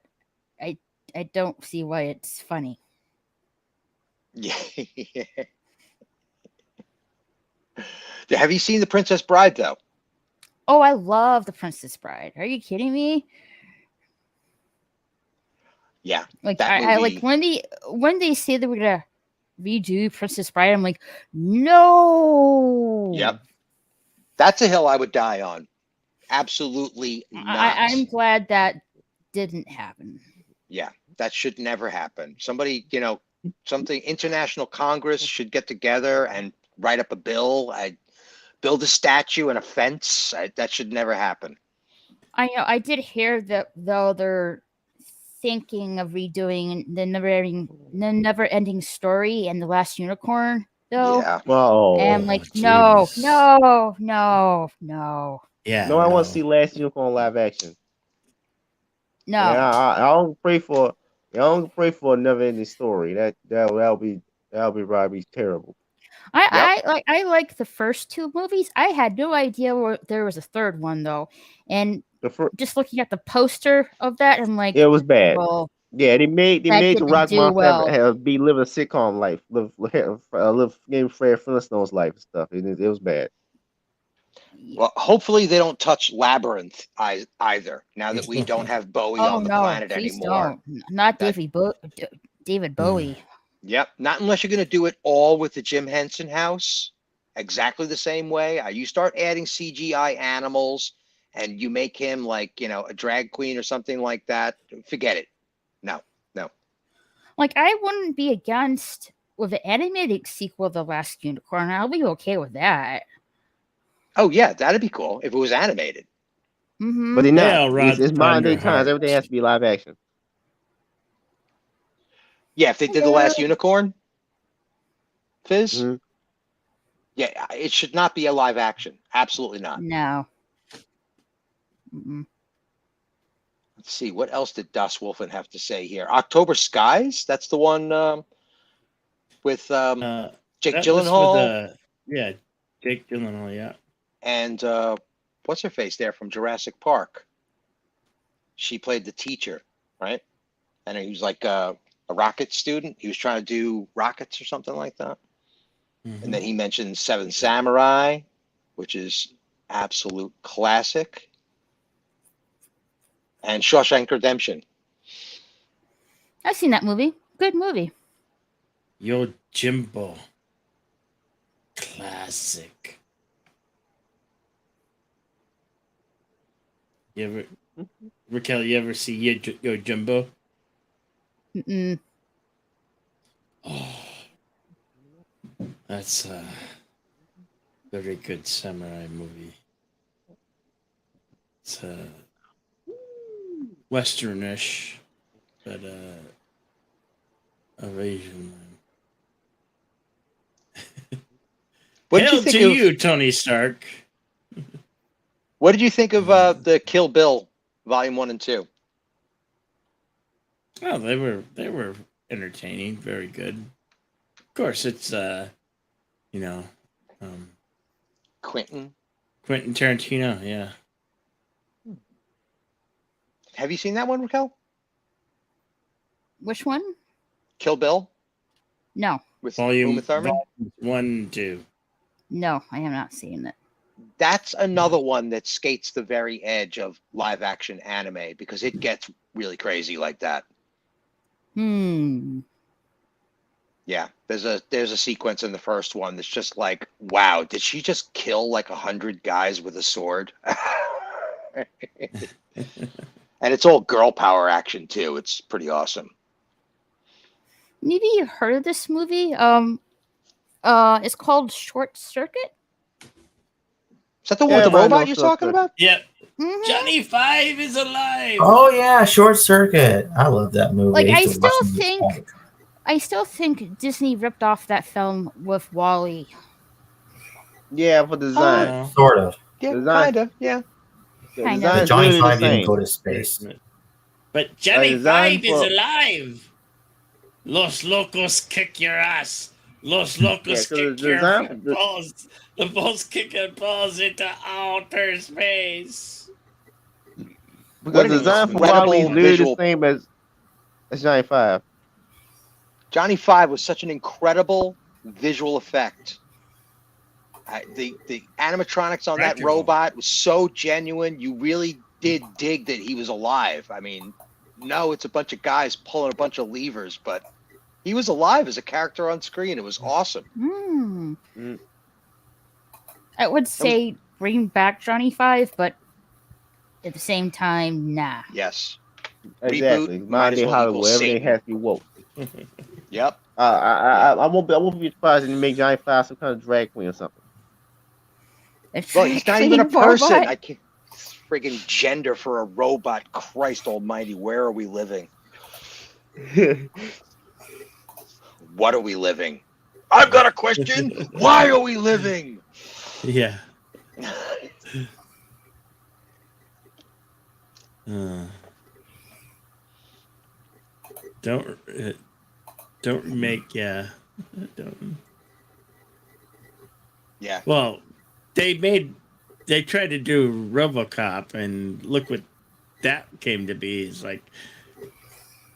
I don't see why it's funny. Yeah. Have you seen The Princess Bride though? Oh, I love The Princess Bride. Are you kidding me? Yeah. Like That I like movie- when they say they were gonna redo Princess Bride. I'm like, no. Yep. That's a hill I would die on. Absolutely not. I'm glad that didn't happen. Yeah, that should never happen. Somebody, something international Congress should get together and write up a bill. I'd build a statue and a fence. That should never happen. I know. I did hear that though they're thinking of redoing the never-ending story and The Last Unicorn. Though, Yeah. Well, and I'm like, jeez. no. Yeah. no, I want to see Last Unicorn live action. No. And I don't pray for. I don't pray for a never-ending story. That'll be probably terrible. I like the first two movies. I had no idea there was a third one though, and just looking at the poster of that, I'm like, it was bad. Well, yeah, they made the didn't Rock do Monster well. be living a sitcom life, live game Fred Flintstone's life and stuff. It was bad. Well, hopefully they don't touch Labyrinth either. Now that we don't have Bowie on the planet please anymore. Don't. Not David Bowie. Yep. Not unless you're going to do it all with the Jim Henson house, exactly the same way. You start adding CGI animals and you make him like, a drag queen or something like that. Forget it. No. Like, I wouldn't be against with an animated sequel, The Last Unicorn. I'll be okay with that. Oh yeah, that'd be cool if it was animated. Mm-hmm. But they're not. Yeah, Rod It's modern day times. Thunderheart. Everything has to be live action. Yeah, if they did The Last Unicorn, Fizz, Mhm. yeah, it should not be a live action. Absolutely not. No. Mm-mm. Let's see, what else did Das Wolfen have to say here? October Skies, that's the one with Jake That was Gyllenhaal yeah, Jake Gyllenhaal. Yeah. and what's her face there from Jurassic Park? She played the teacher, right? And he was like a rocket student. He was trying to do rockets or something like that. And then he mentioned Seven Samurai, which is absolute classic. And Shawshank Redemption. I've seen that movie. Good movie. Yo Jimbo. Classic. Raquel, you ever see Yo Jimbo? Mm-mm. Oh, that's a very good samurai movie. It's westernish, but of Asian. What did Hail you think to of, you, Tony Stark. What did you think of the Kill Bill Volume 1 and 2? Oh, they were entertaining, very good. Of course, it's Quentin. Quentin Tarantino, yeah. Have you seen that one, Raquel? Which one? Kill Bill No. with Volume Uma Thurman? 1, 2. No, I have not seen it. That's another one that skates the very edge of live action anime because it gets really crazy like that. Hmm. Yeah, there's a sequence in the first one that's just like, wow, did she just kill like 100 guys with a sword? And it's all girl power action too. It's pretty awesome. Maybe you've heard of this movie. It's called Short Circuit. Is that the one with the Yeah, I robot know you're Short talking Circuit. about? Yep. Mhm. Johnny Five is alive. Oh yeah, Short Circuit. I love that movie. Like, I used to watch still it as a think- kid. I still think Disney ripped off that film with Wall-E. Yeah, for design. Oh, Sort of. Yeah, Design- kind of. Yeah. The Kind of. design But is Johnny literally the Five didn't same. go to space. but Johnny design Five is for- alive. Los Locos kick your ass. Los Locos Yeah, 'cause kick the your design- balls. The balls kick your balls into outer space. Because What the an design for incredible Wall-E is literally visual- the same as Johnny Five. Johnny Five was such an incredible visual effect. The animatronics on that Practical. robot was so genuine. You really did dig that he was alive. I mean, no, it's a bunch of guys pulling a bunch of levers, but He was alive as a character on screen. It was awesome. Mm. I would say bring back Johnny Five, but at the same time, nah. Yes. Exactly. Reboot, might Modern as day well Hollywood, equal everything Satan. has to be woke. Yep. I won't be surprised if they make Johnny Five some kind of drag queen or something. Well, he's not even a Clean person. robot. I can't. Friggin' gender for a robot. Christ Almighty, where are we living? What are we living? I've got a question. Why are we living? Yeah. Don't make don't. Yeah. Well, they tried to do RoboCop, and look what that came to be. It's like,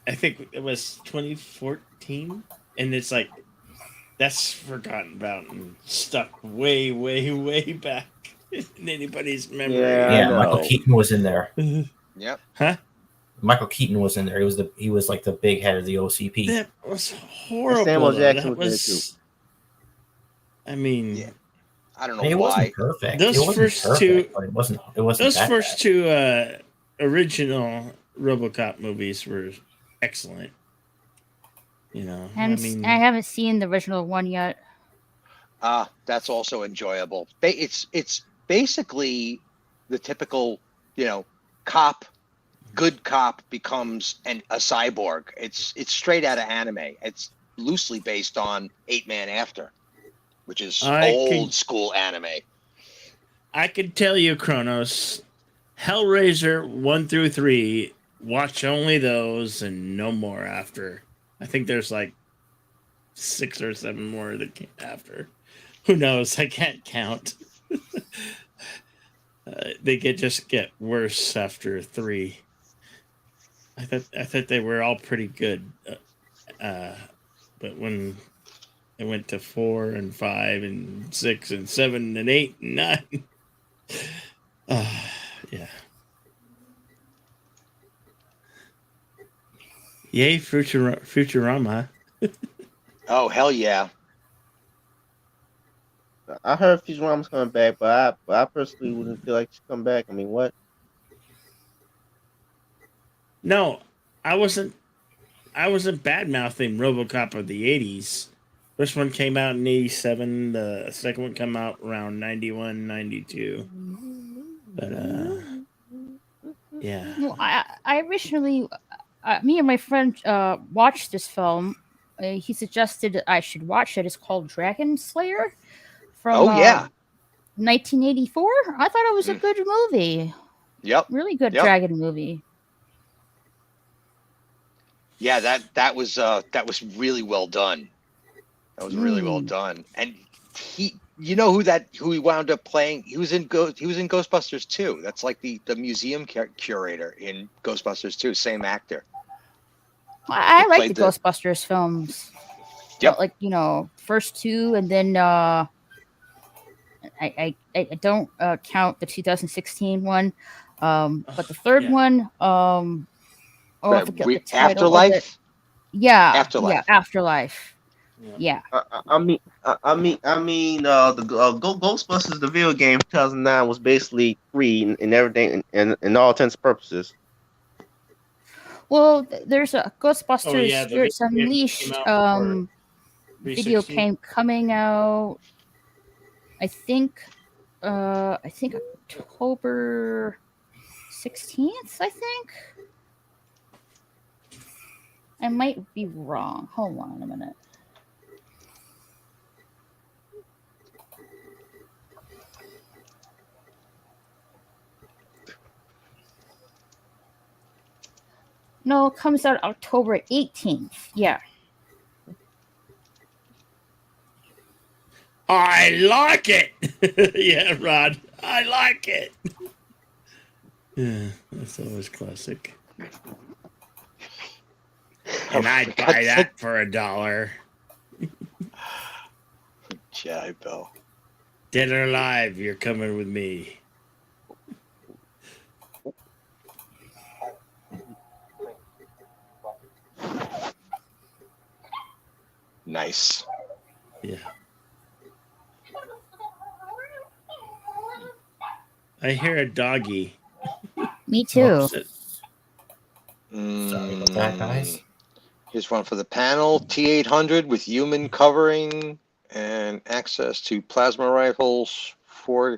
I think it was 2014, and it's like that's forgotten about and stuck way, way, way back in anybody's memory. Yeah, I Yeah, Michael know. Keaton was in there. Yep. Huh? Michael Keaton was in there. He was like the big head of the OCP. That was horrible. Samuel though. Jackson That was in it was. I mean, Yeah. I don't know It why. wasn't perfect. Those it wasn't first perfect, two- but it wasn't those that first bad. two original RoboCop movies were excellent. You know, I mean, I haven't seen the original one yet. That's also enjoyable. It's basically the typical, cop, good cop becomes a cyborg. It's straight out of anime. It's loosely based on 8-Man After, which is old school anime. I can tell you, Kronos, Hellraiser 1 through 3. Watch only those and no more after. I think there's like 6 or 7 more that came after. Who knows? I can't count. They just get worse after 3. I thought they were all pretty good, but when it went to 4 and 5 and 6 and 7 and 8 and 9, yeah. Yay, Futurama. Oh, hell yeah. I heard Futurama's coming back, but I personally wouldn't feel like she's come back. I mean, what? No, I wasn't bad mouthing RoboCop of the 80s. First one came out in 87. The second one came out around 91, 92. But yeah. Well, I originally, me and my friend watched this film. He suggested that I should watch it. It's called Dragon Slayer from 1984. I thought it was a good movie. Yep. Really good Yep. dragon movie. Yeah, that was really well done. That was really well done. And he, who he wound up playing? He was in Ghostbusters 2. That's like the museum curator in Ghostbusters 2. Same actor. I like played the the- Ghostbusters films. Yep. Like, first two, and then I don't count the 2016 one. But the third one, I forget the title of it. Afterlife. Yeah. Afterlife. Yeah, Afterlife. Yeah. I mean, the Ghostbusters, the video game 2009 was basically free and everything, and all intents and purposes. Well, there's a Ghostbusters yeah, the Spirits video game Unleashed came out for video 360. game coming out. I think October 16th. I think. I might be wrong. Hold on a minute. No, it comes out October 18th. Yeah. I like it. Yeah, Rod. I like it. Yeah, that's always classic. And I'd buy that for $1. Jai Bill. Dead or alive, you're coming with me. Nice. Yeah. I hear a doggy. Me too. Opposite. Sorry about that, guys. Here's one for the panel. T800 with human covering and access to plasma rifles for.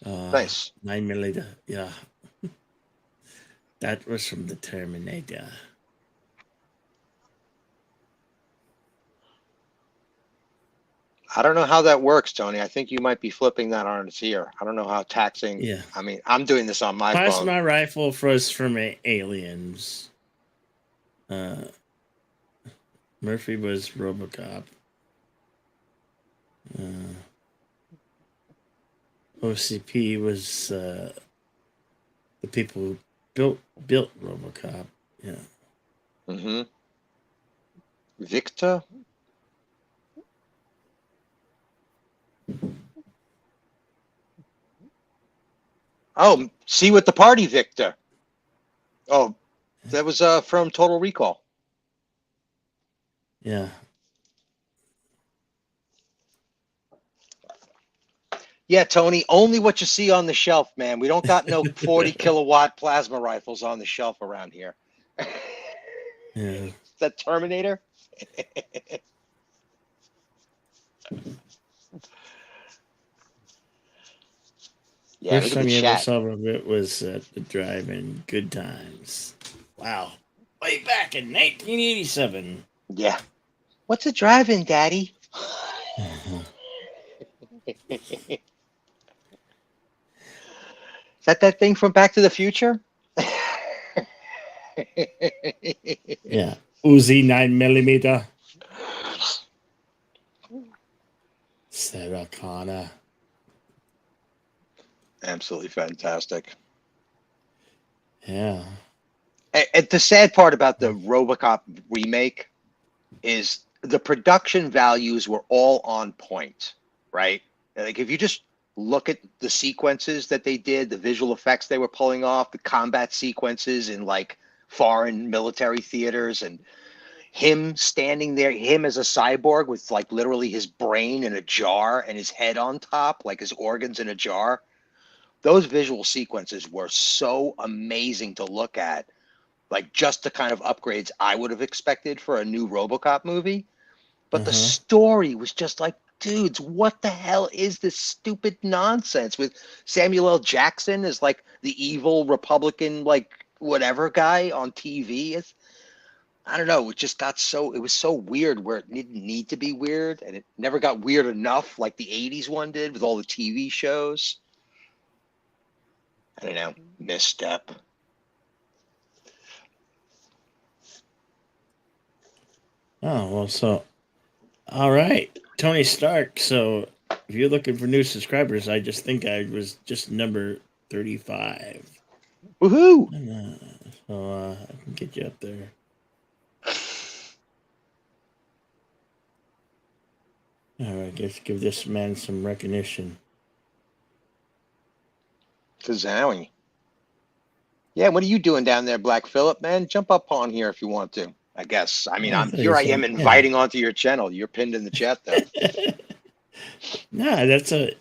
Nice. 9mm. Yeah. That was from the Terminator. I don't know how that works, Tony. I think you might be flipping that on its ear. I don't know how taxing. Yeah. I mean, I'm doing this on my phone. Plasma rifle was from Aliens. Murphy was RoboCop. OCP was the people who built RoboCop. Yeah. Mm-hmm. Victor. Oh, see with the party, Victor. Oh, that was from Total Recall. Yeah. Yeah, Tony, only what you see on the shelf, man. We don't got no 40 kilowatt plasma rifles on the shelf around here. Yeah. Is that Terminator? Yeah, First look at time the you ever chat. saw Robert was at the drive-in Good Times. Wow. Way back in 1987. Yeah. What's a drive-in, Daddy? Is that thing from Back to the Future? Yeah. Uzi 9mm. Sarah Connor. Absolutely fantastic. Yeah. And the sad part about the RoboCop remake is the production values were all on point, right? Like if you just look at the sequences that they did, the visual effects they were pulling off, the combat sequences in like foreign military theaters, and him standing there, him as a cyborg with like literally his brain in a jar and his head on top, like his organs in a jar. Those visual sequences were so amazing to look at, like just the kind of upgrades I would have expected for a new RoboCop movie. But the story was just like, dudes, what the hell is this stupid nonsense with Samuel L. Jackson as like the evil Republican, like whatever guy on TV? I don't know. It just got it was so weird where it didn't need to be weird, and it never got weird enough like the 80s one did with all the TV shows. I don't know. Misstep. Oh, well, so, all right. Tony Stark. So if you're looking for new subscribers, I just think I was just number 35. Woohoo! So I can get you up there. All right, let's give this man some recognition. Kazowie. Yeah, what are you doing down there, Black Phillip, man? Jump up on here if you want to, I guess. I mean, Yeah, here I am yeah. inviting onto your channel. You're pinned in the chat, though. Nah, that's a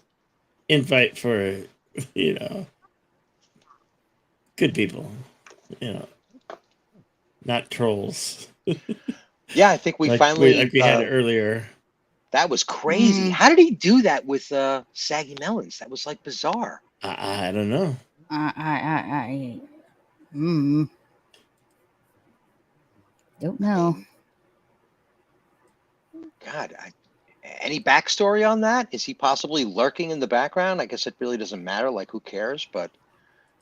invite for, good people, not trolls. Yeah, I think we finally... Like we had earlier. That was crazy. How did he do that with Saggy Melons? That was, like, bizarre. I don't know. Don't know. God, any backstory on that? Is he possibly lurking in the background? I guess it really doesn't matter. Like, who cares? But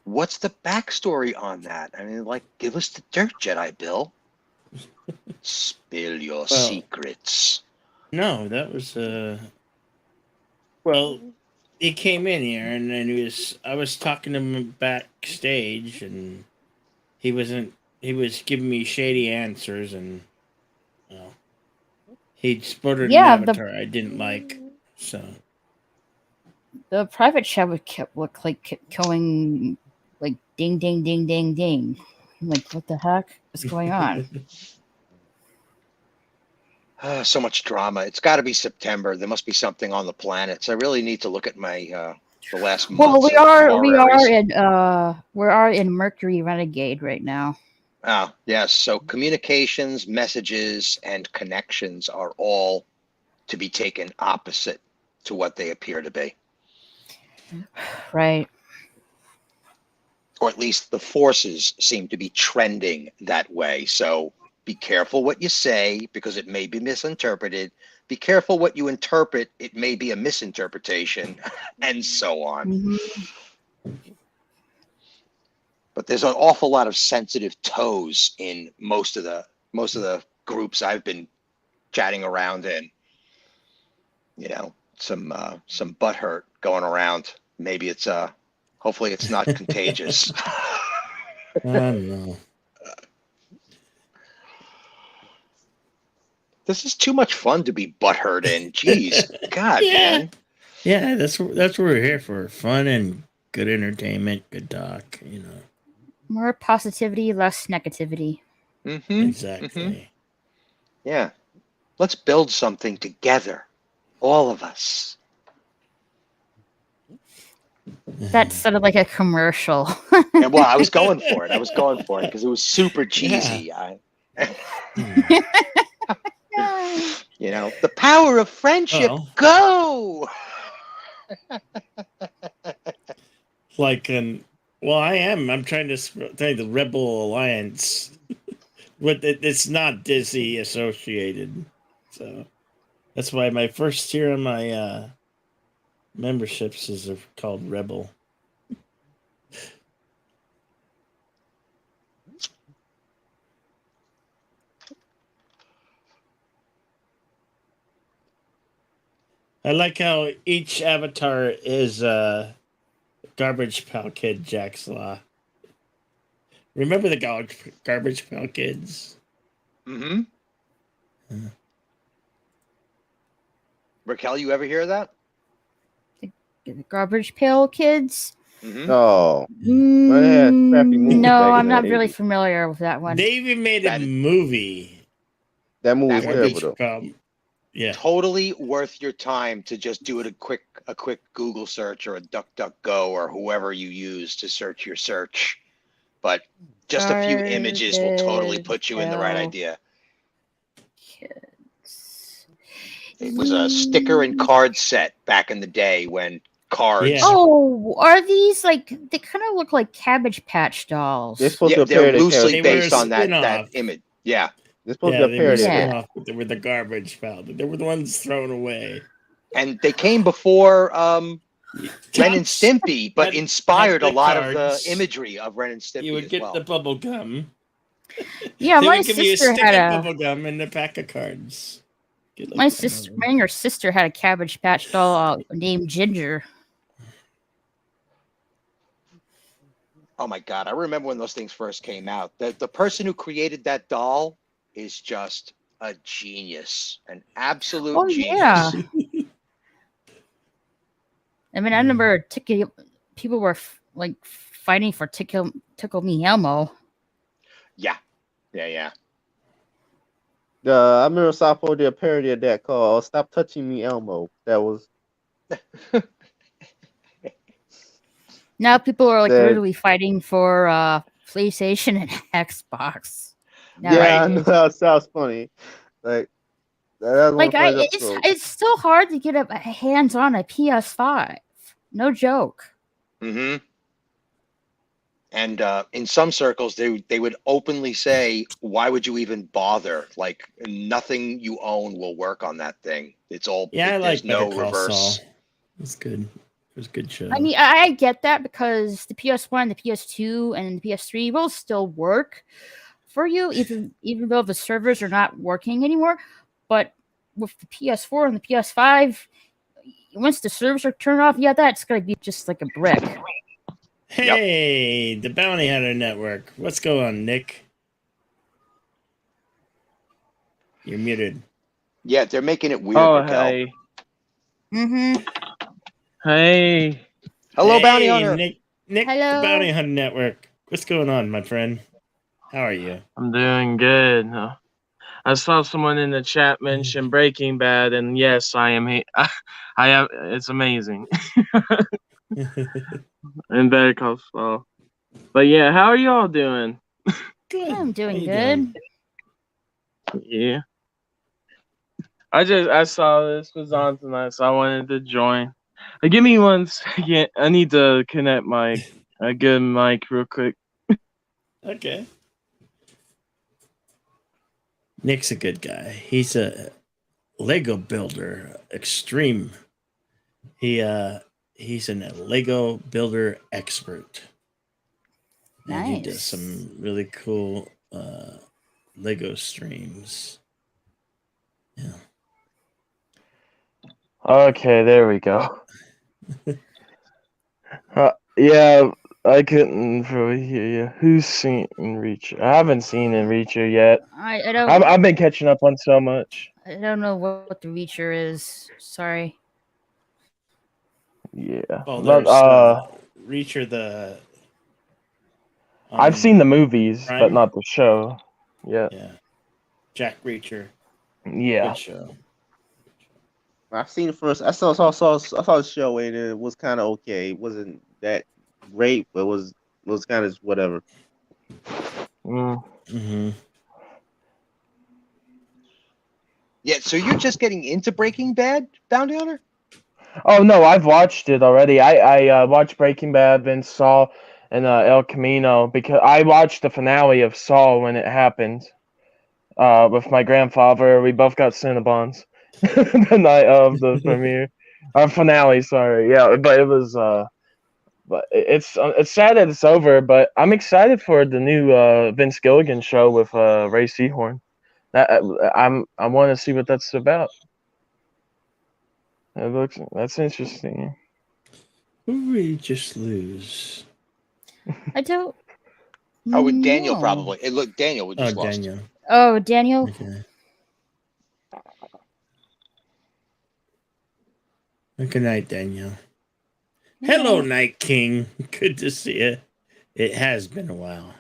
what's the backstory on that? I mean, like, give us the dirt, Jedi Bill. Spill your secrets. No, that was well, he came in here and then I was talking to him backstage and he was giving me shady answers and he spotted an avatar I didn't like, so the private chat kept like going like ding ding ding ding ding. I'm like, what the heck is going on? So much drama. It's got to be September. There must be something on the planets. I really need to look at my the last Well, months we of are horrors. in Mercury Renegade right now. Oh, yes. So communications, messages, and connections are all to be taken opposite to what they appear to be. Right. Or at least the forces seem to be trending that way. So be careful what you say because it may be misinterpreted. Be careful what you interpret. It may be a misinterpretation and so on. Mm-hmm. But there's an awful lot of sensitive toes in most of the groups I've been chatting around in. You know, some butt hurt going around. Maybe it's hopefully it's not contagious. I don't know. This is too much fun to be butthurt in. Jeez, God, Yeah. man. Yeah, that's what we're here for. Fun and good entertainment, good talk, you know. More positivity, less negativity. Mm-hmm. Exactly. Yeah. Let's build something together. All of us. That sounded like a commercial. And well, I was going for it. Because it was super cheesy. You know, the power of friendship. Well. Go. Like, I'm trying to say the Rebel Alliance, but it's not Disney associated, so that's why my first tier on my memberships is called Rebel. I like how each avatar is Garbage Pail Kid Jack's Law. Remember the Garbage Pail Kids? Mm-hmm. Yeah. Raquel, you ever hear that? The Garbage Pail Kids? Mm-hmm. No. Well, they had crappy movies No, back in I'm the not really 80s. familiar with that one. They even made That a is- movie. That movie was That would terrible be- though. Yeah. Totally worth your time to just do it a quick Google search or a DuckDuckGo or whoever you use to search your search. But just a few images will totally put you in the right Garbage idea. Kids. It was a sticker and card set back in the day when cards. Yeah. Oh, are these like they kind of look like Cabbage Patch dolls? They're supposed Yeah, to appear they're in loosely They were based a on that spin-off. image. Yeah. They're supposed Yeah, to they were appear in Yeah. spin-off, but they were the Garbage Pail. They were the ones thrown away. And they came before Ren and Tops, Stimpy, but had- inspired had a the lot of cards. the imagery of Ren and Stimpy You would as get well. the bubble gum. Yeah, They my would give you a sister stick had of a bubble gum and a pack of cards. Get like my 10 sister, of my them. younger sister had a Cabbage Patch doll named Ginger. Oh my God, I remember when those things first came out. The person who created that doll is just a genius, an absolute Oh genius. yeah. I mean, I remember people were like fighting for Tickle Me Elmo. Yeah. Yeah. I remember South Pole did a parody of that called "Stop Touching Me, Elmo." That was Now people are like The- literally fighting for PlayStation and Xbox. yeah, I know nowadays. that sounds funny. Like that's one Like of the funniest episodes. it's still hard to get a hands on a PS5. No joke. Mm-hmm. And in some circles, they would openly say, "Why would you even bother? Like nothing you own will work on that thing. It's all Yeah, I there's like Better no Call reverse." Saul. It's good. It was a good show. I mean, I get that because the PS1, the PS2, and the PS3 will still work for you, even though the servers are not working anymore. But with the PS4 and the PS5, once the servers are turned off, yeah, that's gonna be just like a brick. Hey, the Bounty Hunter Network. What's going on, Nick? You're muted. Yeah, they're making it weird. Oh, Raquel. hey. Mm-hmm. Hey. Hello, Bounty Hey, Hunter. Nick, Hello. the Bounty Hunter Network. What's going on, my friend? How are you? I'm doing good. I saw someone in the chat mention Breaking Bad, and yes, I am. I have. It's amazing. And Better Call Saul. But yeah, how are y'all doing? Good. I'm How doing you good. Yeah. I saw this was on tonight, so I wanted to join. Give me 1 second. I need to connect a good mic real quick. Okay. Nick's a good guy. He's a Lego builder, extreme. He's a Lego builder expert. And he does Nice. some really cool Lego streams. Yeah. Okay, there we go. Yeah, I couldn't really hear you. Who's seen Reacher? I haven't seen Reacher yet. I don't I've been catching up on so much. I don't know what the Reacher is. Sorry. Yeah, Oh, but there's Reacher the. I've seen the movies, but Prime? not the show. Yeah, Jack Reacher. yeah. Good show. I've seen it first. I saw the show and it was kind of okay. It wasn't that great, but it was kind of whatever. Mm-hmm. Yeah, so you're just getting into Breaking Bad, Bounty Hunter? Oh no, I've watched it already. I watched Breaking Bad, then Saul, and El Camino because I watched the finale of Saul when it happened. With my grandfather, we both got Cinnabons the night of the premiere, finale. Sorry, yeah, but it was. But it's sad that it's over. But I'm excited for the new Vince Gilligan show with Ray Seahorn. I want to see what that's about. That's interesting. Who we just lose? I don't. Oh, with Daniel know. probably. Look, Daniel we just lost. Daniel. Oh, Daniel. Okay. Good night, Daniel. Hello, Night King. Good to see you. It has been a while.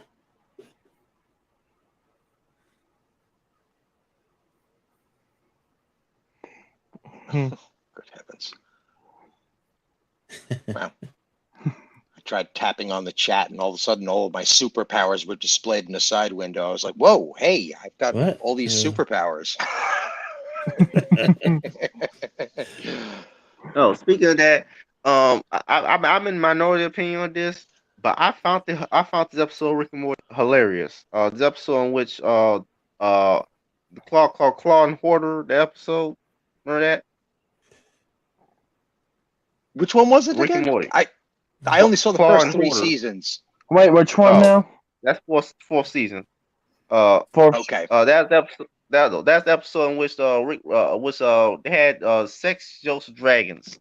Good heavens. Wow. I tried tapping on the chat and all of a sudden all of my superpowers were displayed in the side window. I was like, whoa, hey, I've got What? all these superpowers. Oh, speaking of that, I'm in minority opinion on this, but I found this episode of Rick and Morty hilarious. The episode in which the Claw and Hoarder, the episode, remember that? Which one was it Rick again? and Morty. I only saw the Claw first and 3 Hoarder. seasons. Wait, which one Oh. now? That's fourth season. Okay. That's the episode. That's the episode in which they had sex jokes with dragons.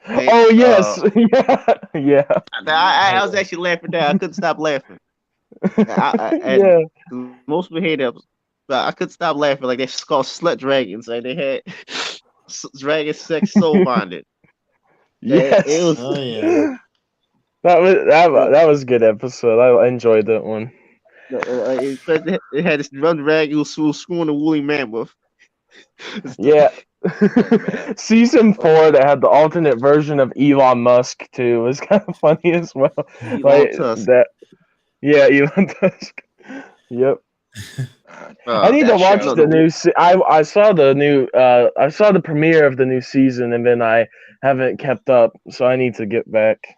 And, Oh yes, yeah. I was actually laughing there. I couldn't stop laughing. And Yeah. most people hate it, but I couldn't stop laughing. Like they called slut dragons. Like they had dragon sex soul bonded. Yes. It was. Oh yeah. That was a good episode. I enjoyed that one. It had this one dragon who was screwing a woolly mammoth. Yeah. Season 4 that had the alternate version of Elon Musk too was kind of funny as well. Elon Tusk. Yeah, Elon Tusk. Yep. I need to that watch show- the new. I saw the new. I saw the premiere of the new season, and then I haven't kept up, so I need to get back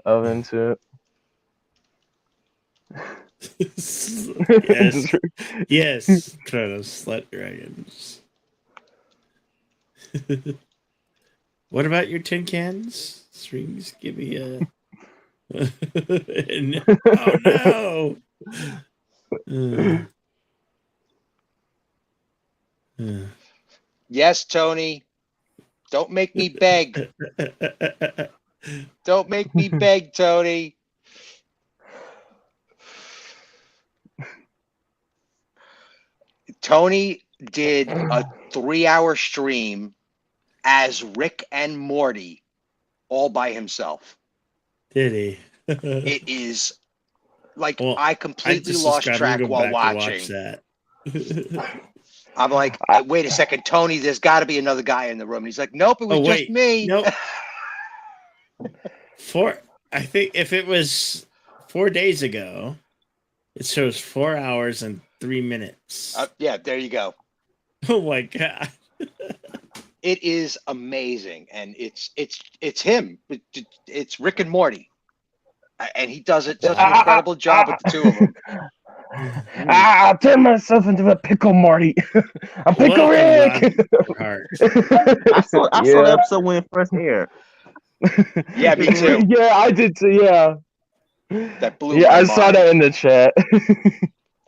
into it. Yes. Yes, Kratos, slut dragons. What about your tin cans? Strings, give me a. Oh no! Yes, Tony. Don't make me beg. Don't make me beg, Tony. Tony did a 3-hour stream as Rick and Morty all by himself. Did he? It is Like Well, I I completely just lost subscribed. I'm track going while back to watching. watch that. I'm like, wait a second, Tony, there's got to be another guy in the room. And he's like, nope, it was Oh, just wait. me. Nope. I think if it was 4 days ago, it shows 4 hours and 3 minutes. Yeah, there you go. Oh my god. It is amazing, and it's him. It's Rick and Morty, and he does it such an incredible job with the two of them. I turned myself into a pickle, Marty. I'm Pickle Rick. I saw the episode when it first aired. Yeah, me too. Yeah, I did too. Yeah. That blew Yeah, my I saw mind. that in the chat.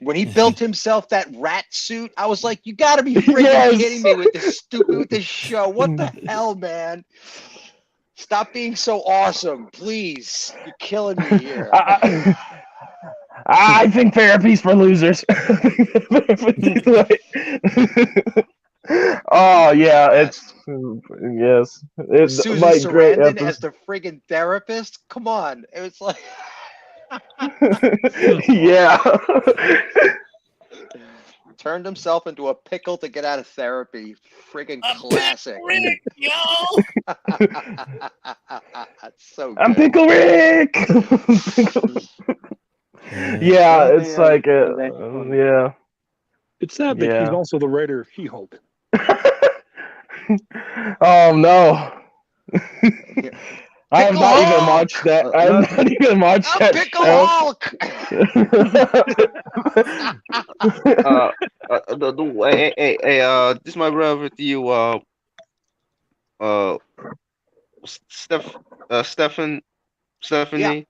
When he built himself that rat suit, I was like, "You got to be freaking Yes. kidding me with this show! What the hell, man? Stop being so awesome, please! You're killing me here." I think therapy's for losers. Oh yeah, it's yes, it's Susan like great Sarandon as episode. the friggin' therapist. Come on, it was like, Yeah. turned himself into a pickle to get out of therapy. Friggin' classic. Rick, yo! That's so good. I'm Pickle Rick. Yeah, it's like yeah. It's sad that he's Yeah. also the writer of He-Hulk. Oh no. I have not even watched that. I have not even watched that Pickle show. Hulk! This is my brother to you, Stephanie. Yeah.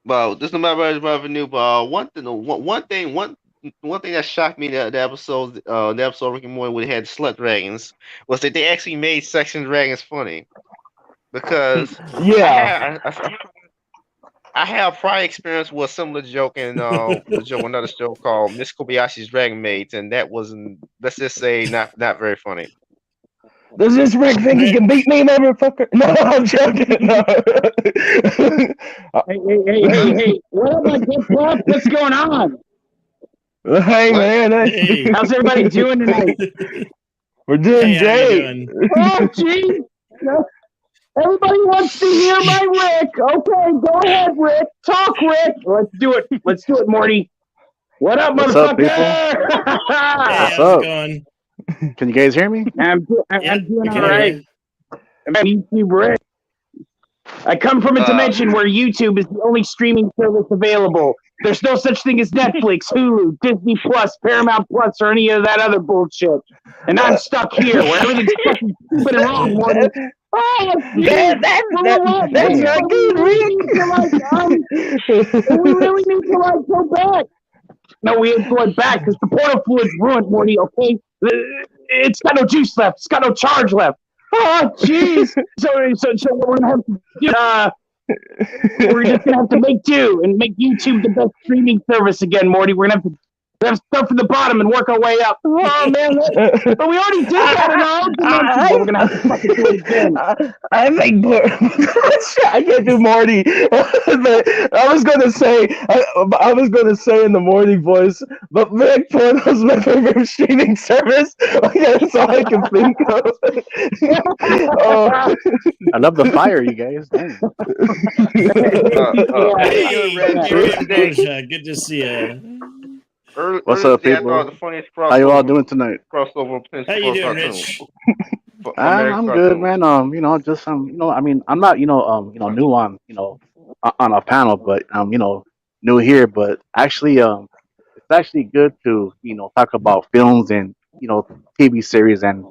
Well, this is my brother new, but one thing that shocked me the episode Rick and Morty when they had slut dragons was that they actually made section dragons funny, because Yeah. I have prior experience with similar joke in another show called Miss Kobayashi's Dragon Maids, and that wasn't, let's just say, not very funny. Does this Rick think he can beat me, motherfucker? No, I'm joking. No. Hey, what about this club? What's going on? Hey man, hey. How's everybody doing tonight? We're doing Hey, how you great. doing? Oh, geez. Everybody wants to hear my Rick. Okay, go ahead, Rick. Talk, Rick. Let's do it. Let's do it, Morty. What up, What's up, motherfucker? Hey, how's up? it going? Can you guys hear me? I'm doing we all can hear right. you. I'm YouTube Rick. I come from a dimension where YouTube is the only streaming service available. There's no such thing as Netflix, Hulu, Disney Plus, Paramount Plus, or any of that other bullshit. And I'm stuck here where everything's fucking stupid and wrong, Morty. Oh, That's not good, Rick. We really need to like go back. No, we ain't going back because the portal fluid's ruined, Morty. Okay, it's got no juice left. It's got no charge left. Oh, jeez. So we're gonna have to. We're just gonna have to make do and make YouTube the best streaming service again, Morty. We're gonna have to start from the bottom and work our way up. Oh man, but we already did that in our own dimension. We're gonna have to fucking do it again. I think I can't do Morty. But I was gonna say in the Morty voice, but Rick Porno's my favorite streaming service. That's all I can think of. Oh. I love the fire, you guys. Dang. Hey, Roja, good to see you. What's up, people? How you all doing tonight? Crossover. How you doing, Rich? I'm good, man. Just I mean, I'm not, new on, on a panel, but new here. But actually, it's actually good to, talk about films and, TV series and,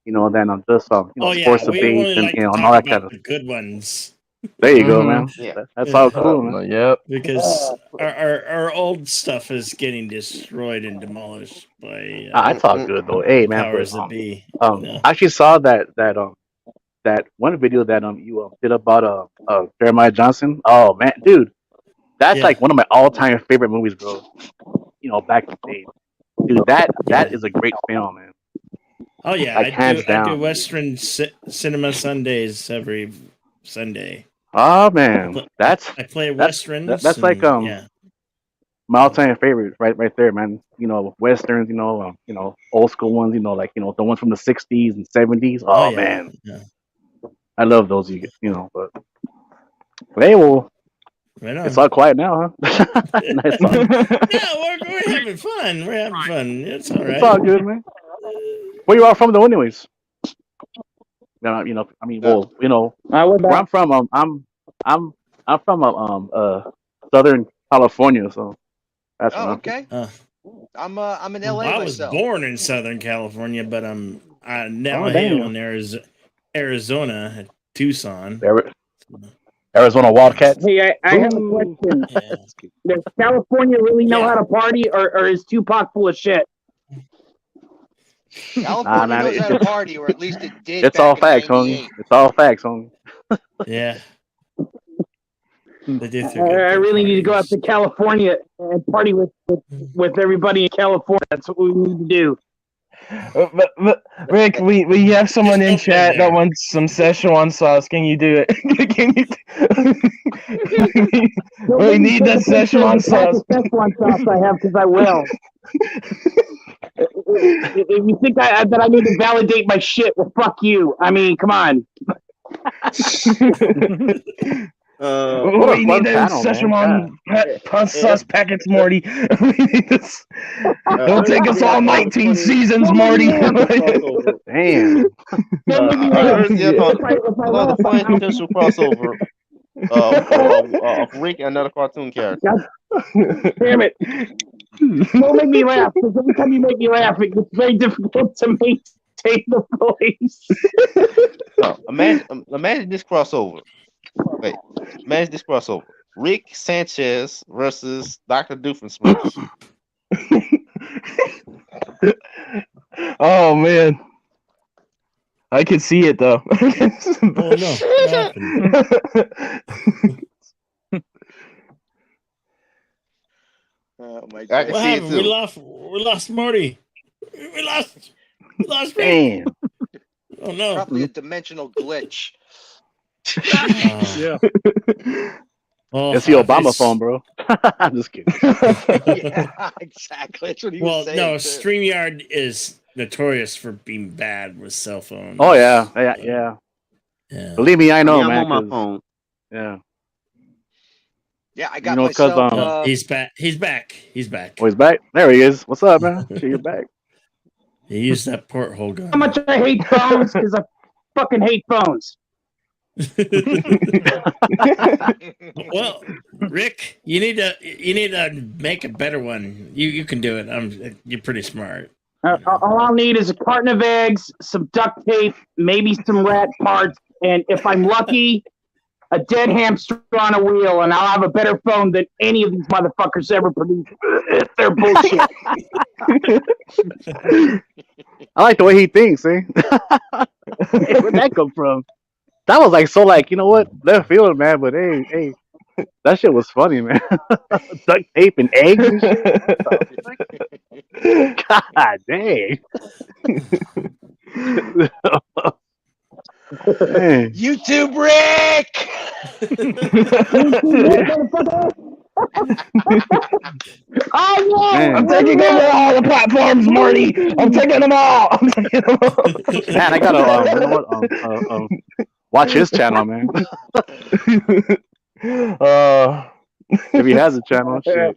then just Oh yeah, sports we debates only and like to and talk all that about kind of. the good ones. There you go, man. Yeah. That's all cool, man. Yep. Because our old stuff is getting destroyed and demolished by I talk good though. Hey, man. powers But, that be. I actually saw that one video that you did about Jeremiah Johnson. Oh man, dude, that's Yeah. like one of my all-time favorite movies, bro. Back in the day, dude. That is a great film, man. Oh yeah, Like, hands I do down. Western Cinema Sundays every Sunday. Oh man, that's I play that's westerns. that's like and, yeah. my all-time favorite, right there, man. Westerns. Old school ones. Like the ones from the '60s and '70s. Oh, Oh yeah. man, Yeah. I love those. But hey, well, Right on. it's all quiet now, huh? Nice song. No, we're having fun. We're having fun. It's all right. It's all good, man. Where you all from, though, anyways? I mean, well, where I'm from, I'm from Southern California, so that's Oh, where okay. I'm in Well, LA I was myself. born in Southern California, but now Oh, I hail damn. in Arizona, Tucson. Arizona Wildcats. Hey, I have a Ooh. question. Yeah. Does California really know how to party, or is Tupac full of shit? California man, knows it's how to just- party, or at least it did. It's back all in facts, 98. homie. It's all facts, homie. Yeah. They do I through good really need to go out parties. to California and party with everybody in California. That's what we need to do. But Rick, we have someone in Just don't chat live that there. wants some Szechuan sauce. Can you do it? Can you? We need the Szechuan sauce. Szechuan sauce I have, because I will. If you think that I need to validate my shit, well, fuck you. I mean, come on. What a We fun need panel, those man. Szechuan sauce sauce packets, Morty. We need this. It'll take us all 19 seasons, Morty. Damn. Another funny potential crossover of Rick and another cartoon character. Damn it. Don't make me laugh, because every time you make me laugh, it gets very difficult to maintain the voice. Imagine this crossover. Wait, imagine this crossover. Rick Sanchez versus Dr. Doofenshmirtz. Oh man, I can see it though. Oh no! What happened? Oh my I god! can What see it happened? We too. lost Morty. We lost Rick. Damn. Oh no! Probably a dimensional glitch. Yeah. Well, It's the Obama it's- phone, bro. I'm just kidding. Yeah, exactly. That's what he Well, was saying. no, too. StreamYard is notorious for being bad with cell phones. Oh yeah. Yeah. Believe me, I know, I'm man. on my 'cause- phone. Yeah. Yeah, I got 'cause, myself. He's back. He's back. He's back. Oh, he's back. There he is. What's up, man? Shit, you're back. He used that porthole gun. How much I hate phones, because I fucking hate phones. Well, Rick, you need to make a better one. You can do it. You're pretty smart. All I'll need is a carton of eggs, some duct tape, maybe some rat parts, and if I'm lucky, a dead hamster on a wheel, and I'll have a better phone than any of these motherfuckers ever produced. They're bullshit. I like the way he thinks, eh? Where'd that come from? That was like so like, you know what? Left field, man, but hey, that shit was funny, man. Duct tape and eggs and shit. God dang. Dang. YouTube Rick. Oh Man. I'm taking over all the platforms, Morty. I'm taking them all. I'm taking them all. Man, I gotta you know what? Watch his channel, man. If he has a channel, shit.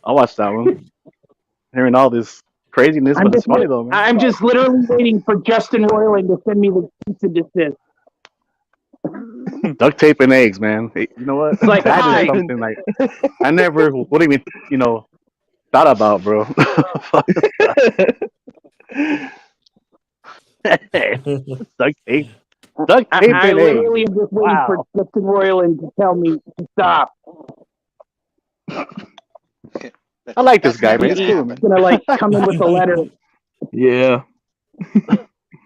I'll watch that one. Hearing all this craziness, but it's funny though, man. I'm just literally waiting for Justin Roiland to send me the cease and desist. Duct tape and eggs, man. Hey, you know what? It's like, that hi. is something like I never would even, thought about, bro. Duct tape. Duct tape I and eggs. literally am just waiting for Justin Roiland to tell me to stop. I like this guy, man. He's cool, man. He's gonna come in with a letter. Yeah.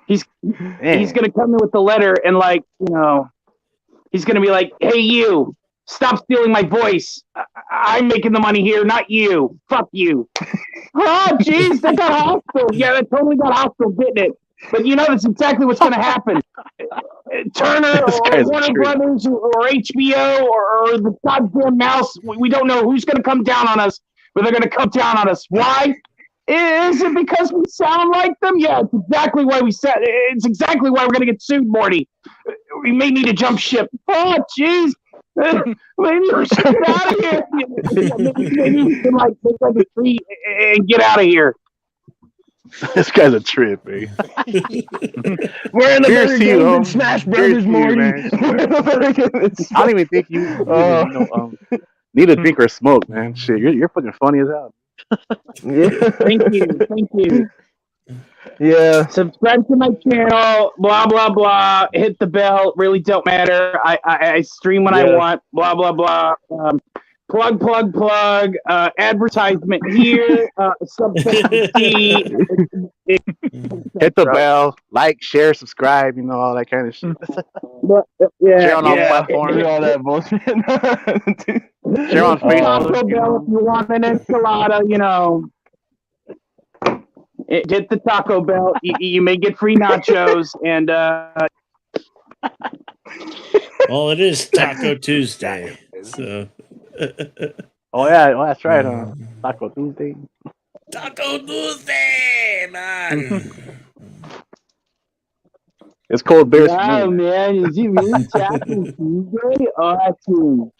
He's gonna come in with the letter and he's gonna be like, "Hey, you, stop stealing my voice. I'm making the money here, not you. Fuck you." Oh, jeez, that got hostile. Yeah, that totally got hostile, didn't it? But that's exactly what's gonna happen. Turner This or guy's a Warner tree. Brothers or HBO or the goddamn mouse. We don't know who's going to come down on us, but they're going to come down on us. Why? Is it because we sound like them? Yeah, it's exactly why it's exactly why we're going to get sued, Morty. We may need to jump ship. Oh, jeez. Maybe we should get out of here. Maybe we can make like a tree and get out of here. This guy's a trip, man. We're in the Cheers better to you, games than home. Smash Cheers Brothers, to you, Morty. man. We're in the better games than I Smash. don't even think you need a drink or smoke, man. Shit, you're fucking funny as hell. Yeah. Thank you. Yeah. Subscribe to my channel, blah blah blah. Hit the bell. Really don't matter. I stream when I Yeah. want. Blah blah blah. Plug. Advertisement here. Hit the bell, like, share, subscribe, all that kind of shit. Share on all platforms. Do all that bullshit. Share on Taco Facebook. Bell if you want an enchilada, Hit the Taco Bell. You may get free nachos and. Well, it is Taco Tuesday, so. Oh yeah, that's right. Taco Tuesday. Taco Tuesday, man. It's cold beers for Wow, me. man, is it really Taco Tuesday? Awesome.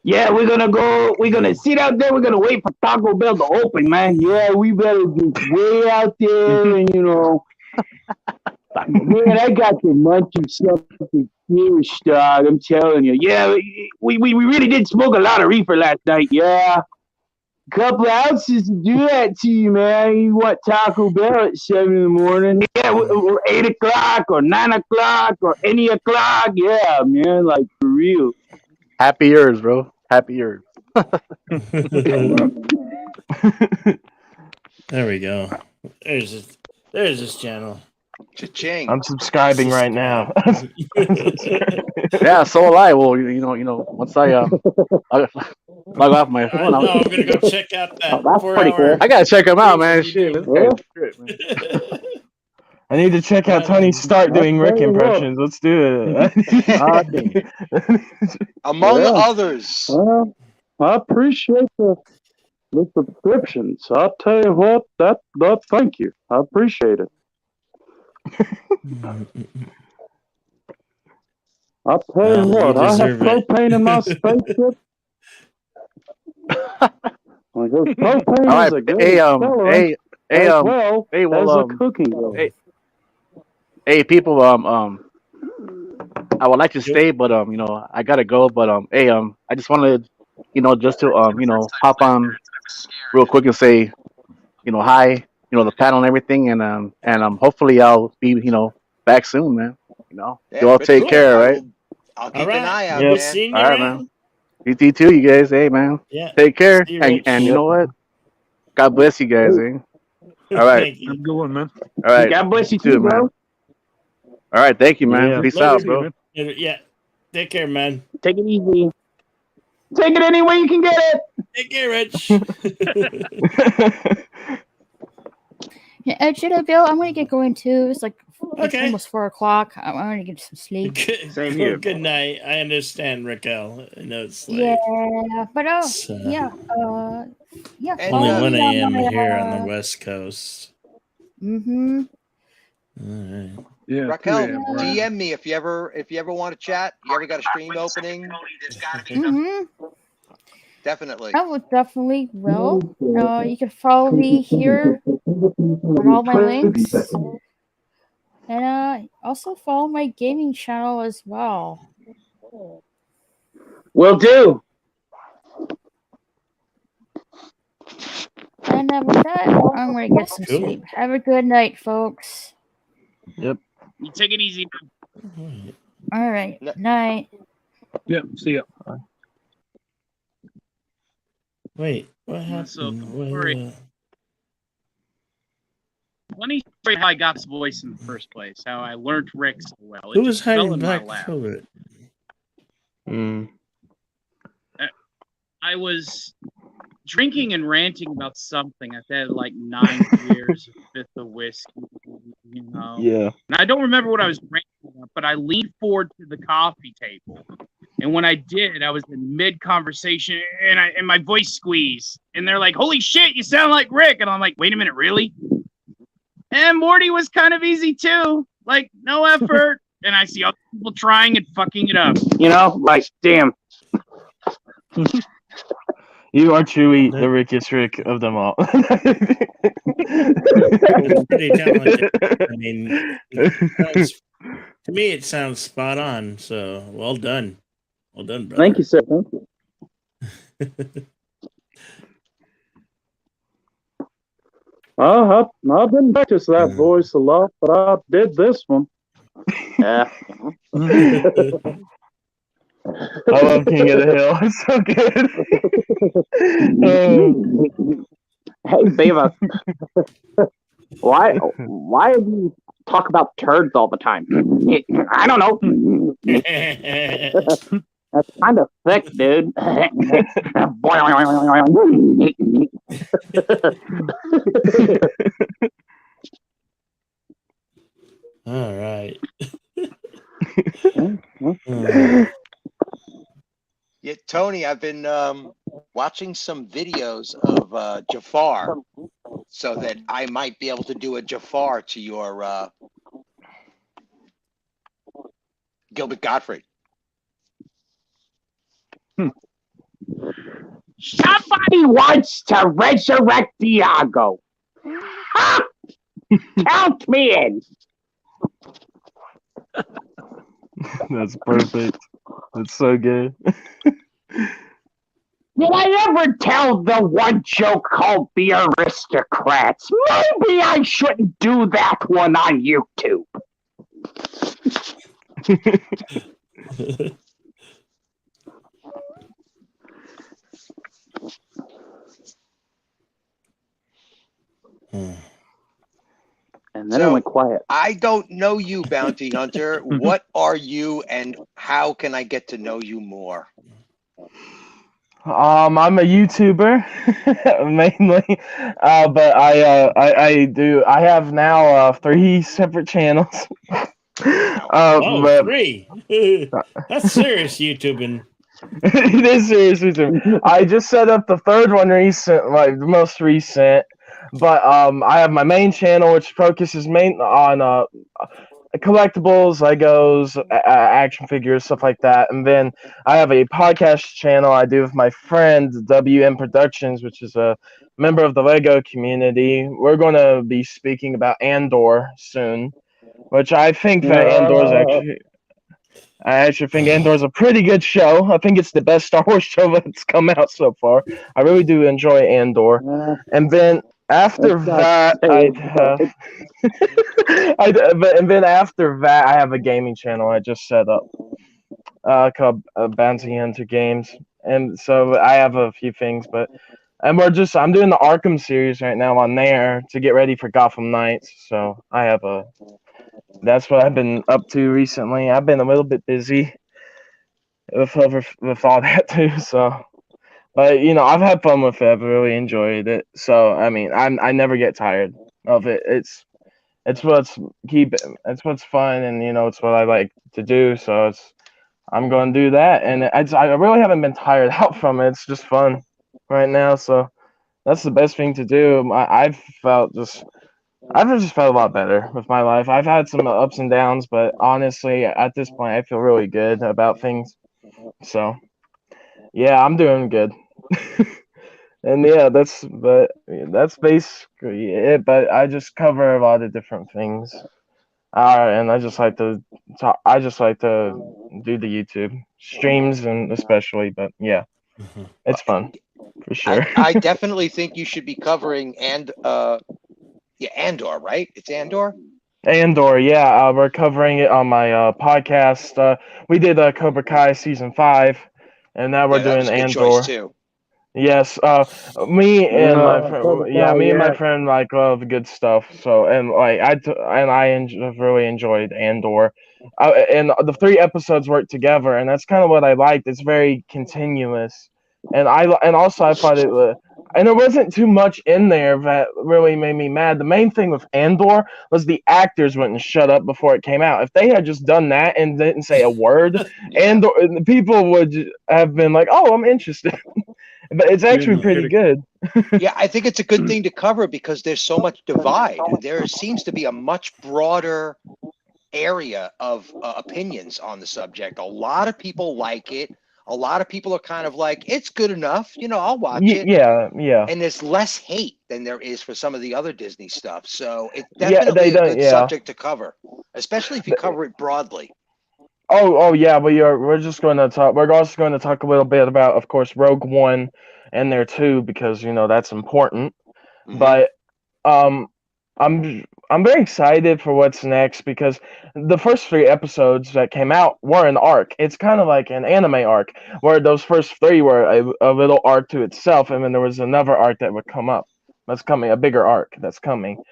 Yeah, we're gonna sit out there, we're gonna wait for Taco Bell to open, man. Yeah, we better just way out there and man, I got the munchie something fierce, dog. I'm telling you. Yeah, we really did smoke a lot of reefer last night, yeah. Couple of ounces to do that to you, man. You want Taco Bell at 7 in the morning? Yeah, or 8 o'clock, or 9 o'clock, or any o'clock. Yeah, man, like for real. Happy yours, bro. Happy yours. There we go. There's this channel. Cha-ching. I'm subscribing right now. Yeah, so will I. Well, once I log off my phone, I'm gonna go check out that that's pretty 4-hour. cool. I gotta check him out, man. Shit, this guy's a trip, man. I need to check out Tony Stark doing Rick impressions. Let's do it. Among others. Well, I appreciate the subscriptions. I'll tell you what, that thank you. I appreciate it. I'll tell you what, I have deserve it. propane in my spaceship. Like, there's propane All is a right, great hey, accelerant as well hey, as well, a cooking oil. hey, people, I would like to stay, but I gotta go. But hey, I just wanted, just to hop on real quick and say, hi, the panel and everything, and hopefully I'll be, back soon, man. You all take cool. care, right? I'll keep All right. an eye out, Good man. seeing you, All right, man. man. You too, you guys. Hey, man. Yeah. Take care, See you, and Rich. you know what? God bless you guys. Eh? All right, Thank you. Have a good one, man. all right. God bless you too, too, bro. man. All right, thank you, man. Yeah. Peace Love out, you, bro. Yeah. Take care, man. Take it easy. Take it any way you can get it. Take care, Rich. Yeah, Jedi Bill, I'm gonna get going too. It's like Okay. almost 4 o'clock. I'm gonna get some sleep. Same here. Good night. I understand, Raquel. I know it's late. Yeah, but It's, yeah, And, only follow 1 me on a.m. my, here on the West Coast. Mm-hmm. All right. Yeah. Raquel, 2 a.m., right. DM me if you ever want to chat. You ever got a stream opening? Mm-hmm. Definitely. I would definitely will. You can follow me here on all my links. And also follow my gaming channel as well. Will do. And with that, I'm gonna get some Cool. sleep. Have a good night, folks. Yep. You take it easy. All right. Night. Yeah. See ya. Wait, what happened? So, What, sorry. Let me show you how I got this voice in the first place. How I learned Rick so well. It who was just fell hiding in my back lap. COVID? Mm. I was drinking and ranting about something. I've had like 9 beers, a fifth of whiskey, you know. Yeah. And I don't remember what I was ranting about, but I leaned forward to the coffee table. And when I did, I was in mid-conversation and my voice squeezed. And they're like, holy shit, you sound like Rick. And I'm like, wait a minute, really? And Morty was kind of easy too. Like, no effort. And I see other people trying and fucking it up. You know, like, damn. You are truly the Rickest Rick of them all. It's pretty talented. I mean, to me, it sounds spot on. So well done. Well done, brother. Thank you, sir. Thank you. I didn't practice that voice a lot, but I did this one. Yeah. I love King of the Hill. It's so good. Hey, Beva. Why do you talk about turds all the time? I don't know. That's kind of thick, dude. All right. Yeah, Tony, I've been watching some videos of Jafar, so that I might be able to do a Jafar to your Gilbert Gottfried. Somebody wants to resurrect Diago. Ha! Count me in. That's perfect. That's so good. Did I ever tell the one joke called The Aristocrats? Maybe I shouldn't do that one on YouTube. And then it went quiet. I don't know you, Bounty Hunter. What are you, and how can I get to know you more? I'm a YouTuber mainly, but I have now 3 separate channels. Oh, 3. That's serious YouTubing. It is serious YouTubing. I just set up the 3rd one recent, like the most recent. But I have my main channel, which focuses mainly on collectibles, Legos, action figures, stuff like that. And then I have a podcast channel I do with my friend WM Productions, which is a member of the Lego community. We're going to be speaking about Andor soon, which I think that I actually think Andor's a pretty good show. I think it's the best Star Wars show that's come out so far. I really do enjoy Andor. And then after that, and then after that, I have a gaming channel I just set up called Bounty Hunter Games, and so I have a few things. I'm doing the Arkham series right now on there to get ready for Gotham Knights. So that's what I've been up to recently. I've been a little bit busy with all that too. So. But I've had fun with it. I've really enjoyed it. So I mean, I never get tired of it. It's what's fun, and it's what I like to do. So I'm going to do that, and I really haven't been tired out from it. It's just fun right now. So that's the best thing to do. I've just felt a lot better with my life. I've had some ups and downs, but honestly, at this point, I feel really good about things. So yeah, I'm doing good. And yeah, that's basically it. But I just cover a lot of different things, and I just like to talk. I just like to do the YouTube streams, and especially. But yeah, it's fun for sure. I definitely think you should be covering Andor, right? It's Andor. Andor, yeah, we're covering it on my podcast. We did Cobra Kai season 5, and now we're doing Andor. Too. Yes, me and my friend like love good stuff. So I've really enjoyed Andor, and the 3 episodes work together, and that's kind of what I liked. It's very continuous, and also I thought it and there wasn't too much in there that really made me mad. The main thing with Andor was the actors wouldn't shut up before it came out. If they had just done that and didn't say a word, Andor, people would have been like, "Oh, I'm interested." But it's actually pretty good. Yeah, I think it's a good thing to cover because there's so much divide. There seems to be a much broader area of opinions on the subject. A lot of people like it. A lot of people are kind of like, it's good enough, I'll watch it. Yeah. And there's less hate than there is for some of the other Disney stuff. So it's definitely a good subject to cover, especially if you cover it broadly. Oh yeah, we're just going to talk. We're also going to talk a little bit about, of course, Rogue One and there too, because that's important. But I'm very excited for what's next because the first 3 episodes that came out were an arc. It's kind of like an anime arc where those first 3 were a little arc to itself, and then there was another arc that would come up. That's coming, a bigger arc that's coming.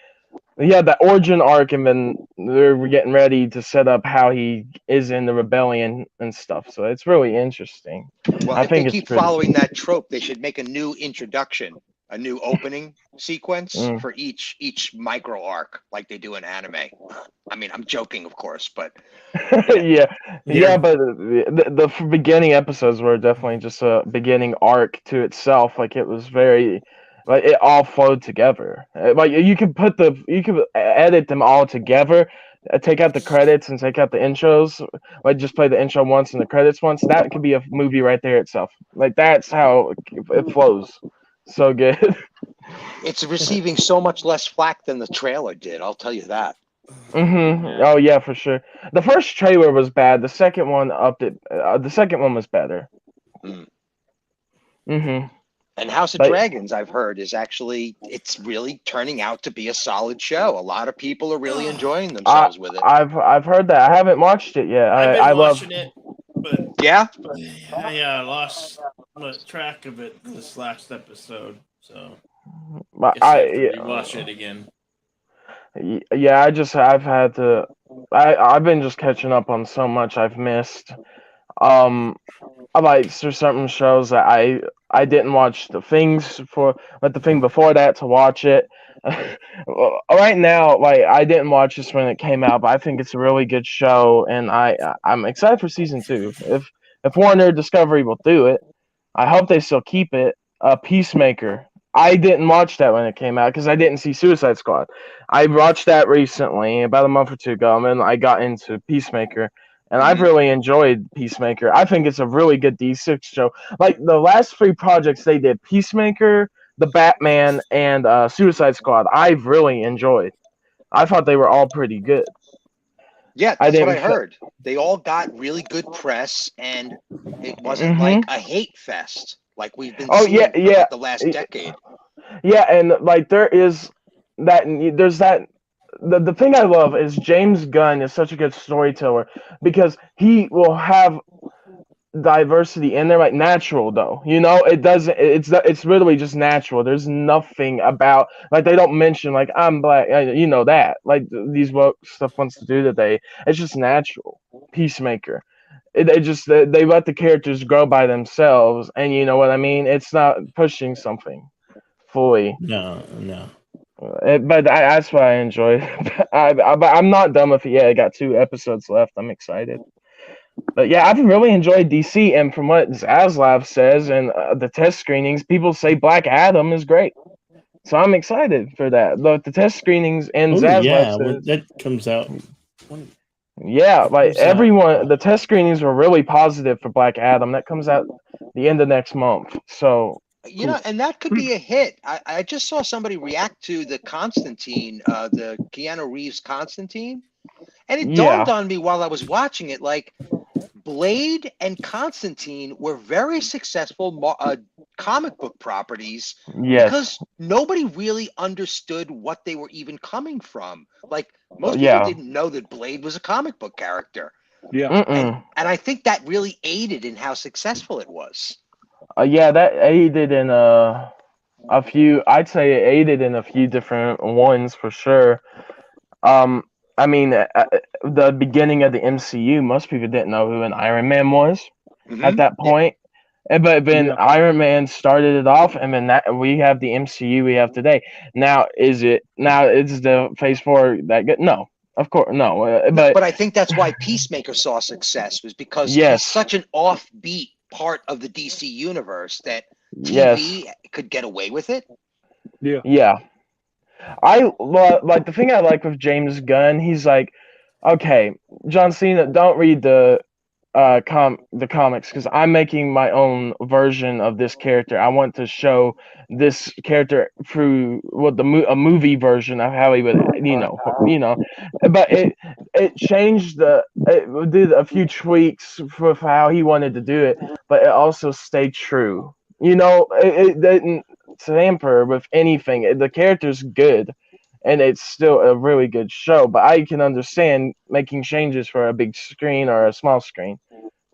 Yeah, the origin arc, and then they're getting ready to set up how he is in the rebellion and stuff. So it's really interesting. Well, if they keep following that trope, they should make a new introduction, a new opening sequence for each micro arc, like they do in anime. I mean, I'm joking, of course, but yeah, but the beginning episodes were definitely just a beginning arc to itself. Like it was very. Like it all flowed together. Like you could edit them all together, take out the credits and take out the intros. Like just play the intro once and the credits once. That could be a movie right there itself. Like that's how it flows. So good. It's receiving so much less flack than the trailer did. I'll tell you that. Oh yeah, for sure. The first trailer was bad. The second one upped it. The second one was better. And House of Dragons, I've heard, it's really turning out to be a solid show. A lot of people are really enjoying themselves with it. I've heard that. I haven't watched it yet. I love it, but I lost track of it this last episode, so I watch it again. Yeah, I've been just catching up on so much I've missed. There's certain shows that I didn't watch the thing before that to watch it. Right now, I didn't watch this when it came out, but I think it's a really good show, and I'm excited for season 2. If Warner Discovery will do it, I hope they still keep it. Peacemaker. I didn't watch that when it came out because I didn't see Suicide Squad. I watched that recently, about a month or two ago, and then I got into Peacemaker. And I've really enjoyed Peacemaker. I think it's a really good D6 show. Like the last 3 projects they did, Peacemaker, The Batman, and Suicide Squad, I've really enjoyed. I thought they were all pretty good. Yeah, that's what I heard. They all got really good press, and it wasn't like a hate fest like we've been seeing for the last decade. Yeah, and there's that. The thing I love is James Gunn is such a good storyteller because he will have diversity in there, like natural though. It's literally just natural. There's nothing about they don't mention I'm black, that these woke stuff wants to do today. It's just natural. Peacemaker. They let the characters grow by themselves, and you know what I mean. It's not pushing something fully. No. But that's what I enjoyed. But I'm not done with it yet. I got 2 episodes left. I'm excited. But yeah, I've really enjoyed DC. And from what Zaslav says and the test screenings, people say Black Adam is great. So I'm excited for that. The test screenings and Zaslav says, that comes out. Yeah, everyone, the test screenings were really positive for Black Adam. That comes out the end of next month. So. And that could be a hit. I just saw somebody react to the Constantine, the Keanu Reeves Constantine, and it dawned on me while I was watching it, Blade and Constantine were very successful comic book properties because nobody really understood what they were even coming from. Most people didn't know that Blade was a comic book character. Yeah. And I think that really aided in how successful it was. That aided in a few. I'd say it aided in a few different ones for sure. I mean, the beginning of the MCU, most people didn't know who an Iron Man was at that point. But then Yeah. Iron Man started it off, and then that we have the MCU we have today. Now is the Phase 4 that good? No, of course no. But I think that's why Peacemaker saw success, was because Yes. he's such an offbeat part of the DC universe that TV Yes. could get away with it. Yeah. Yeah. Like the thing I like with James Gunn, he's like, okay, John Cena, don't read the comics because I'm making my own version of this character. I want to show this character through a movie version of how he would, But it changed it did a few tweaks for how he wanted to do it, but it also stayed true. It didn't tamper with anything. The character's good, and it's still a really good show. But I can understand making changes for a big screen or a small screen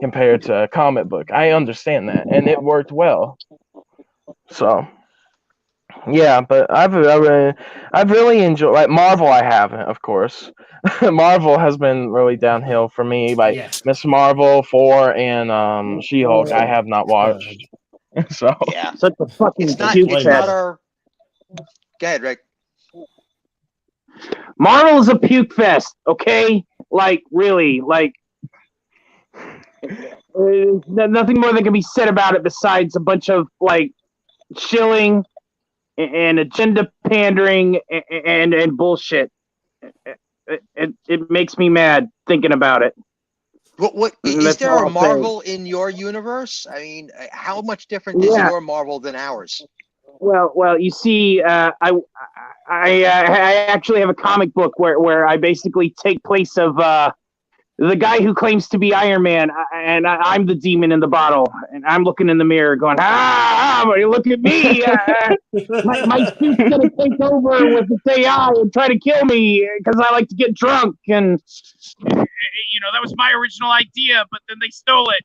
compared to a comic book. I understand that, and it worked well. So, yeah, but I've really enjoyed, like, Marvel. I haven't, of course. Marvel has been really downhill for me. Like Yes. Miss Marvel 4 and She-Hulk, I have not watched. So Yeah, Such a fucking it's not. puke It's fest. not our. Go ahead, Rick. Marvel is a puke fest, okay? Like, really, like, nothing more that can be said about it besides a bunch of, like, shilling and agenda pandering and bullshit. It makes me mad thinking about it. What is That's there all a I'll say. Marvel in your universe? I mean, how much different is Yeah. your Marvel than ours? Well, you see, I actually have a comic book where I basically take place of the guy who claims to be Iron Man, and I'm the demon in the bottle, and I'm looking in the mirror going, look at me. My suit's gonna take over with its AI and try to kill me because I like to get drunk. And That was my original idea, but then they stole it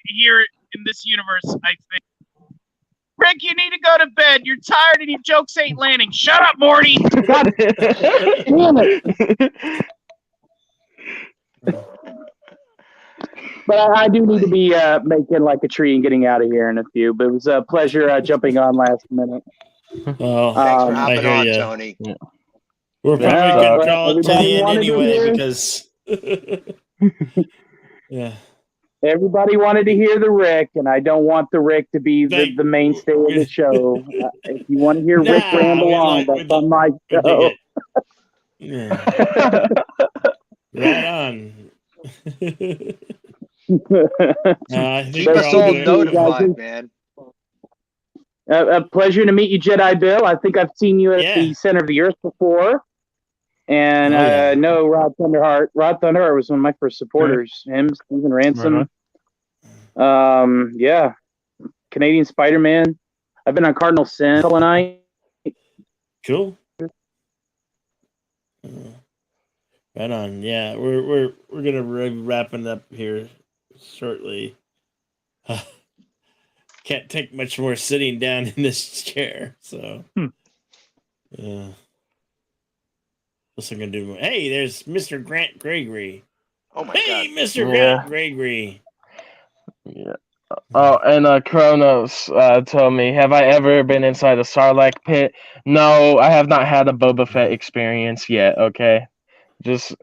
here in this universe, I think. Rick, you need to go to bed. You're tired and your jokes ain't landing. Shut up, Morty. God damn it. But I do need to be making like a tree and getting out of here in a few. But it was a pleasure jumping on last minute. Well, Thanks for I hopping hear on, ya. Tony. We're probably Yeah, gonna but call it to everybody the end wanted to anyway hear- because yeah. Everybody wanted to hear the Rick, and I don't want the Rick to be the mainstay of the show. If you want to hear Rick Nah, ramble we on, like- that's on my we dig show. it. Yeah. Right on. I think Keep we're us all all good. notified, man. A pleasure to meet you, Jedi Bill. I think I've seen you at Yeah. the Center of the Earth before. And Oh, yeah. no, Rod Thunderheart. Rod Thunderheart was one of my first supporters. Him, Stephen Ransom. Yeah. Canadian Spider-Man. I've been on Cardinal Sin all night. Cool. Right on. Yeah, we're gonna be wrapping up here shortly. Can't take much more sitting down in this chair, so yeah. What's I gonna do? Hey, there's Mr. Grant Gregory. Oh my Hey, God. Mr. Yeah. Grant Gregory. Yeah. Oh, and Kronos told me, have I ever been inside a Sarlacc pit? No, I have not had a Boba Fett experience yet, okay? Just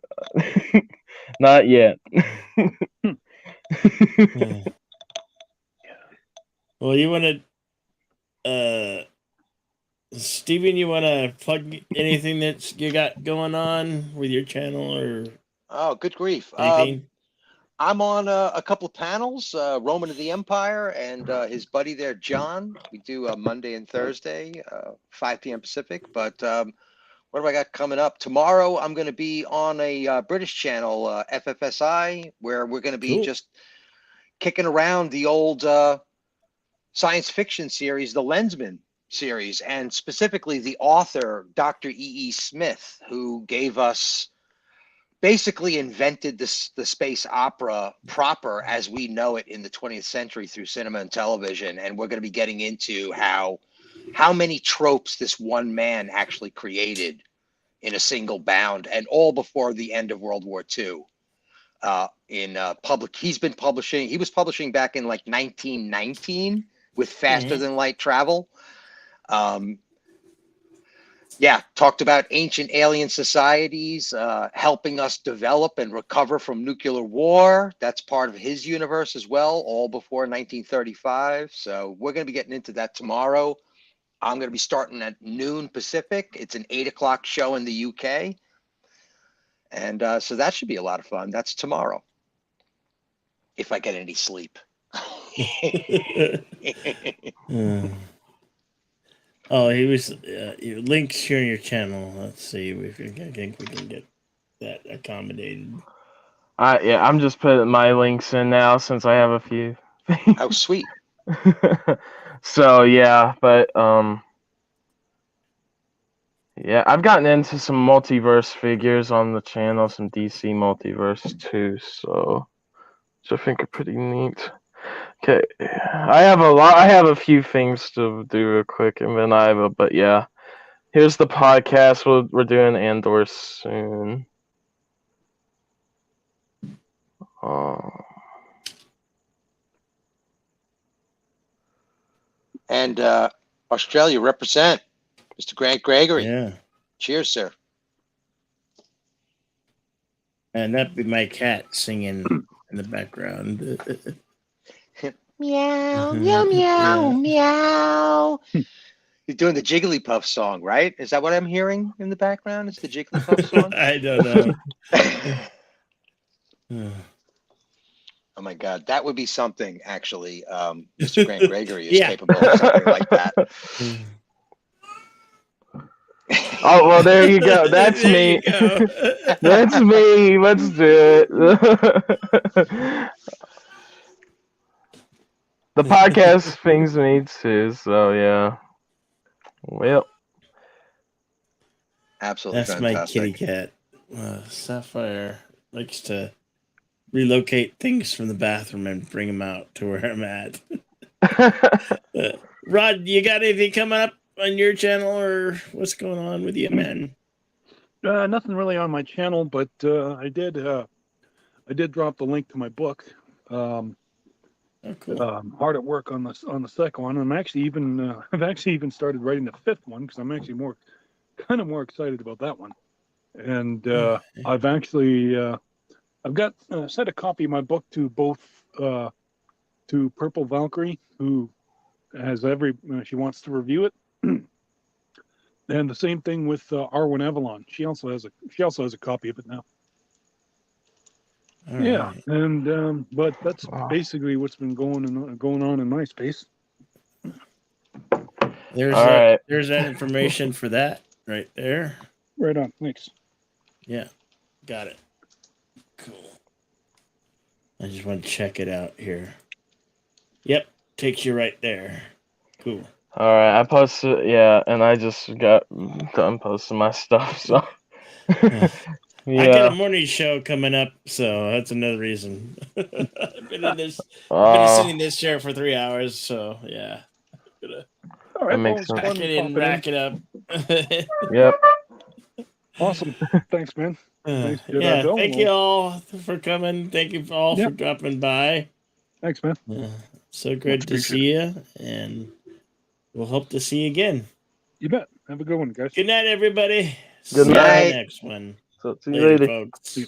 not yet. Yeah. Well, you want to, Steven, you want to plug anything that you got going on with your channel or Oh, good grief. anything? I'm on a couple of panels, Roman of the Empire and his buddy there, John. We do Monday and Thursday, 5 p.m. Pacific. But what have I got coming up? Tomorrow, I'm going to be on a British channel, FFSI, where we're going to be Cool. just kicking around the old science fiction series, the Lensman series, and specifically the author, Dr. E.E. Smith, who gave us basically invented the space opera proper as we know it in the 20th century through cinema and television. And we're going to be getting into how many tropes this one man actually created in a single bound, and all before the end of World War II. in public. He's been publishing. He was publishing back in like 1919 with Faster Than Light Travel. Yeah, talked about ancient alien societies helping us develop and recover from nuclear war. That's part of his universe as well, all before 1935. So we're going to be getting into that tomorrow. I'm going to be starting at noon Pacific. It's an 8 o'clock show in the UK. And so that should be a lot of fun. That's tomorrow, if I get any sleep. Oh, he was your links here in your channel. Let's see if I think we can get that accommodated. Yeah, I'm just putting my links in now since I have a few. Oh, sweet. So yeah, but yeah, I've gotten into some multiverse figures on the channel, some DC multiverse too, so which I think are pretty neat. Okay, I have a few things to do real quick, and then but yeah, here's the podcast. We're doing Andor soon. And Australia represent, Mr. Grant Gregory. Yeah. Cheers, sir. And that'd be my cat singing in the background. Meow, meow, meow, meow. You're doing the Jigglypuff song, right? Is that what I'm hearing in the background? It's the Jigglypuff song? I don't know. Oh my God, that would be something, actually. Mr. Grant Gregory is capable of something like that. Oh, well, there you go. That's me. That's me. Let's do it. The podcast thing's me too, so yeah. Well. Absolutely That's fantastic. my kitty cat. Sapphire likes to relocate things from the bathroom and bring them out to where I'm at. Rod, you got anything coming up on your channel, or what's going on with you, man? Nothing really on my channel, but I did drop the link to my book. Hard at work on the second one. I'm actually even I've actually even started writing the fifth one because I'm actually more excited about that one. And I've actually I've got sent a copy of my book to both to Purple Valkyrie, who has she wants to review it, and the same thing with Arwen Avalon. She also has a copy of it now. All yeah, right. and but that's basically what's been going on in my space. There's All that, right. there's that information for that right there. Right on. Thanks. Yeah, got it. Cool. I just want to check it out here. Yep, takes you right there. Cool. All right, I posted, yeah, and I just got done posting my stuff, so. I got a Yeah. morning show coming up, so that's another reason. I've been sitting Oh, in this chair for 3 hours, so yeah. Gonna All right, that makes well, sense. it's fun rack it in, popping rack it up. Yep. Awesome. Thanks, man. Thanks. Did I Yeah, go? thank you all for coming. Thank you all for dropping by. Thanks, man. So good to see you, and we'll hope to see you again. You bet. Have a good one, guys. Good night, everybody. Good See you on night. the next one. So see you later. Folks.